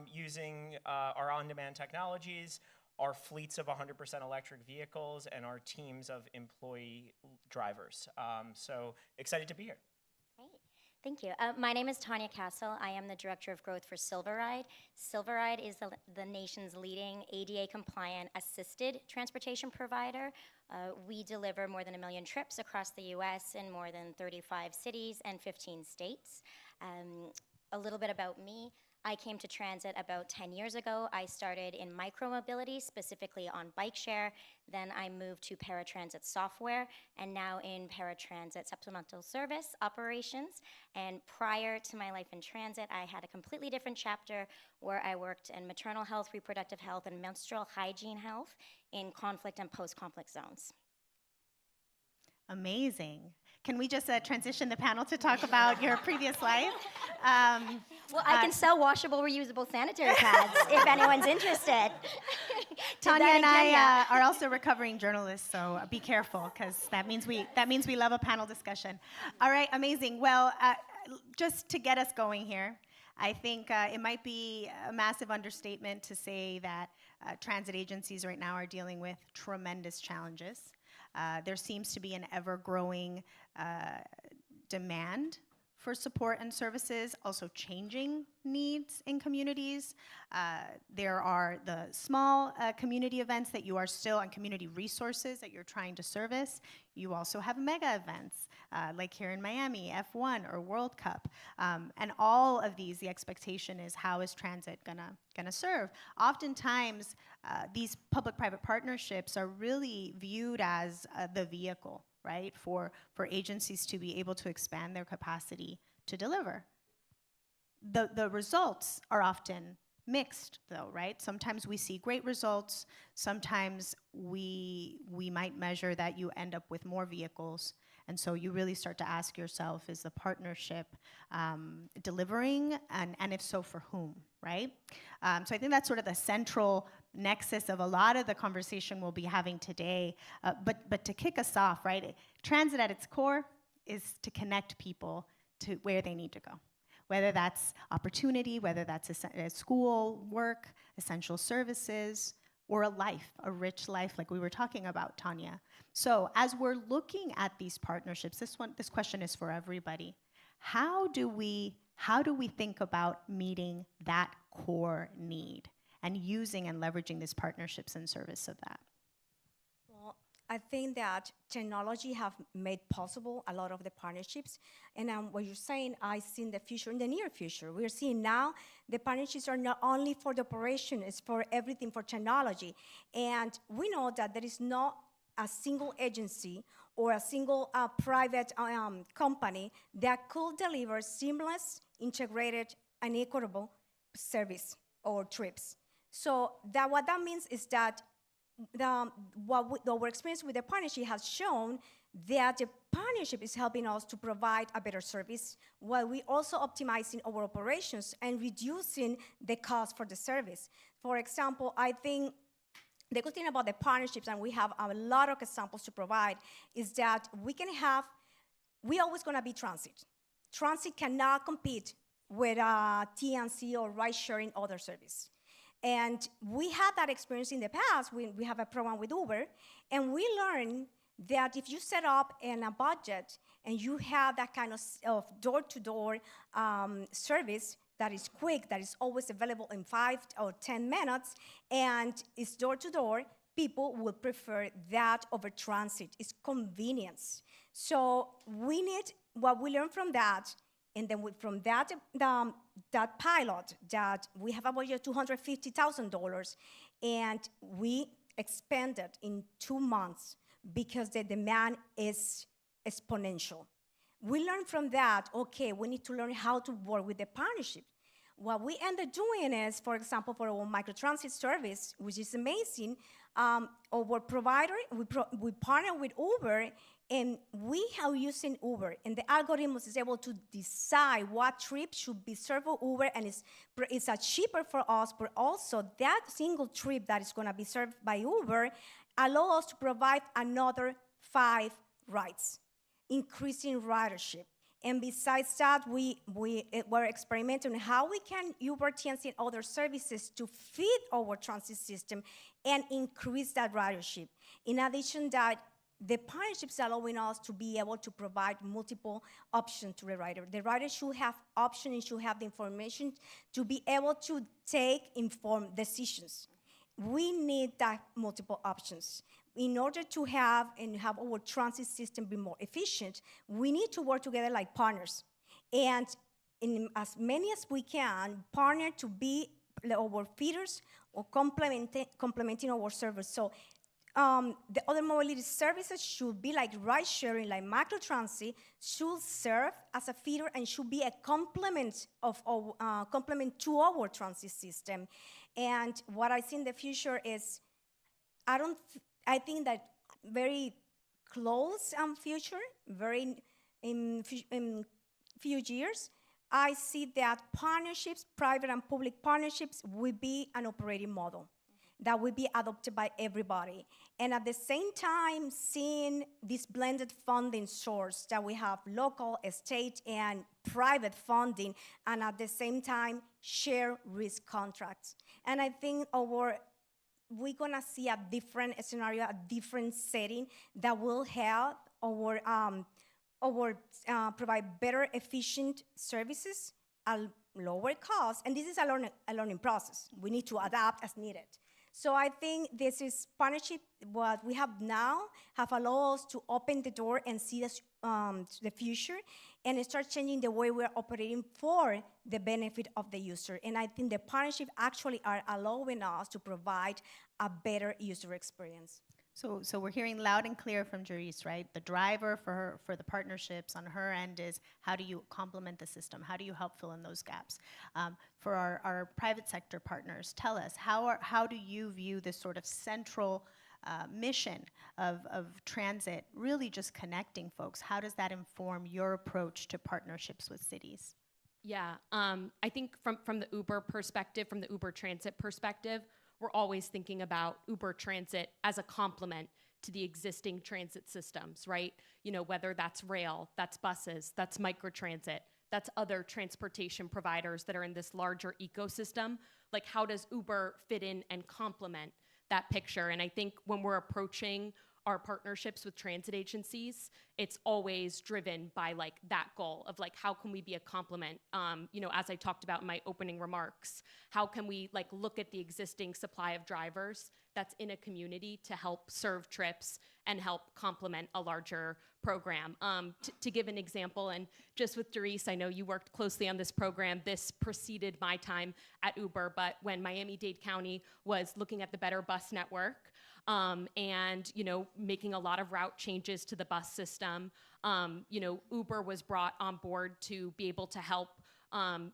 Speaker 23: using our on-demand technologies, our fleets of 100% electric vehicles, and our teams of employee drivers. So excited to be here.
Speaker 24: Great. Thank you. My name is Tanya Castle. I am the Director of Growth for Silveride. Silveride is the nation's leading ADA-compliant assisted transportation provider. We deliver more than 1 million trips across the U.S. in more than 35 cities and 15 states. A little bit about me. I came to transit about 10 years ago. I started in micromobility, specifically on bike share. Then I moved to paratransit software, and now in paratransit supplemental service operations. And prior to my life in transit, I had a completely different chapter where I worked in maternal health, reproductive health, and menstrual hygiene health in conflict and post-conflict zones.
Speaker 5: Amazing. Can we just transition the panel to talk about your previous life?
Speaker 24: Well, I can sell washable, reusable sanitary pads if anyone's interested.
Speaker 5: Tanya and I are also recovering journalists, so be careful, because that means we love a panel discussion. All right, amazing. Well, just to get us going here, I think it might be a massive understatement to say that transit agencies right now are dealing with tremendous challenges. There seems to be an ever-growing demand for support and services, also changing needs in communities. There are the small community events that you are still, and community resources that you're trying to service. You also have mega events, like here in Miami, F1 or World Cup. And all of these, the expectation is, how is transit gonna serve? Oftentimes, these public-private partnerships are really viewed as the vehicle, right, for agencies to be able to expand their capacity to deliver. The results are often mixed, though, right? Sometimes we see great results. Sometimes we might measure that you end up with more vehicles. And so you really start to ask yourself, is the partnership delivering? And if so, for whom, right? So I think that's sort of the central nexus of a lot of the conversation we'll be having today. But to kick us off, right, transit at its core is to connect people to where they need to go. Whether that's opportunity, whether that's a school, work, essential services, or a life, a rich life like we were talking about, Tanya. So as we're looking at these partnerships, this question is for everybody. How do we think about meeting that core need and using and leveraging these partnerships in service of that?
Speaker 1: Well, I think that technology have made possible a lot of the partnerships. And what you're saying, I see in the future, in the near future, we're seeing now the partnerships are not only for the operation, it's for everything, for technology. And we know that there is not a single agency or a single private company that could deliver seamless, integrated, and equitable service or trips. So what that means is that our experience with the partnership has shown that the partnership is helping us to provide a better service while we also optimizing our operations and reducing the cost for the service. For example, I think the good thing about the partnerships, and we have a lot of examples to provide, is that we're always gonna be transit. Transit cannot compete with TNC or ride-sharing other service. And we had that experience in the past. We have a program with Uber, and we learned that if you set up in a budget and you have that kind of door-to-door service that is quick, that is always available in 5 or 10 minutes, and it's door-to-door, people will prefer that over transit. It's convenience. So we need, what we learned from that, and then from that, that pilot, that we have a budget of $250,000, and we expanded in 2 months because the demand is exponential. We learned from that, okay, we need to learn how to work with the partnership. What we ended doing is, for example, for our microtransit service, which is amazing, our provider, we partner with Uber, and we are using Uber, and the algorithm is able to decide what trip should be served for Uber, and it's cheaper for us, but also that single trip that is gonna be served by Uber allow us to provide another 5 rides, increasing ridership. And besides that, we're experimenting on how we can Uber, TNC, and other services to feed our transit system and increase that ridership. In addition, that the partnerships are allowing us to be able to provide multiple options to the rider. The rider should have options and should have the information to be able to take informed decisions. We need that multiple options. In order to have our transit system be more efficient, we need to work together like partners. And in as many as we can, partner to be our feeders or complementing our service. So the other mobility services should be like ride sharing, like microtransit, should serve as a feeder and should be a complement to our transit system. And what I see in the future is, I think that very close future, in few years, I see that partnerships, private and public partnerships, will be an operating model that will be adopted by everybody. And at the same time, seeing this blended funding source that we have local, state, and private funding, and at the same time, share risk contracts. And I think we're gonna see a different scenario, a different setting that will help our or provide better, efficient services at lower cost. And this is a learning process. We need to adapt as needed. So I think this is partnership. What we have now have allowed us to open the door and see the future and start changing the way we're operating for the benefit of the user. And I think the partnership actually are allowing us to provide a better user experience.
Speaker 5: So we're hearing loud and clear from Jerice, right? The driver for the partnerships on her end is how do you complement the system? How do you help fill in those gaps? For our private sector partners, tell us, how do you view this sort of central mission of transit, really just connecting folks? How does that inform your approach to partnerships with cities?
Speaker 22: Yeah, I think from the Uber perspective, from the Uber Transit perspective, we're always thinking about Uber Transit as a complement to the existing transit systems, right? You know, whether that's rail, that's buses, that's microtransit, that's other transportation providers that are in this larger ecosystem. Like, how does Uber fit in and complement that picture? And I think when we're approaching our partnerships with transit agencies, it's always driven by like that goal of like, how can we be a complement? You know, as I talked about in my opening remarks, how can we like look at the existing supply of drivers that's in a community to help serve trips and help complement a larger program? To give an example, and just with Derice, I know you worked closely on this program. This preceded my time at Uber, but when Miami-Dade County was looking at the better bus network, and you know, making a lot of route changes to the bus system, you know, Uber was brought on board to be able to help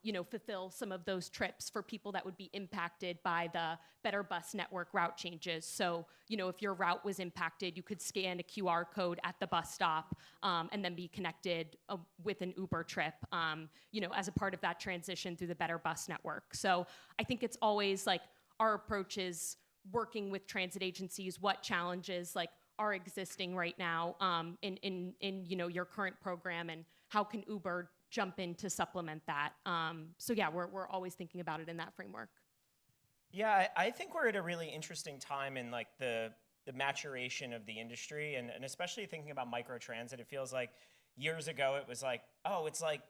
Speaker 22: you know, fulfill some of those trips for people that would be impacted by the better bus network route changes. So, you know, if your route was impacted, you could scan a QR code at the bus stop and then be connected with an Uber trip, you know, as a part of that transition through the better bus network. So I think it's always like our approach is working with transit agencies, what challenges like are existing right now in you know, your current program, and how can Uber jump in to supplement that? So yeah, we're always thinking about it in that framework.
Speaker 23: Yeah, I think we're at a really interesting time in like the maturation of the industry, and especially thinking about microtransit. It feels like years ago it was like, oh, it's like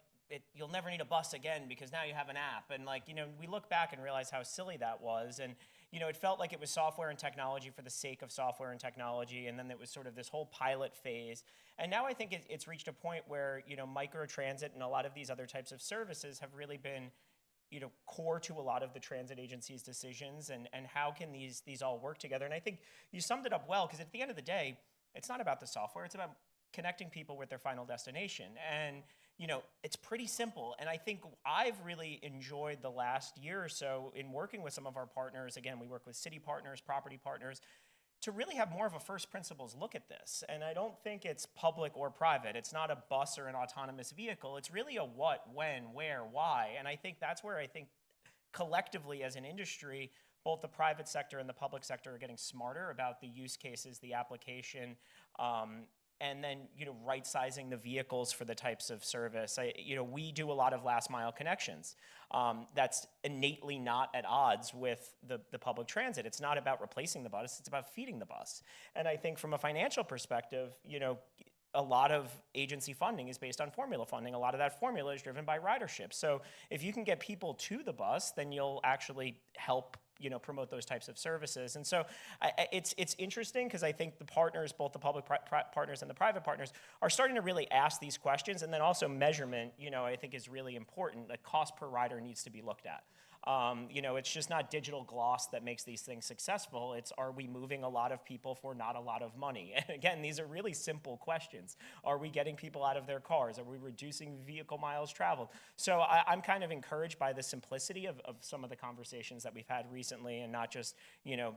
Speaker 23: you'll never need a bus again because now you have an app. And like, you know, we look back and realize how silly that was. And, you know, it felt like it was software and technology for the sake of software and technology. And then it was sort of this whole pilot phase. And now I think it's reached a point where, you know, microtransit and a lot of these other types of services have really been, you know, core to a lot of the transit agencies' decisions, and how can these all work together. And I think you summed it up well, because at the end of the day, it's not about the software, it's about connecting people with their final destination. And, you know, it's pretty simple. And I think I've really enjoyed the last year or so in working with some of our partners. Again, we work with city partners, property partners, to really have more of a first principles look at this. And I don't think it's public or private. It's not a bus or an autonomous vehicle. It's really a what, when, where, why. And I think that's where I think collectively as an industry, both the private sector and the public sector are getting smarter about the use cases, the application, and then, you know, right-sizing the vehicles for the types of service. You know, we do a lot of last-mile connections. That's innately not at odds with the public transit. It's not about replacing the bus, it's about feeding the bus. And I think from a financial perspective, you know, a lot of agency funding is based on formula funding. A lot of that formula is driven by ridership. So if you can get people to the bus, then you'll actually help, you know, promote those types of services. And so it's interesting, because I think the partners, both the public partners and the private partners, are starting to really ask these questions. And then also measurement, you know, I think is really important. The cost per rider needs to be looked at. You know, it's just not digital gloss that makes these things successful. It's, are we moving a lot of people for not a lot of money? And again, these are really simple questions. Are we getting people out of their cars? Are we reducing vehicle miles traveled? So I'm kind of encouraged by the simplicity of some of the conversations that we've had recently, and not just, you know,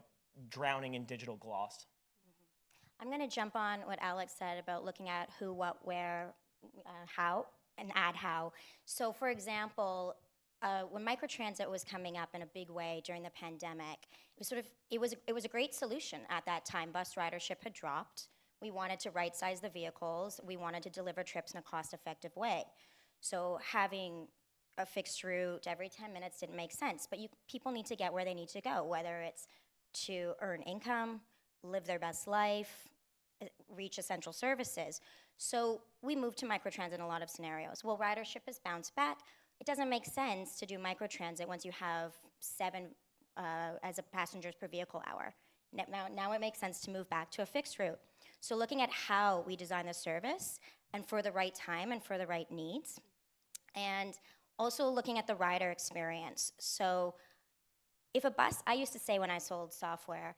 Speaker 23: drowning in digital gloss.
Speaker 24: I'm going to jump on what Alex said about looking at who, what, where, how, and add how. So for example, when microtransit was coming up in a big way during the pandemic, it was a great solution at that time. Bus ridership had dropped. We wanted to right-size the vehicles. We wanted to deliver trips in a cost-effective way. So having a fixed route every 10 minutes didn't make sense. But people need to get where they need to go, whether it's to earn income, live their best life, reach essential services. So we moved to microtransit in a lot of scenarios. Well, ridership has bounced back. It doesn't make sense to do microtransit once you have 7 as a passengers per vehicle hour. Now it makes sense to move back to a fixed route. So looking at how we design the service and for the right time and for the right needs. And also looking at the rider experience. So if a bus, I used to say when I sold software,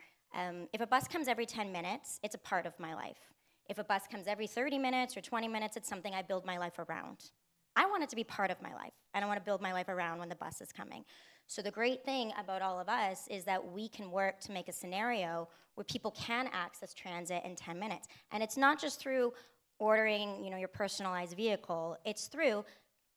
Speaker 24: if a bus comes every 10 minutes, it's a part of my life. If a bus comes every 30 minutes or 20 minutes, it's something I build my life around. I want it to be part of my life, and I want to build my life around when the bus is coming. So the great thing about all of us is that we can work to make a scenario where people can access transit in 10 minutes. And it's not just through ordering, your personalized vehicle. It's through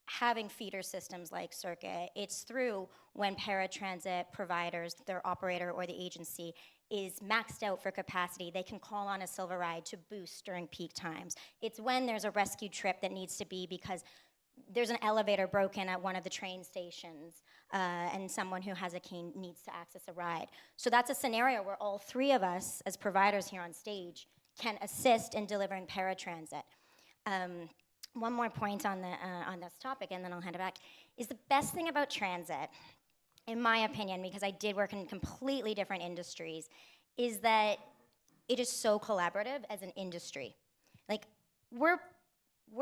Speaker 24: having feeder systems like Circuit. It's through when paratransit providers, their operator or the agency, is maxed out for capacity, they can call on a Silver Ride to boost during peak times. It's when there's a rescue trip that needs to be because there's an elevator broken at one of the train stations and someone who has a cane needs to access a ride. So that's a scenario where all 3 of us as providers here on stage can assist in delivering paratransit. One more point on this topic, and then I'll hand it back, is the best thing about transit, in my opinion, because I did work in completely different industries, is that it is so collaborative as an industry. Like, we're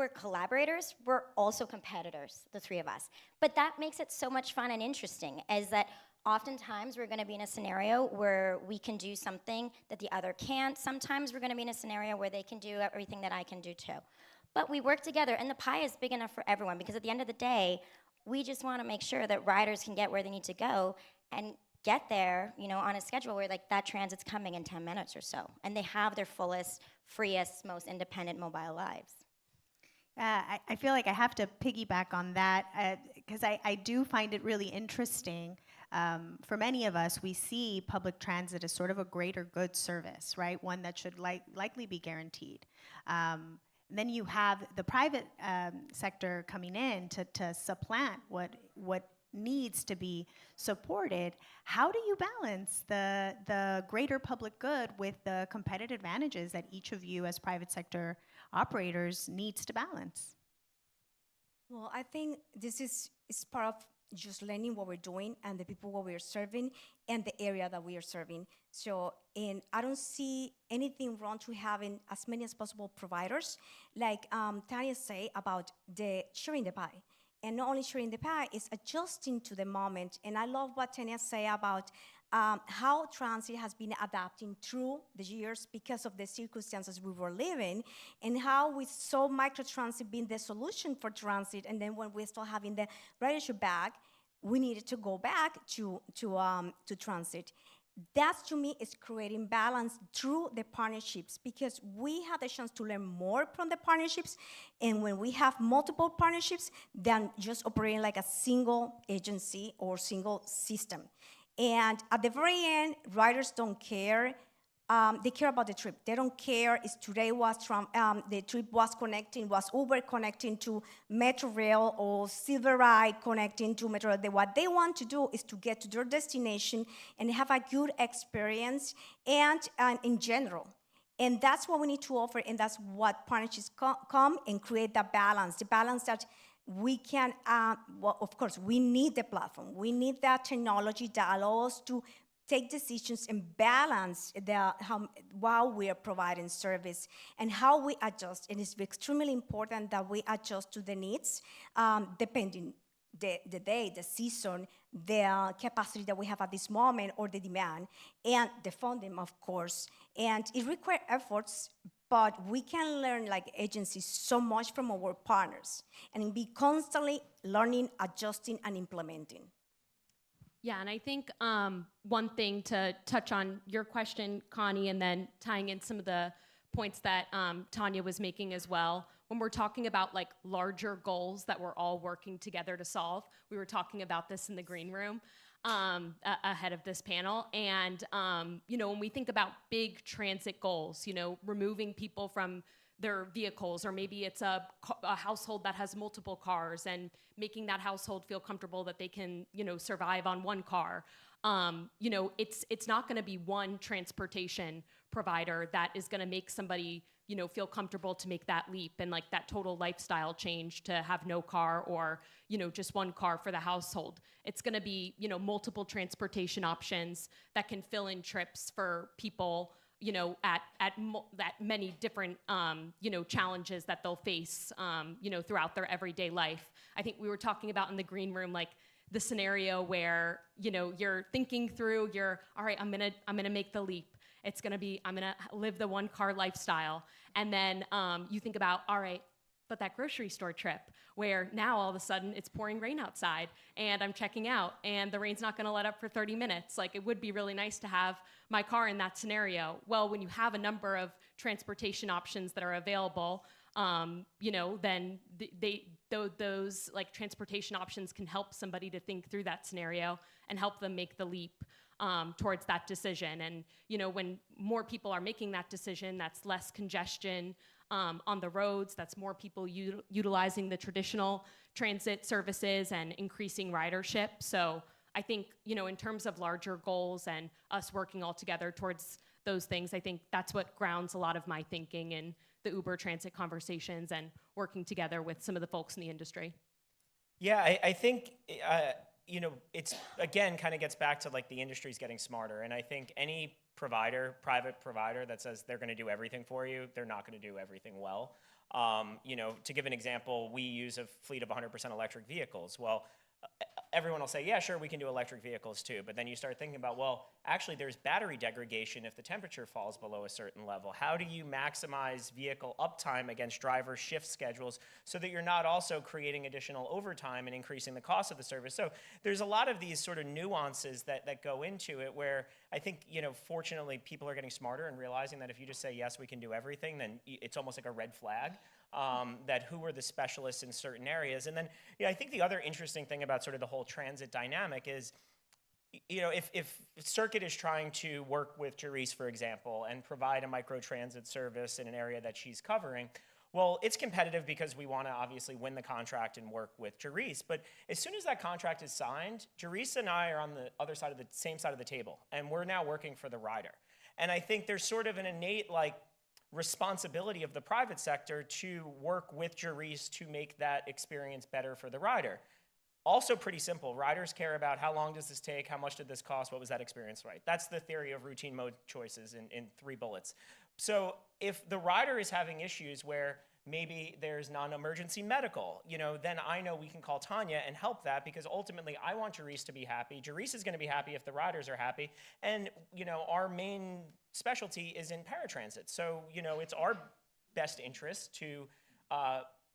Speaker 24: collaborators, we're also competitors, the 3 of us. But that makes it so much fun and interesting, is that oftentimes we're gonna be in a scenario where we can do something that the other can't. Sometimes we're gonna be in a scenario where they can do everything that I can do too. But we work together, and the pie is big enough for everyone, because at the end of the day, we just wanna make sure that riders can get where they need to go and get there, on a schedule where that transit's coming in 10 minutes or so. And they have their fullest, freest, most independent mobile lives.
Speaker 5: I feel like I have to piggyback on that because I do find it really interesting. For many of us, we see public transit as sort of a greater good service, right? One that should likely be guaranteed. Then you have the private sector coming in to supplant what needs to be supported. How do you balance the greater public good with the competitive advantages that each of you as private sector operators needs to balance?
Speaker 1: Well, I think this is part of just learning what we're doing and the people what we're serving and the area that we are serving. So, and I don't see anything wrong to having as many as possible providers, like Tanya say about the sharing the pie. And not only sharing the pie, it's adjusting to the moment. And I love what Tanya say about how transit has been adapting through the years because of the circumstances we were living, and how we saw microtransit being the solution for transit. And then when we start having the ridership back, we needed to go back to transit. That, to me, is creating balance through the partnerships, because we have the chance to learn more from the partnerships. And when we have multiple partnerships, than just operating like a single agency or single system. And at the very end, riders don't care. They care about the trip. They don't care if today was the trip was Uber connecting to Metro Rail or Silver Ride connecting to Metro Rail. What they want to do is to get to their destination and have a good experience and in general. And that's what we need to offer, and that's what partnerships come and create the balance that we can, well, of course, we need the platform. We need that technology that allows us to take decisions and balance while we are providing service and how we adjust. And it's extremely important that we adjust to the needs, depending the day, the season, the capacity that we have at this moment, or the demand, and the funding, of course. And it requires efforts, but we can learn, like agencies, so much from our partners and be constantly learning, adjusting, and implementing.
Speaker 22: Yeah, and I think one thing to touch on your question, Connie, and then tying in some of the points that Tanya was making as well, when we're talking about like larger goals that we're all working together to solve, we were talking about this in the green room ahead of this panel. And, when we think about big transit goals, removing people from their vehicles, or maybe it's a household that has multiple cars and making that household feel comfortable that they can, survive on one car. It's not gonna be one transportation provider that is gonna make somebody, feel comfortable to make that leap and like that total lifestyle change to have no car or, just one car for the household. It's going to be, multiple transportation options that can fill in trips for people, at many different, challenges that they'll face, throughout their everyday life. I think we were talking about in the green room, like the scenario where, you're thinking through, all right, I'm gonna make the leap. It's gonna be, I'm gonna live the one car lifestyle. And then you think about, all right, but that grocery store trip where now all of a sudden it's pouring rain outside and I'm checking out and the rain's not gonna let up for 30 minutes. Like it would be really nice to have my car in that scenario. Well, when you have a number of transportation options that are available, then those like transportation options can help somebody to think through that scenario and help them make the leap towards that decision. And when more people are making that decision, that's less congestion on the roads, that's more people utilizing the traditional transit services and increasing ridership. So I think, in terms of larger goals and us working all together towards those things, I think that's what grounds a lot of my thinking in the Uber transit conversations and working together with some of the folks in the industry.
Speaker 23: Yeah, I think, it's, again, kind of gets back to like the industry's getting smarter. And I think any private provider that says they're going to do everything for you, they're not going to do everything well. To give an example, we use a fleet of 100% electric vehicles. Well, everyone will say, yeah, sure, we can do electric vehicles too. But then you start thinking about, well, actually there's battery degradation if the temperature falls below a certain level. How do you maximize vehicle uptime against driver shift schedules so that you're not also creating additional overtime and increasing the cost of the service? So there's a lot of these sort of nuances that go into it where I think, fortunately people are getting smarter and realizing that if you just say, yes, we can do everything, then it's almost like a red flag. That who are the specialists in certain areas. And then, I think the other interesting thing about sort of the whole transit dynamic is, if Circuit is trying to work with Derisking, for example, and provide a microtransit service in an area that she's covering, well, it's competitive because we want to obviously win the contract and work with Derisking. But as soon as that contract is signed, Derisking and I are on the other side of the same side of the table, and we're now working for the rider. And I think there's sort of an innate, responsibility of the private sector to work with Derisking to make that experience better for the rider. Also pretty simple. Riders care about how long does this take, how much did this cost, what was that experience like? That's the theory of routine mode choices in 3 bullets. So if the rider is having issues where maybe there's non-emergency medical, then I know we can call Tanya and help that because ultimately I want Derisking to be happy. Derisking is going to be happy if the riders are happy. And, our main specialty is in paratransit. So, it's our best interest to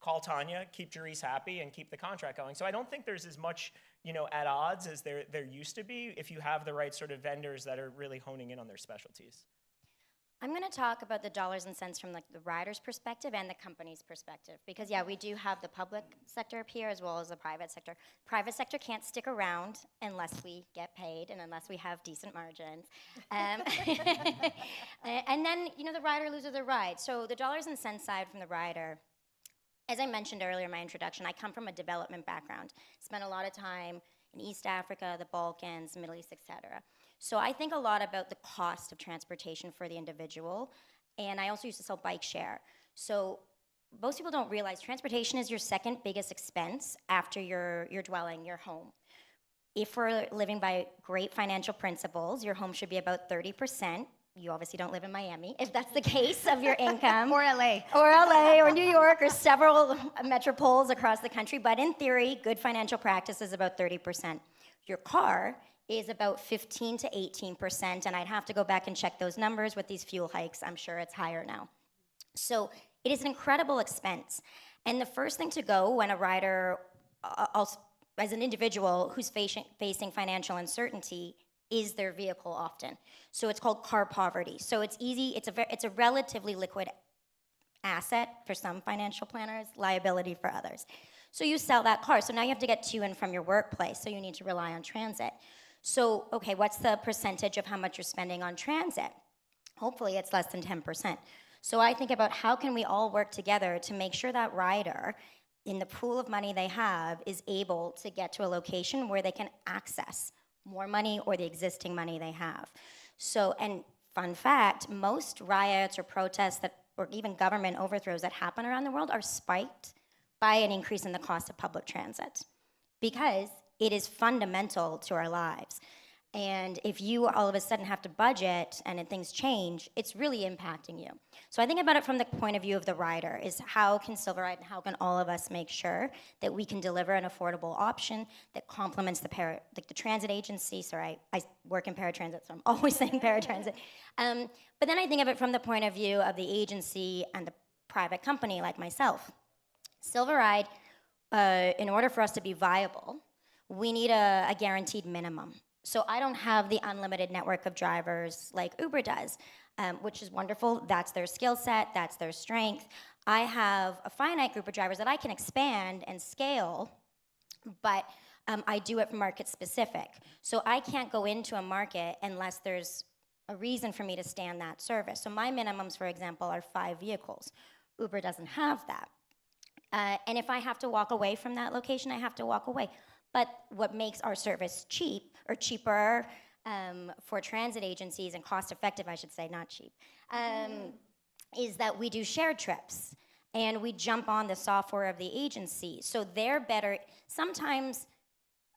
Speaker 23: call Tanya, keep Derisking happy, and keep the contract going. So I don't think there's as much, at odds as there used to be if you have the right sort of vendors that are really honing in on their specialties.
Speaker 24: I'm going to talk about the dollars and cents from the rider's perspective and the company's perspective. Because, yeah, we do have the public sector up here as well as the private sector. Private sector can't stick around unless we get paid and unless we have decent margins. And then, the rider loses their ride. So the dollars and cents side from the rider, as I mentioned earlier in my introduction, I come from a development background. Spent a lot of time in East Africa, the Balkans, Middle East, etc. So I think a lot about the cost of transportation for the individual, and I also used to sell bike share. So most people don't realize transportation is your second biggest expense after your dwelling, your home. If we're living by great financial principles, your home should be about 30%. You obviously don't live in Miami, if that's the case of your income.
Speaker 5: Or LA.
Speaker 24: Or LA, or New York, or several metropoles across the country. But in theory, good financial practice is about 30%. Your car is about 15 to 18%, and I'd have to go back and check those numbers with these fuel hikes. I'm sure it's higher now. So it is an incredible expense. And the first thing to go when a rider, as an individual who's facing financial uncertainty, is their vehicle often. So it's called car poverty. So it's easy, it's a relatively liquid asset for some financial planners, liability for others. So you sell that car. So now you have to get to and from your workplace, so you need to rely on transit. So, okay, what's the percentage of how much you're spending on transit? Hopefully it's less than 10%. So I think about how can we all work together to make sure that rider, in the pool of money they have, is able to get to a location where they can access more money or the existing money they have. So, and fun fact, most riots or protests that or even government overthrows that happen around the world are spiked by an increase in the cost of public transit, because it is fundamental to our lives. And if you all of a sudden have to budget and then things change, it's really impacting you. So I think about it from the point of view of the rider, is how can Silverite and how can all of us make sure that we can deliver an affordable option that complements the transit agency. Sorry, I work in paratransit, so I'm always saying paratransit. But then I think of it from the point of view of the agency and the private company like myself. Silverite, in order for us to be viable, we need a guaranteed minimum. So I don't have the unlimited network of drivers like Uber does, which is wonderful. That's their skill set, that's their strength. I have a finite group of drivers that I can expand and scale, but I do it market specific. So I can't go into a market unless there's a reason for me to stand that service. So my minimums, for example, are 5 vehicles. Uber doesn't have that. And if I have to walk away from that location, I have to walk away. But what makes our service cheap, or cheaper for transit agencies, and cost effective, I should say, not cheap, is that we do shared trips. And we jump on the software of the agency. So they're better. Sometimes,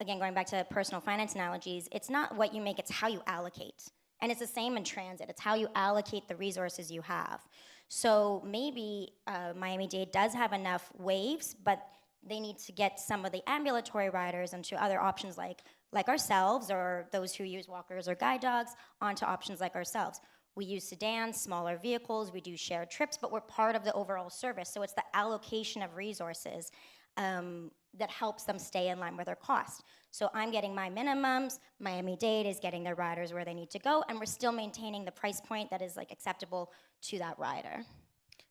Speaker 24: again, going back to personal finance analogies, it's not what you make, it's how you allocate. And it's the same in transit. It's how you allocate the resources you have. So maybe Miami-Dade does have enough waves, but they need to get some of the ambulatory riders into other options like ourselves, or those who use walkers or guide dogs, onto options like ourselves. We use sedans, smaller vehicles, we do shared trips, but we're part of the overall service. So it's the allocation of resources that helps them stay in line with their cost. So I'm getting my minimums, Miami-Dade is getting their riders where they need to go, and we're still maintaining the price point that is acceptable to that rider.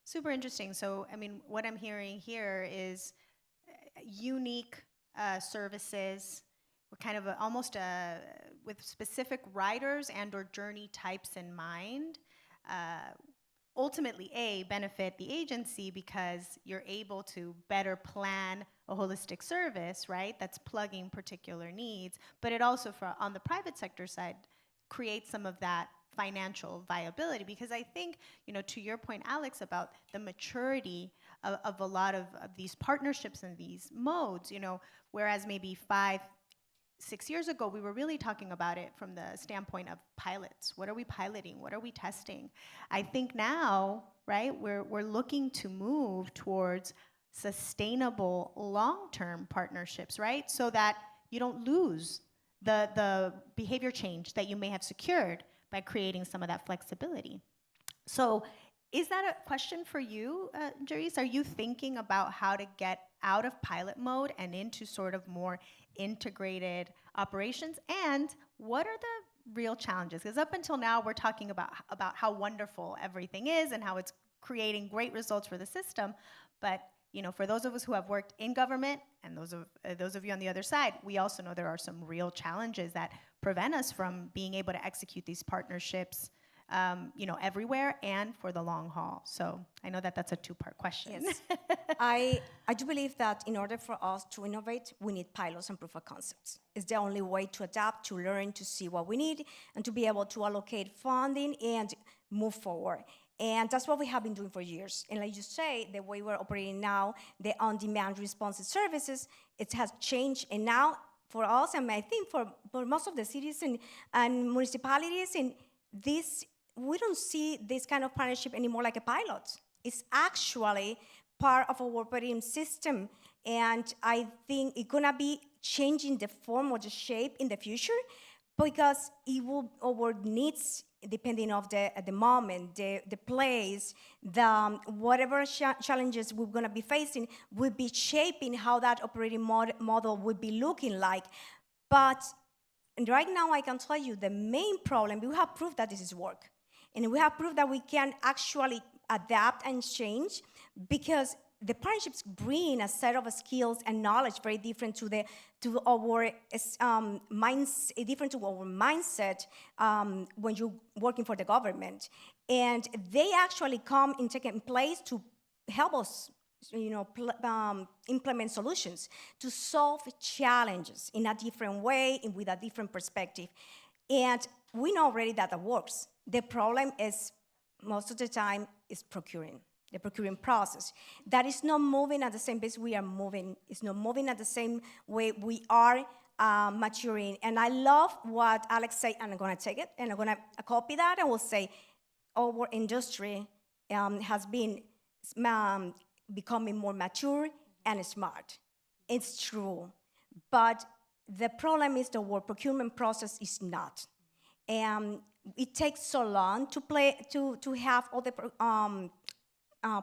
Speaker 5: Super interesting. So, I mean, what I'm hearing here is unique services, kind of almost with specific riders and or journey types in mind. Ultimately, benefit the agency because you're able to better plan a holistic service, right? That's plugging particular needs, but it also, on the private sector side, creates some of that financial viability, because I think, to your point, Alex, about the maturity of a lot of these partnerships and these modes, whereas maybe 5-6 years ago, we were really talking about it from the standpoint of pilots. What are we piloting? What are we testing? I think now, right, we're looking to move towards sustainable long-term partnerships, right? So that you don't lose the behavior change that you may have secured by creating some of that flexibility. So is that a question for you, Deris? Are you thinking about how to get out of pilot mode and into sort of more integrated operations? And what are the real challenges? Because up until now, we're talking about how wonderful everything is and how it's creating great results for the system. But for those of us who have worked in government, and those of you on the other side, we also know there are some real challenges that prevent us from being able to execute these partnerships everywhere and for the long haul. So I know that that's a 2-part question.
Speaker 1: Yes. I do believe that in order for us to innovate, we need pilots and proof of concepts. It's the only way to adapt, to learn, to see what we need, and to be able to allocate funding and move forward. And that's what we have been doing for years. And like you say, the way we're operating now, the on-demand responsive services, it has changed. And now for us, and I think for most of the cities and municipalities, and this, we don't see this kind of partnership anymore like a pilot. It's actually part of our operating system. And I think it's gonna be changing the form or the shape in the future, because it will, our needs, depending on the moment, the place, whatever challenges we're gonna be facing, will be shaping how that operating model would be looking like. But right now, I can tell you the main problem, we have proof that this is work. And we have proof that we can actually adapt and change, because the partnerships bring a set of skills and knowledge very different to our mindset when you're working for the government. And they actually come and take in place to help us implement solutions, to solve challenges in a different way and with a different perspective. And we know already that works. The problem is most of the time is procuring, the procuring process. That is not moving at the same pace we are moving. It's not moving at the same way we are maturing. And I love what Alex said, and I'm gonna take it, and I'm gonna copy that, and we'll say, our industry has been becoming more mature and smart. It's true, but the problem is the word procurement process is not. And it takes so long to have all the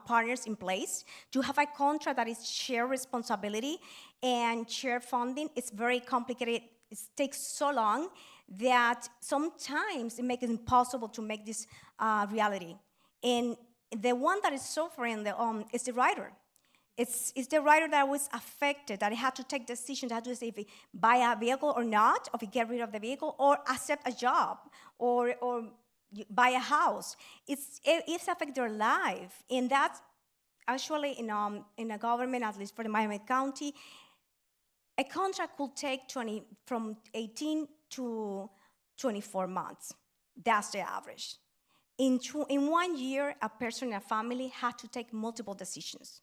Speaker 1: partners in place, to have a contract that is shared responsibility and shared funding. It's very complicated. It takes so long that sometimes it makes it impossible to make this reality. And the one that is suffering is the writer. It's the writer that was affected, that had to take decisions, that had to say if he buy a vehicle or not, or if he get rid of the vehicle, or accept a job, or buy a house. It's affect their life, and that's actually in a government, at least for the Miami County, a contract could take from 18 to 24 months. That's the average. In 1 year, a person, a family had to take multiple decisions.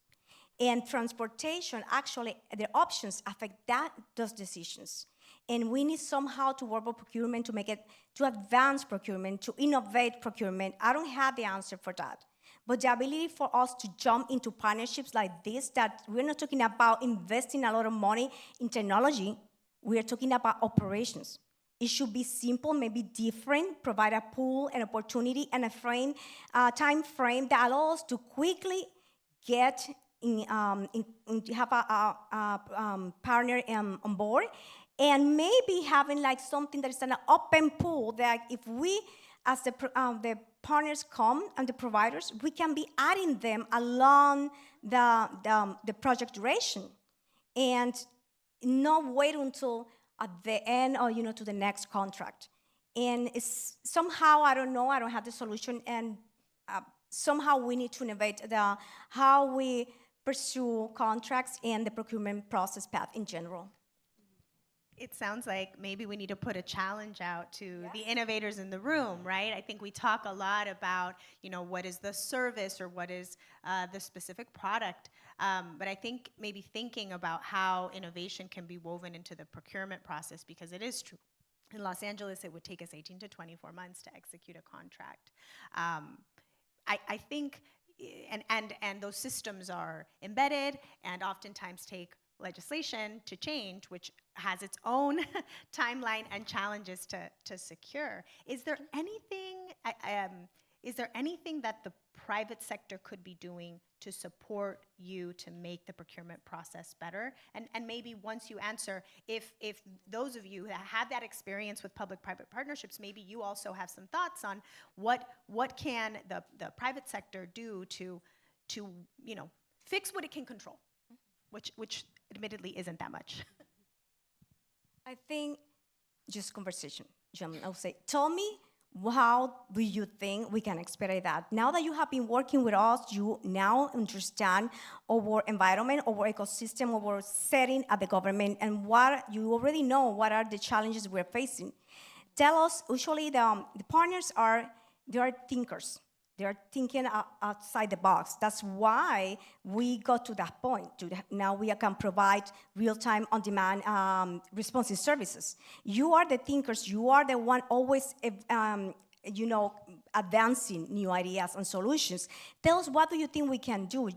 Speaker 1: And transportation, actually, the options affect those decisions. And we need somehow to work with procurement to make it, to advance procurement, to innovate procurement. I don't have the answer for that. But the ability for us to jump into partnerships like this, that we're not talking about investing a lot of money in technology, we're talking about operations. It should be simple, maybe different, provide a pool, an opportunity, and a time frame that allows us to quickly get have a partner on board, and maybe having like something that is an open pool that if we, as the partners come and the providers, we can be adding them along the project duration, and not wait until at the end or to the next contract. And it's somehow, I don't know, I don't have the solution, and somehow we need to innovate how we pursue contracts and the procurement process path in general.
Speaker 5: It sounds like maybe we need to put a challenge out to the innovators in the room, right? I think we talk a lot about, what is the service or what is the specific product, but I think maybe thinking about how innovation can be woven into the procurement process, because it is true. In Los Angeles, it would take us 18 to 24 months to execute a contract. I think, and those systems are embedded and oftentimes take legislation to change, which has its own timeline and challenges to secure. Is there anything that the private sector could be doing to support you to make the procurement process better? And maybe once you answer, if those of you that have that experience with public-private partnerships, maybe you also have some thoughts on what can the private sector do to fix what it can control, which admittedly isn't that much.
Speaker 1: I think just conversation. I'll say, tell me, how do you think we can expedite that? Now that you have been working with us, you now understand our environment, our ecosystem, our setting at the government, and what you already know what are the challenges we're facing. Tell us, usually the partners they are thinkers. They are thinking outside the box. That's why we got to that point. Now we can provide real-time, on-demand responsive services. You are the thinkers. You are the one always, advancing new ideas and solutions. Tell us, what do you think we can do?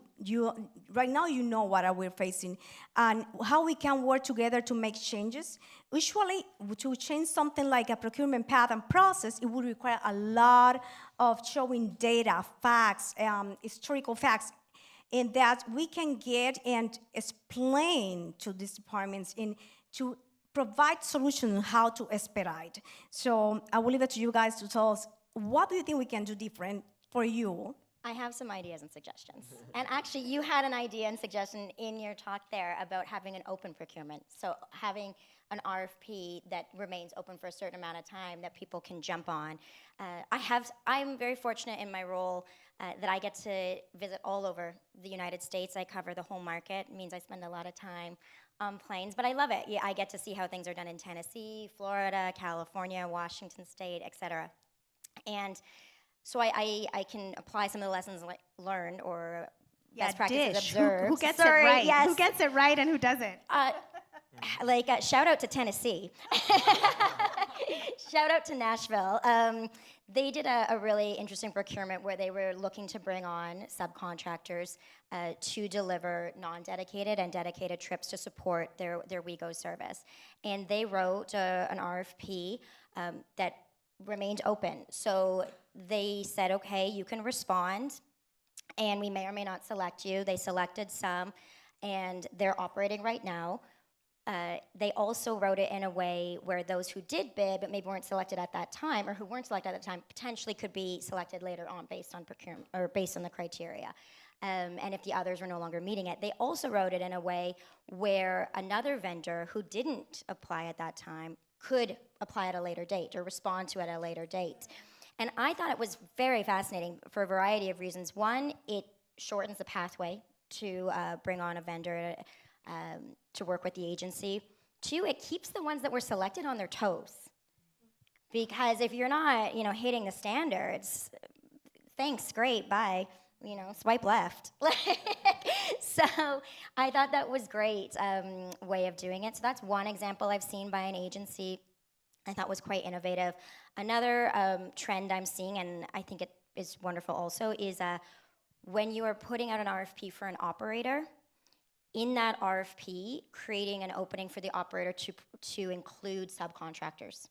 Speaker 1: Right now, you know what we're facing and how we can work together to make changes. Usually, to change something like a procurement path and process, it would require a lot of showing data, facts, historical facts, and that we can get and explain to these departments to provide solutions on how to expedite. So I will leave it to you guys to tell us, what do you think we can do different for you?
Speaker 24: I have some ideas and suggestions. And actually, you had an idea and suggestion in your talk there about having an open procurement. So having an RFP that remains open for a certain amount of time that people can jump on. I'm very fortunate in my role that I get to visit all over the United States. I cover the whole market. It means I spend a lot of time on planes, but I love it. Yeah, I get to see how things are done in Tennessee, Florida, California, Washington State, et cetera. And So I can apply some of the lessons learned or best practices
Speaker 5: dish.
Speaker 24: observed.
Speaker 5: Who gets
Speaker 24: Sorry,
Speaker 5: it right?
Speaker 24: yes.
Speaker 5: Who gets it right and who doesn't?
Speaker 24: Shout out to Tennessee. Shout out to Nashville. They did a really interesting procurement where they were looking to bring on subcontractors to deliver non-dedicated and dedicated trips to support their WeGo service. And they wrote an RFP that remained open. So they said, okay, you can respond, and we may or may not select you. They selected some, and they're operating right now. They also wrote it in a way where those who did bid but maybe weren't selected at that time, or who weren't selected at that time, potentially could be selected later on based on procurement or based on the criteria. And if the others were no longer meeting it, they also wrote it in a way where another vendor who didn't apply at that time could apply at a later date or respond to it at a later date. And I thought it was very fascinating for a variety of reasons. One, it shortens the pathway to bring on a vendor to work with the agency. Two, it keeps the ones that were selected on their toes. Because if you're not, hitting the standards, thanks, great, bye. Swipe left. So I thought that was great way of doing it. So that's one example I've seen by an agency I thought was quite innovative. Another trend I'm seeing, and I think it is wonderful also, is when you are putting out an RFP for an operator, in that RFP, creating an opening for the operator to include subcontractors.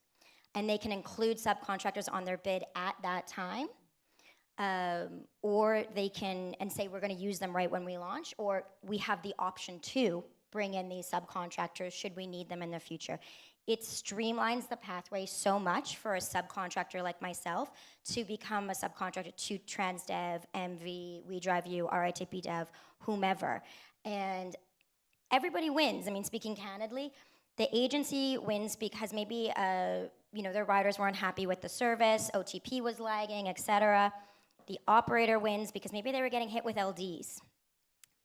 Speaker 24: And they can include subcontractors on their bid at that time, or they can, and say we're gonna use them right when we launch, or we have the option to bring in these subcontractors should we need them in the future. It streamlines the pathway so much for a subcontractor like myself to become a subcontractor to TransDev, MV, WeDriveU, RITP Dev, whomever. And everybody wins. I mean, speaking candidly, the agency wins because maybe their riders weren't happy with the service, OTP was lagging, etc. The operator wins because maybe they were getting hit with LDs.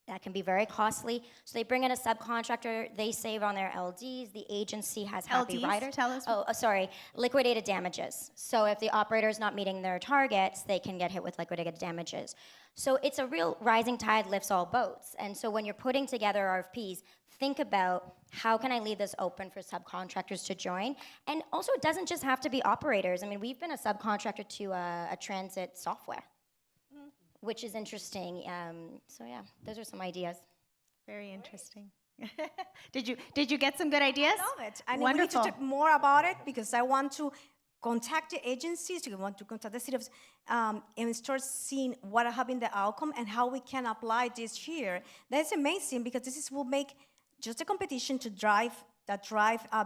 Speaker 24: That can be very costly. So they bring in a subcontractor, they save on their LDs, the agency has happy
Speaker 5: LDs?
Speaker 24: riders.
Speaker 5: Tell us.
Speaker 24: Sorry, liquidated damages. So if the operator is not meeting their targets, they can get hit with liquidated damages. So it's a real rising tide lifts all boats. And so when you're putting together RFPs, think about how can I leave this open for subcontractors to join? And also it doesn't just have to be operators. I mean, we've been a subcontractor to a transit software, which is interesting. So yeah, those are some ideas.
Speaker 5: Very interesting. Did you get some good ideas?
Speaker 1: I love it. And
Speaker 5: Wonderful.
Speaker 1: we need to talk more about it because I want to contact the agencies, we want to contact the city of, and start seeing what have been the outcome and how we can apply this here. That's amazing because will make just a competition to drive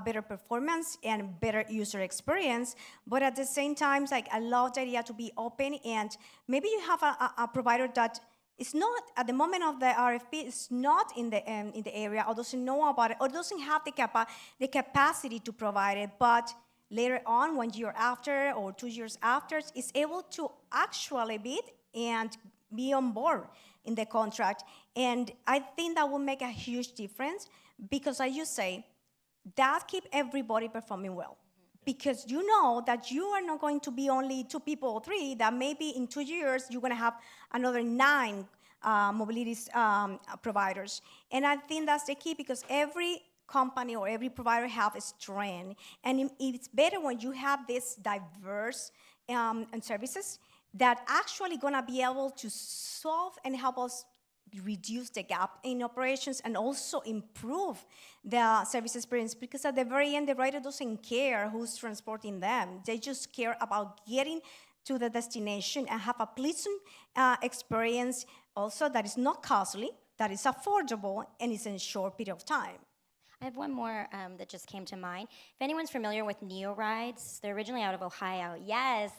Speaker 1: better performance and better user experience. But at the same time, I love the idea to be open, and maybe you have a provider that is not at the moment of the RFP, is not in the area, or doesn't know about it, or doesn't have the capacity to provide it, but later on, 1 year after or 2 years after, is able to actually bid and be on board in the contract. And I think that will make a huge difference because, as you say, that keep everybody performing well. Because you know that you are not going to be only 2 people or 3, that maybe in 2 years you're gonna have another 9 mobility providers. And I think that's the key because every company or every provider have a strength. And it's better when you have this diverse and services that actually gonna be able to solve and help us reduce the gap in operations and also improve the service experience, because at the very end, the rider doesn't care who's transporting them. They just care about getting to the destination and have a pleasant experience also that is not costly, that is affordable, and is in a short period of time.
Speaker 24: I have one more that just came to mind. If anyone's familiar with Neo Rides, they're originally out of Ohio. Yes.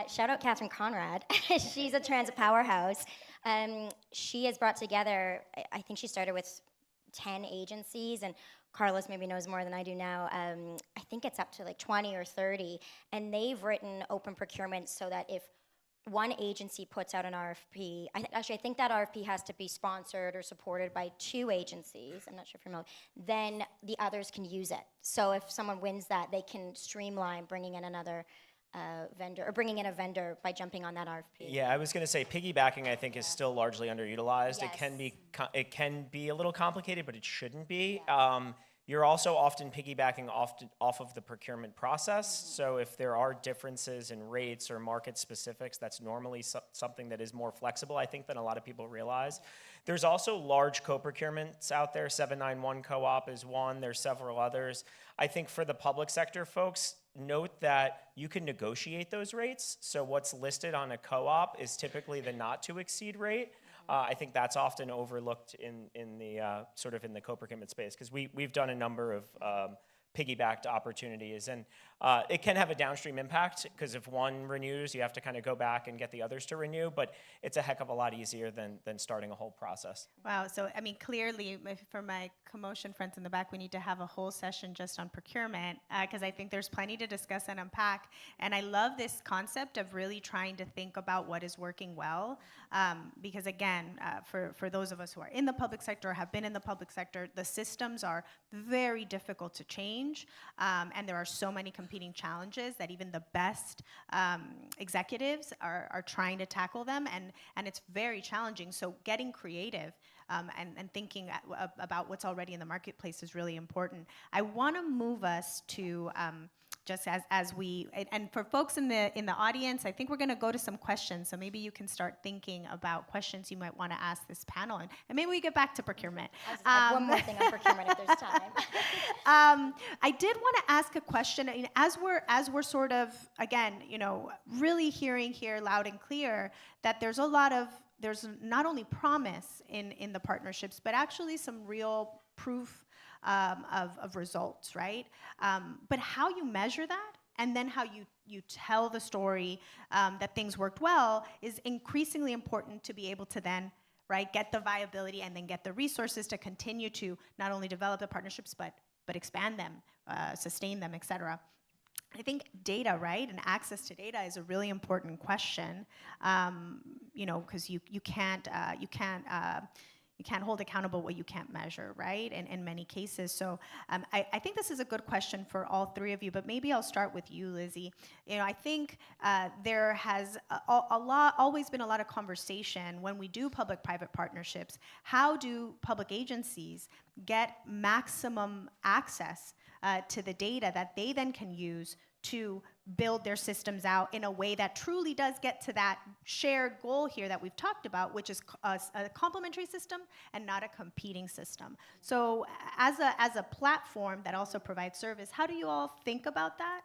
Speaker 24: Shout out Catherine Conrad. She's a transit powerhouse. She has brought together, I think she started with 10 agencies, and Carlos maybe knows more than I do now. I think it's up to like 20 or 30, and they've written open procurement so that if one agency puts out an RFP, I think that RFP has to be sponsored or supported by 2 agencies, I'm not sure if you're familiar, then the others can use it. So if someone wins that, they can streamline bringing in another vendor, or bringing in a vendor by jumping on that RFP?
Speaker 23: Yeah, I was going to say piggybacking, I think, is still largely underutilized.
Speaker 24: Yes.
Speaker 23: It can be a little complicated, but it shouldn't be. You're also often piggybacking off of the procurement process. So if there are differences in rates or market specifics, that's normally something that is more flexible, I think, than a lot of people realize. There's also large co-procurements out there. 791 Co-op is one. There's several others. I think for the public sector folks, note that you can negotiate those rates. So what's listed on a co-op is typically the not to exceed rate. I think that's often overlooked in the sort of in the co-procurement space, because we've done a number of piggybacked opportunities, and it can have a downstream impact, because if one renews, you have to kind of go back and get the others to renew, but it's a heck of a lot easier than starting a whole process.
Speaker 5: Wow, so I mean, clearly, for my CoMotion friends in the back, we need to have a whole session just on procurement, because I think there's plenty to discuss and unpack, and I love this concept of really trying to think about what is working well, because again, for those of us who are in the public sector or have been in the public sector, the systems are very difficult to change, and there are so many competing challenges that even the best executives are trying to tackle them, and it's very challenging. So getting creative and thinking about what's already in the marketplace is really important. I want to move us to just as we, and for folks in the audience, I think we're going to go to some questions. So maybe you can start thinking about questions you might want to ask this panel, and maybe we get back to procurement.
Speaker 24: One more thing on procurement, if there's time.
Speaker 5: I did want to ask a question. I mean, as we're sort of, again, really hearing here loud and clear that there's not only promise in the partnerships, but actually some real proof of results, right? But how you measure that, and then how you tell the story that things worked well, is increasingly important to be able to then, right, get the viability and then get the resources to continue to not only develop the partnerships, but expand them, sustain them, et cetera. I think data, right, and access to data is a really important question, because you can't hold accountable what you can't measure, right, in many cases. So I think this is a good question for all three of you, but maybe I'll start with you, Lizzie. I think there has always been a lot of conversation when we do public-private partnerships. How do public agencies get maximum access to the data that they then can use to build their systems out in a way that truly does get to that shared goal here that we've talked about, which is a complementary system and not a competing system. So as a platform that also provides service, how do you all think about that?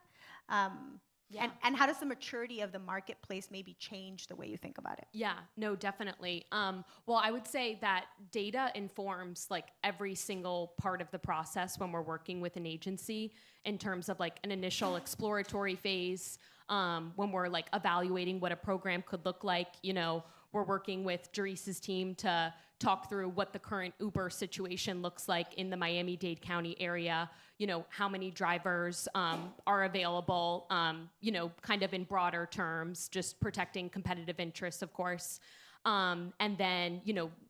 Speaker 5: And how does the maturity of the marketplace maybe change the way you think about it?
Speaker 22: Yeah, no, definitely. Well, I would say that data informs like every single part of the process when we're working with an agency, in terms of like an initial exploratory phase, when we're like evaluating what a program could look like. We're working with Deris's team to talk through what the current Uber situation looks like in the Miami-Dade County area, how many drivers are available, kind of in broader terms, just protecting competitive interests, of course. And then,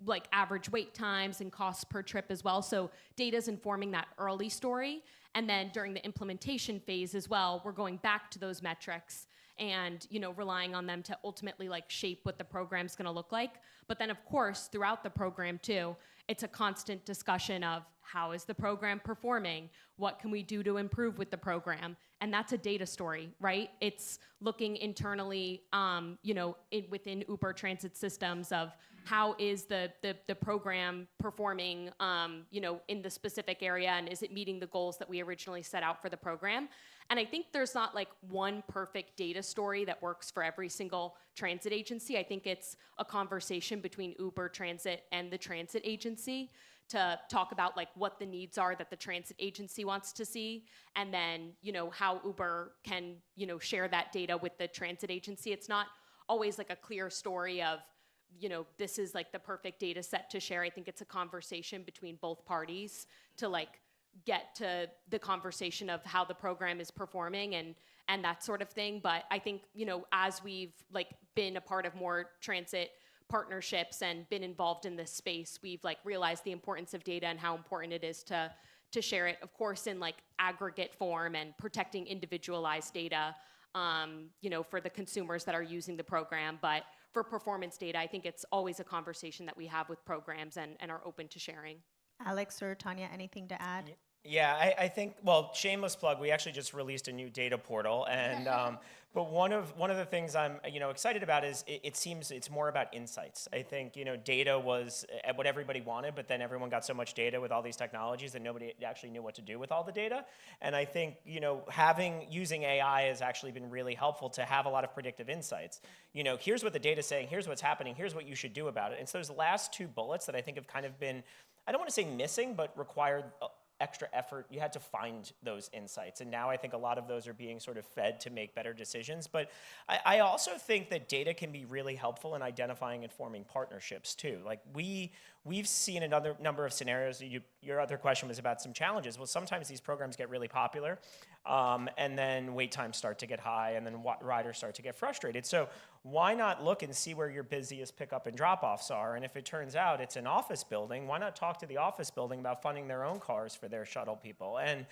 Speaker 22: like average wait times and costs per trip as well. So data's informing that early story. And then during the implementation phase as well, we're going back to those metrics and relying on them to ultimately like shape what the program's going to look like. But then of course throughout the program too, it's a constant discussion of how is the program performing, what can we do to improve with the program, and that's a data story, right? It's looking internally, within Uber Transit systems of how is the program performing, in the specific area, and is it meeting the goals that we originally set out for the program? And I think there's not like one perfect data story that works for every single transit agency. I think it's a conversation between Uber Transit and the transit agency to talk about like what the needs are that the transit agency wants to see, and then how Uber can share that data with the transit agency. It's not always like a clear story of this is like the perfect data set to share. I think it's a conversation between both parties to like get to the conversation of how the program is performing and that sort of thing. But I think, as we've like been a part of more transit partnerships and been involved in this space, we've like realized the importance of data and how important it is to share it, of course, in like aggregate form and protecting individualized data. for the consumers that are using the program. But for performance data, I think it's always a conversation that we have with programs and are open to sharing.
Speaker 5: Alex or Tanya, anything to add?
Speaker 23: Yeah, I think, well, shameless plug, we actually just released a new data portal, and but one of the things I'm excited about is it seems it's more about insights. I think data was what everybody wanted, but then everyone got so much data with all these technologies that nobody actually knew what to do with all the data. And I think using AI has actually been really helpful to have a lot of predictive insights. Here's what the data's saying, here's what's happening, here's what you should do about it. And so those last two bullets that I think have kind of been, I don't want to say missing, but required extra effort. You had to find those insights. And now I think a lot of those are being sort of fed to make better decisions. But I also think that data can be really helpful in identifying and forming partnerships too. Like we've seen another number of scenarios. Your other question was about some challenges. Well, sometimes these programs get really popular and then wait times start to get high and then riders start to get frustrated. So why not look and see where your busiest pickup and drop-offs are? And if it turns out it's an office building, why not talk to the office building about funding their own cars for their shuttle people? And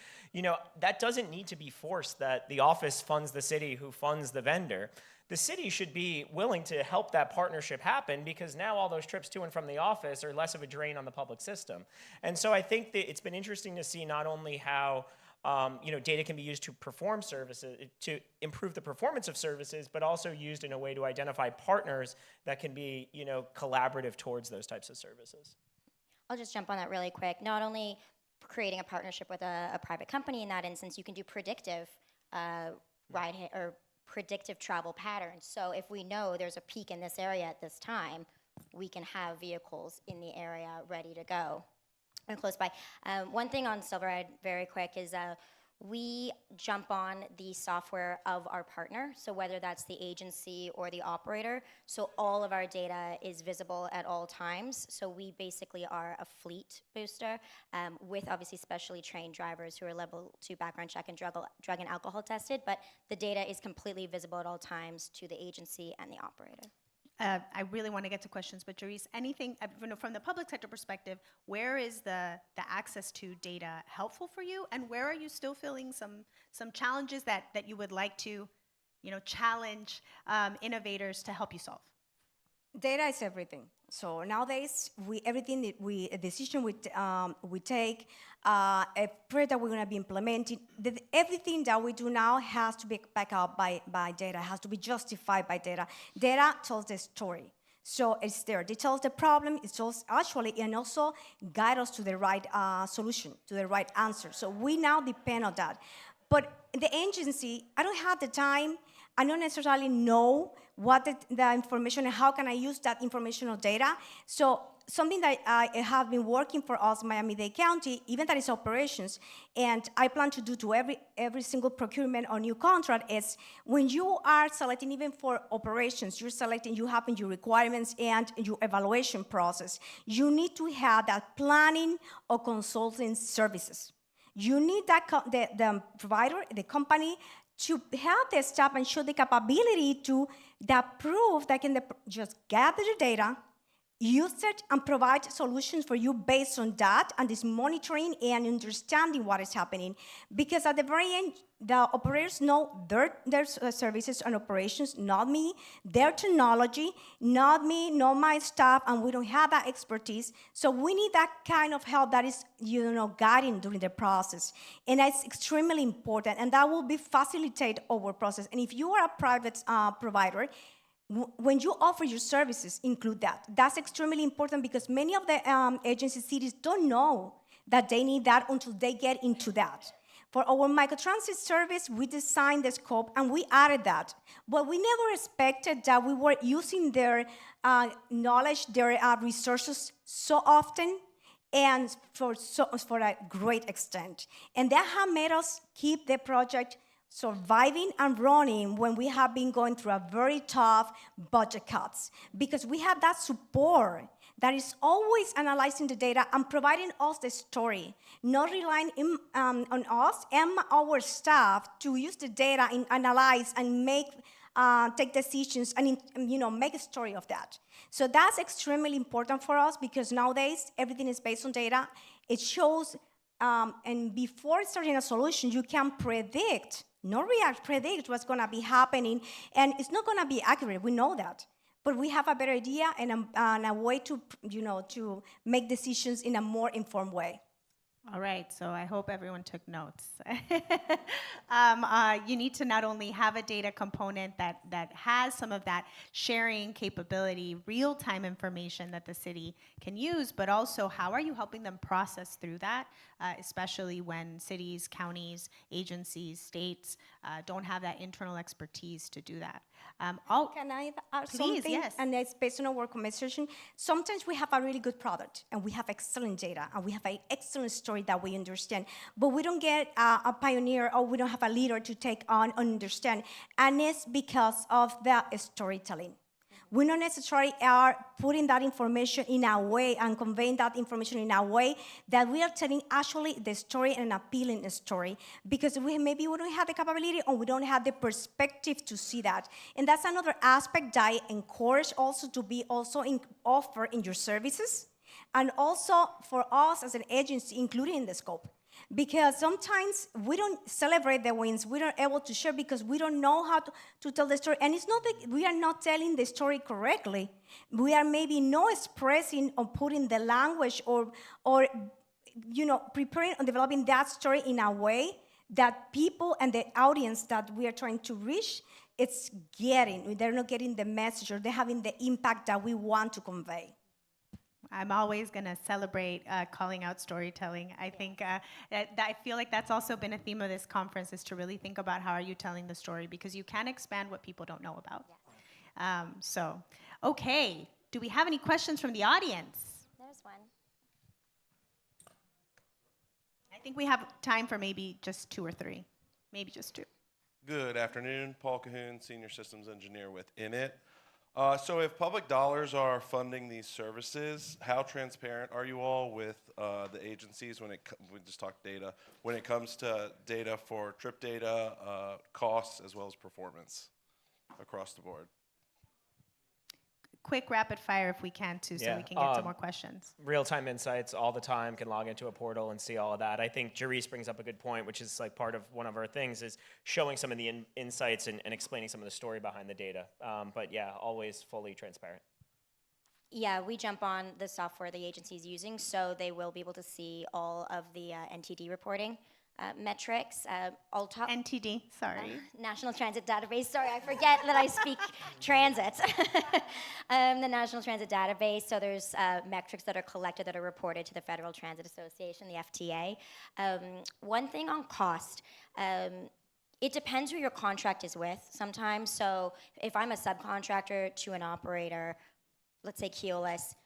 Speaker 23: that doesn't need to be forced that the office funds the city who funds the vendor. The city should be willing to help that partnership happen because now all those trips to and from the office are less of a drain on the public system. And so I think that it's been interesting to see not only how data can be used to perform services, to improve the performance of services, but also used in a way to identify partners that can be, collaborative towards those types of services.
Speaker 24: I'll just jump on that really quick. Not only creating a partnership with a private company in that instance, you can do predictive predictive travel patterns. So if we know there's a peak in this area at this time, we can have vehicles in the area ready to go. And close by. One thing on Silveride very quick is we jump on the software of our partner, so whether that's the agency or the operator, so all of our data is visible at all times. So we basically are a fleet booster with obviously specially trained drivers who are level 2 background check and drug and alcohol tested, but the data is completely visible at all times to the agency and the operator.
Speaker 5: I really want to get to questions, but Deris, anything from the public sector perspective, where is the access to data helpful for you, and where are you still feeling some challenges that you would like to, challenge innovators to help you solve?
Speaker 1: Data is everything. So nowadays, a decision we take, a project that we're going to be implementing, everything that we do now has to be backed up by data, has to be justified by data. Data tells the story. So it's there. It tells the problem, it tells actually, and also guide us to the right solution, to the right answer. So we now depend on that. But the agency, I don't have the time. I don't necessarily know what the information and how can I use that information or data. So something that I have been working for us, Miami-Dade County, even that is operations, and I plan to do to every single procurement or new contract is when you are selecting, even for operations, you have your requirements and your evaluation process. You need to have that planning or consulting services. You need that the provider, the company, to have the staff and show the capability to that proof that can just gather the data, use it, and provide solutions for you based on that and this monitoring and understanding what is happening. Because at the very end, the operators know their services and operations, not me, their technology, not me, not my staff, and we don't have that expertise. So we need that kind of help that is, guiding during the process. And that's extremely important, and that will be facilitate our process. And if you are a private provider, when you offer your services, include that. That's extremely important because many of the agency cities don't know that they need that until they get into that. For our microtransit service, we designed the scope and we added that. But we never expected that we were using their knowledge, their resources so often and for a great extent. And that has made us keep the project surviving and running when we have been going through a very tough budget cuts, because we have that support that is always analyzing the data and providing us the story, not relying on us and our staff to use the data and analyze and take decisions and make a story of that. So that's extremely important for us because nowadays everything is based on data. It shows, and before starting a solution, you can predict not predict what's going to be happening, and it's not going to be accurate. We know that. But we have a better idea and a way to, to make decisions in a more informed way.
Speaker 5: All right, so I hope everyone took notes. You need to not only have a data component that has some of that sharing capability, real-time information that the city can use, but also how are you helping them process through that, especially when cities, counties, agencies, states don't have that internal expertise to do that.
Speaker 1: Can I add
Speaker 5: Please,
Speaker 1: something?
Speaker 5: yes.
Speaker 1: And it's based on our conversation. Sometimes we have a really good product, and we have excellent data, and we have an excellent story that we understand, but we don't get a pioneer, or we don't have a leader to take on and understand, and it's because of the storytelling. We not necessarily are putting that information in a way and conveying that information in a way that we are telling actually the story and an appealing story, because maybe we don't have the capability or we don't have the perspective to see that. And that's another aspect that I encourage also to be also offered in your services, and also for us as an agency, including in the scope. Because sometimes we don't celebrate the wins, we don't able to share because we don't know how to tell the story. And it's not that we are not telling the story correctly. We are maybe not expressing or putting the language or preparing and developing that story in a way that people and the audience that we are trying to reach, they're not getting the message, or they're having the impact that we want to convey.
Speaker 5: I'm always going to celebrate calling out storytelling. I think I feel like that's also been a theme of this conference, is to really think about how are you telling the story, because you can expand what people don't know about. Yes. Okay. Do we have any questions from the audience?
Speaker 24: There's one.
Speaker 5: I think we have time for maybe just 2 or 3. Maybe just 2.
Speaker 7: Good afternoon. Paul Cahoon, Senior Systems Engineer with Init. So if public dollars are funding these services, how transparent are you all with the agencies when we just talked data, when it comes to data for trip data, costs, as well as performance across the board?
Speaker 5: Quick rapid fire if we can too, so we can get to more questions.
Speaker 23: Real-time insights all the time, can log into a portal and see all of that. I think Jerice brings up a good point, which is like part of one of our things is showing some of the insights and explaining some of the story behind the data. But yeah, always fully transparent.
Speaker 24: Yeah, we jump on the software the agency is using, so they will be able to see all of the NTD reporting metrics.
Speaker 5: NTD, sorry.
Speaker 24: National Transit Database. Sorry, I forget that I speak transit. The National Transit Database. So there's metrics that are collected that are reported to the Federal Transit Association, the FTA. One thing on cost. It depends who your contract is with sometimes. So if I'm a subcontractor to an operator, let's say Keolis,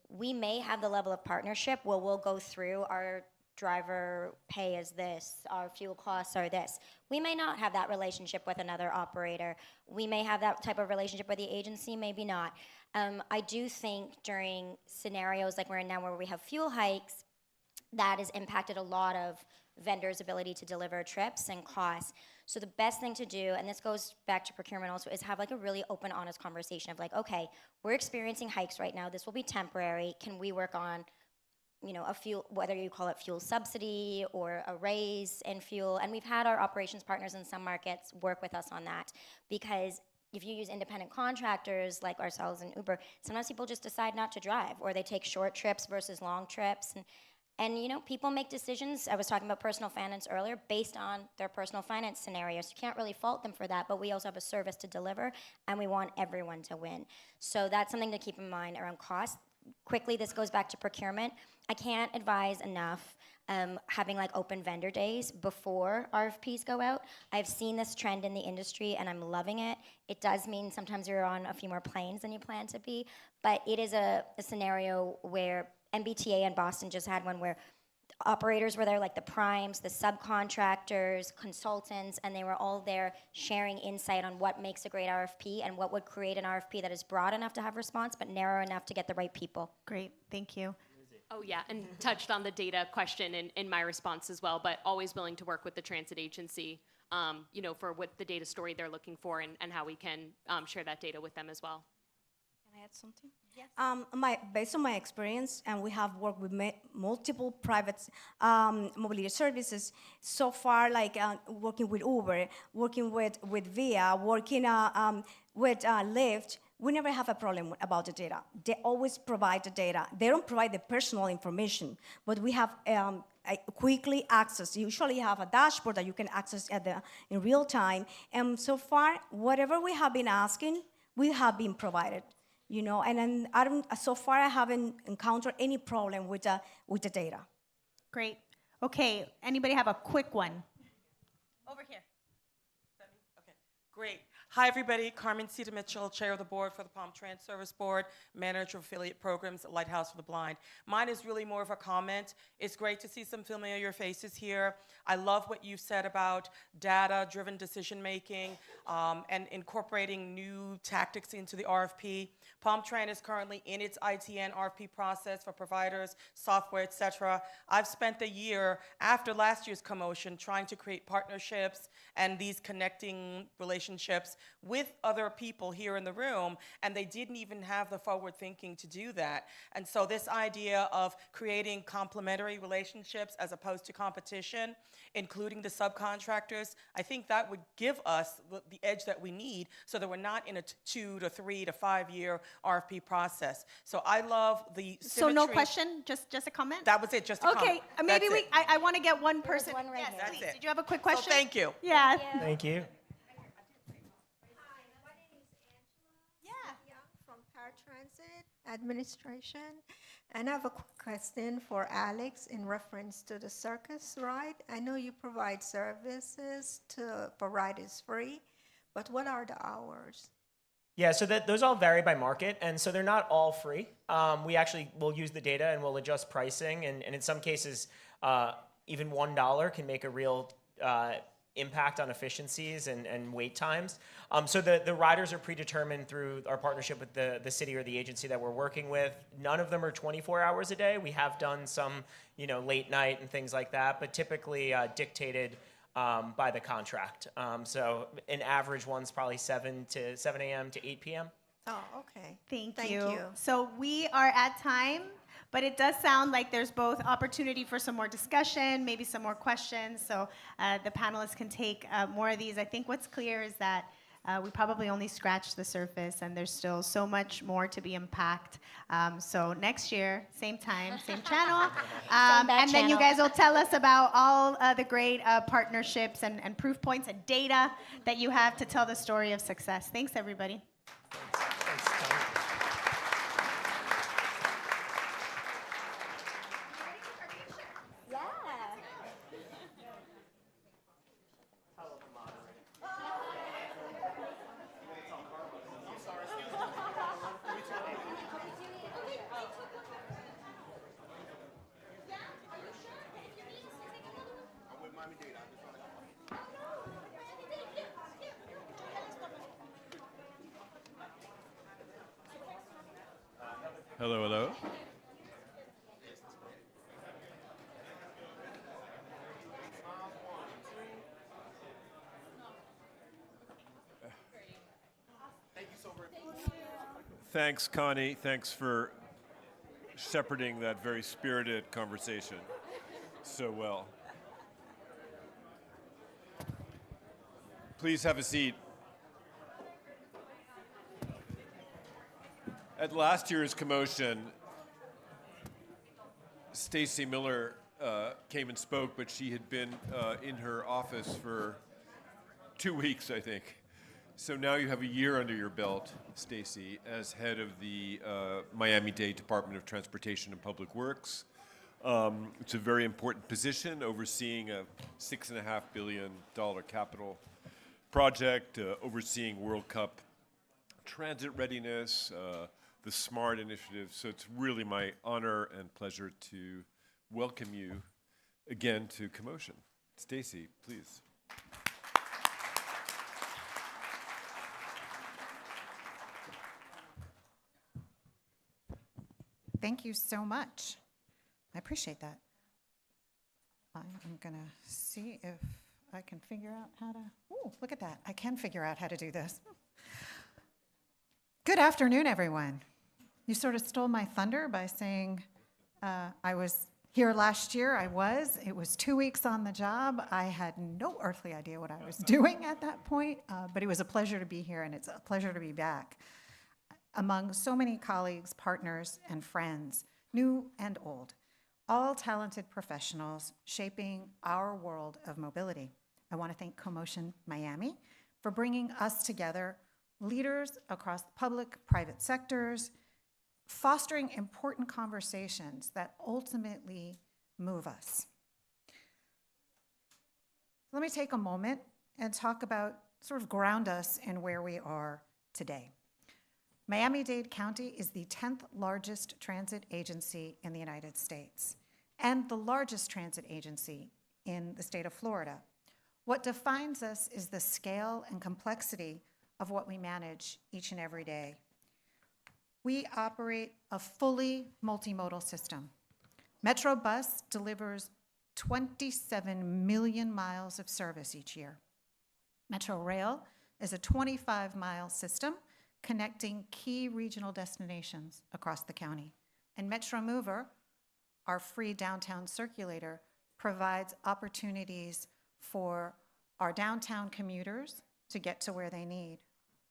Speaker 24: we may have the level of partnership where we'll go through our driver pay is this, our fuel costs are this. We may not have that relationship with another operator. We may have that type of relationship with the agency, maybe not. I do think during scenarios like we're in now where we have fuel hikes, that has impacted a lot of vendors' ability to deliver trips and costs. So the best thing to do, and this goes back to procurement also, is have like a really open, honest conversation of like, okay, we're experiencing hikes right now. This will be temporary. Can we work on a fuel, whether you call it fuel subsidy or a raise in fuel. And we've had our operations partners in some markets work with us on that, because if you use independent contractors like ourselves and Uber, sometimes people just decide not to drive, or they take short trips versus long trips. And people make decisions. I was talking about personal finance earlier, based on their personal finance scenarios. You can't really fault them for that, but we also have a service to deliver, and we want everyone to win. So that's something to keep in mind around cost. Quickly, this goes back to procurement. I can't advise enough having like open vendor days before RFPs go out. I've seen this trend in the industry, and I'm loving it. It does mean sometimes you're on a few more planes than you plan to be, but it is a scenario where MBTA in Boston just had one where operators were there, like the primes, the subcontractors, consultants, and they were all there sharing insight on what makes a great RFP and what would create an RFP that is broad enough to have response, but narrow enough to get the right people.
Speaker 5: Great, thank you.
Speaker 22: Oh yeah, and touched on the data question in my response as well, but always willing to work with the transit agency, for what the data story they're looking for and how we can share that data with them as well.
Speaker 1: I add something? Yes. Based on my experience, and we have worked with multiple private mobility services so far, like working with Uber, working with Via, working with Lyft. We never have a problem about the data. They always provide the data. They don't provide the personal information, but we have quickly access. You usually have a dashboard that you can access in real time. And so far, whatever we have been asking, we have been provided. You know, and then so far I haven't encountered any problem with the data.
Speaker 5: Great. Okay, anybody have a quick one? Over here.
Speaker 4: Okay, great. Hi, everybody. Carmen Cita Mitchell, Chair of the Board for the Palm Trans Service Board, Manager of Affiliate Programs at Lighthouse for the Blind. Mine is really more of a comment. It's great to see some familiar faces here. I love what you said about data-driven decision-making and incorporating new tactics into the RFP. Palm Trans is currently in its ITN RFP process for providers, software, et cetera. I've spent the year after last year's CoMotion trying to create partnerships and these connecting relationships with other people here in the room, and they didn't even have the forward thinking to do that. And so this idea of creating complementary relationships as opposed to competition, including the subcontractors, I think that would give us the edge that we need so that we're not in a 2 to 3 to 5 year RFP process. So I love the symmetry.
Speaker 5: So no question, just a comment?
Speaker 4: That was it, just a comment.
Speaker 5: Okay, maybe I want to get one person.
Speaker 24: one right
Speaker 5: Yes,
Speaker 24: here.
Speaker 5: please.
Speaker 4: That's it.
Speaker 5: Did you have a quick question?
Speaker 4: So thank you.
Speaker 5: Yeah.
Speaker 23: Thank you.
Speaker 8: From Paratransit Administration, and I have a quick question for Alex in reference to the circus ride. I know you provide services for riders free, but what are the hours?
Speaker 23: Yeah, so those all vary by market, and so they're not all free. We actually will use the data and we'll adjust pricing, and in some cases, even $1 can make a real impact on efficiencies and wait times. So the riders are predetermined through our partnership with the city or the agency that we're working with. None of them are 24 hours a day. We have done some, late night and things like that, but typically dictated by the contract. So an average one's probably 7 a.m. to 8 p.m.
Speaker 8: Oh, okay.
Speaker 5: Thank you. So we are at time, but it does sound like there's both opportunity for some more discussion, maybe some more questions, so the panelists can take more of these. I think what's clear is that we probably only scratched the surface, and there's still so much more to be unpacked. So next year, same time, same channel. And then you guys will tell us about all the great partnerships and proof points and data that you have to tell the story of success. Thanks, everybody.
Speaker 9: Hello, hello. Thanks, Connie. Thanks for shepherding that very spirited conversation so well. Please have a seat. At last year's CoMotion, Stacy Miller came and spoke, but she had been in her office for 2 weeks, I think. So now you have a year under your belt, Stacy, as head of the Miami-Dade Department of Transportation and Public Works. It's a very important position, overseeing a $6.5 billion capital project, overseeing World Cup transit readiness, the SMART initiative. So it's really my honor and pleasure to welcome you again to CoMotion. Stacy, please.
Speaker 12: Thank you so much. I appreciate that. I'm going to see if I can figure out how to, ooh, look at that. I can figure out how to do this. Good afternoon, everyone. You sort of stole my thunder by saying I was here last year. It was 2 weeks on the job. I had no earthly idea what I was doing at that point, but it was a pleasure to be here, and it's a pleasure to be back among so many colleagues, partners, and friends, new and old, all talented professionals shaping our world of mobility. I want to thank CoMotion Miami for bringing us together, leaders across the public, private sectors, fostering important conversations that ultimately move us. Let me take a moment and talk about, sort of ground us in where we are today. Miami-Dade County is the 10th largest transit agency in the United States and the largest transit agency in the state of Florida. What defines us is the scale and complexity of what we manage each and every day. We operate a fully multimodal system. Metro Bus delivers 27 million miles of service each year. Metro Rail is a 25-mile system connecting key regional destinations across the county. And Metro Mover, our free downtown circulator, provides opportunities for our downtown commuters to get to where they need.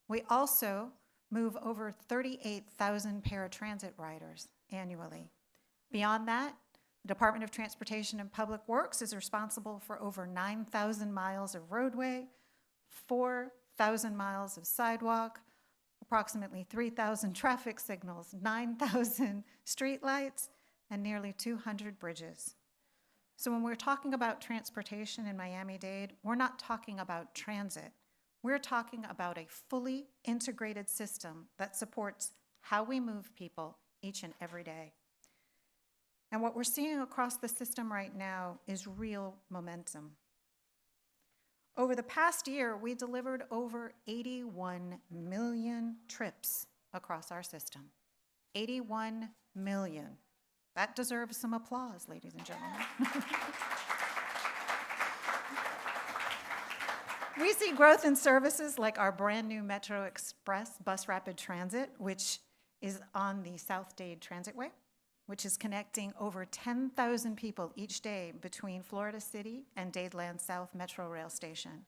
Speaker 12: We also move over 38,000 paratransit riders annually. Beyond that, the Department of Transportation and Public Works is responsible for over 9,000 miles of roadway, 4,000 miles of sidewalk, approximately 3,000 traffic signals, 9,000 streetlights, and nearly 200 bridges. So when we're talking about transportation in Miami-Dade, we're not talking about transit. We're talking about a fully integrated system that supports how we move people each and every day. And what we're seeing across the system right now is real momentum. Over the past year, we delivered over 81 million trips across our system. 81 million. That deserves some applause, ladies and gentlemen. We see growth in services like our brand new Metro Express Bus Rapid Transit, which is on the South Dade Transitway, which is connecting over 10,000 people each day between Florida City and Dadeland South Metro Rail Station.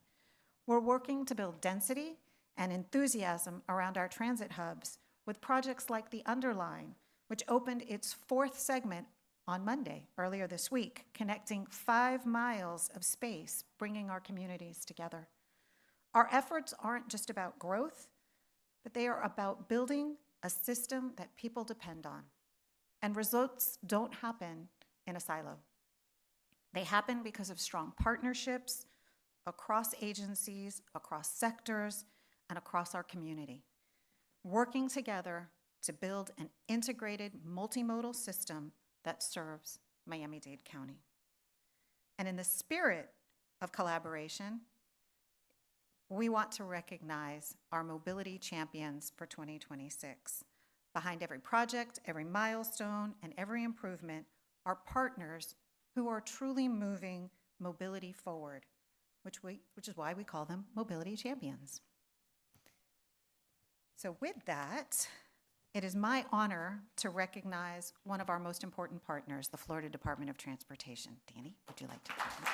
Speaker 12: We're working to build density and enthusiasm around our transit hubs with projects like the Underline, which opened its 4th segment on Monday, earlier this week, connecting 5 miles of space, bringing our communities together. Our efforts aren't just about growth, but they are about building a system that people depend on. And results don't happen in a silo. They happen because of strong partnerships across agencies, across sectors, and across our community, working together to build an integrated multimodal system that serves Miami-Dade County. And in the spirit of collaboration, we want to recognize our mobility champions for 2026. Behind every project, every milestone, and every improvement are partners who are truly moving mobility forward, which is why we call them mobility champions. So with that, it is my honor to recognize one of our most important partners, the Florida Department of Transportation. Danny, would you like to comment?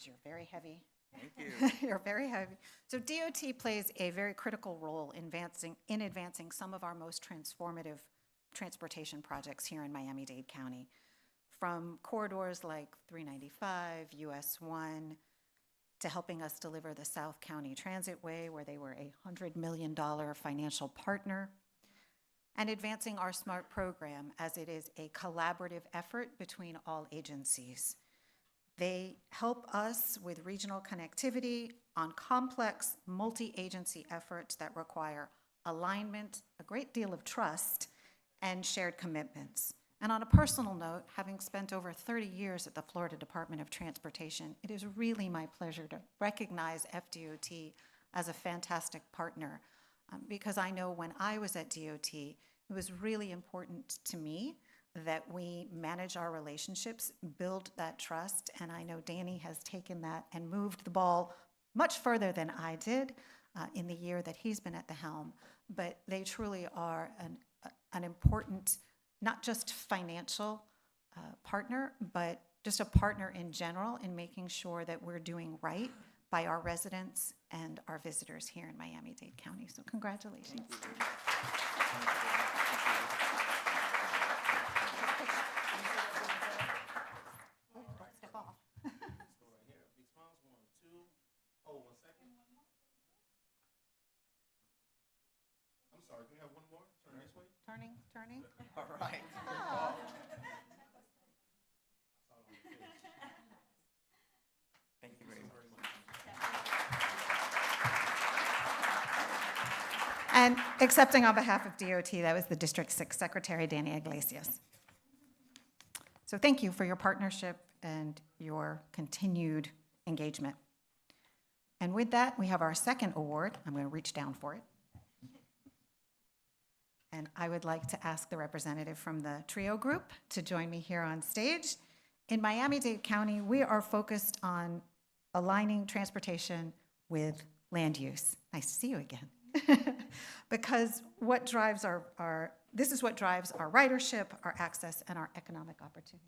Speaker 12: You're very heavy.
Speaker 2: Thank you.
Speaker 12: You're very heavy. So DOT plays a very critical role in advancing some of our most transformative transportation projects here in Miami-Dade County, from corridors like 395, US 1, to helping us deliver the South County Transitway, where they were a $100 million financial partner, and advancing our SMART program, as it is a collaborative effort between all agencies. They help us with regional connectivity on complex multi-agency efforts that require alignment, a great deal of trust, and shared commitments. And on a personal note, having spent over 30 years at the Florida Department of Transportation, it is really my pleasure to recognize FDOT as a fantastic partner, because I know when I was at DOT, it was really important to me that we manage our relationships, build that trust, and I know Danny has taken that and moved the ball much further than I did in the year that he's been at the helm. But they truly are an important, not just financial partner, but just a partner in general in making sure that we're doing right by our residents and our visitors here in Miami-Dade County. So congratulations. Step off.
Speaker 7: I'm sorry, do we have one more? Turn this way?
Speaker 12: Turning.
Speaker 7: All right.
Speaker 12: Thank you very much. And accepting on behalf of DOT, that was the District 6 Secretary, Danny Iglesias. So thank you for your partnership and your continued engagement. And with that, we have our second award. I'm going to reach down for it. And I would like to ask the representative from the TRIO group to join me here on stage. In Miami-Dade County, we are focused on aligning transportation with land use. Nice to see you again. Because this is what drives our ridership, our access, and our economic opportunity.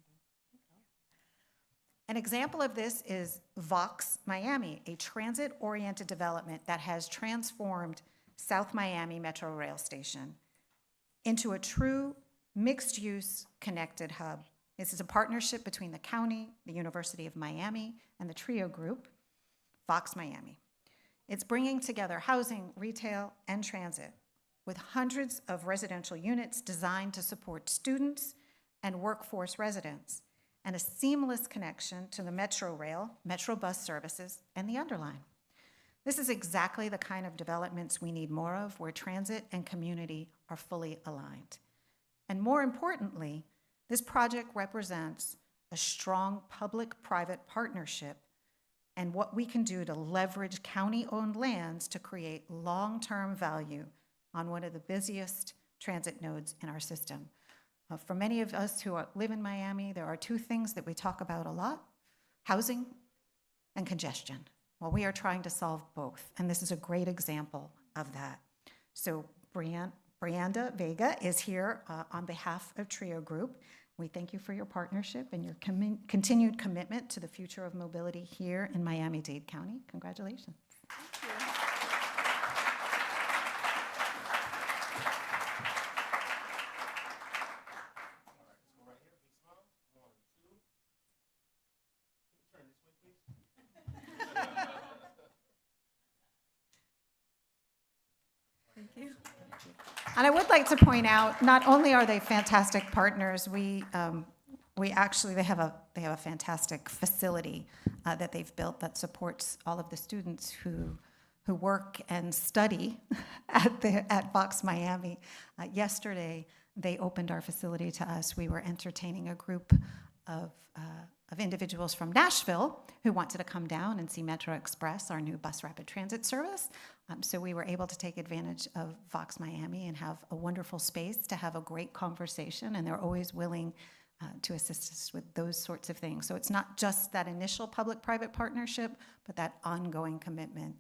Speaker 12: An example of this is Vox Miami, a transit-oriented development that has transformed South Miami Metro Rail Station into a true mixed-use connected hub. This is a partnership between the county, the University of Miami, and the TRIO group, Vox Miami. It's bringing together housing, retail, and transit with hundreds of residential units designed to support students and workforce residents, and a seamless connection to the Metro Rail, Metro bus services, and the Underline. This is exactly the kind of developments we need more of, where transit and community are fully aligned. And more importantly, this project represents a strong public-private partnership and what we can do to leverage county-owned lands to create long-term value on one of the busiest transit nodes in our system. For many of us who live in Miami, there are two things that we talk about a lot: housing and congestion. Well, we are trying to solve both, and this is a great example of that. So Brianda Vega is here on behalf of TRIO Group. We thank you for your partnership and your continued commitment to the future of mobility here in Miami-Dade County. Congratulations.
Speaker 21: Thank you.
Speaker 12: And I would like to point out, not only are they fantastic partners, they have a fantastic facility that they've built that supports all of the students who work and study at Vox Miami. Yesterday, they opened our facility to us. We were entertaining a group of individuals from Nashville who wanted to come down and see Metro Express, our new bus rapid transit service. So we were able to take advantage of Vox Miami and have a wonderful space to have a great conversation, and they're always willing to assist us with those sorts of things. So it's not just that initial public-private partnership, but that ongoing commitment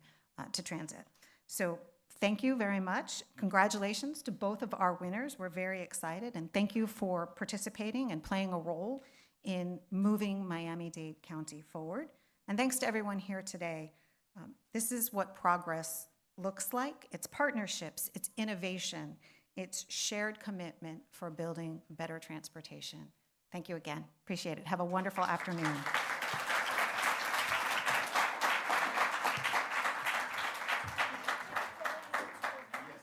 Speaker 12: to transit. So thank you very much. Congratulations to both of our winners. We're very excited, and thank you for participating and playing a role in moving Miami-Dade County forward. And thanks to everyone here today. This is what progress looks like. It's partnerships, it's innovation, it's shared commitment for building better transportation. Thank you again. Appreciate it. Have a wonderful afternoon.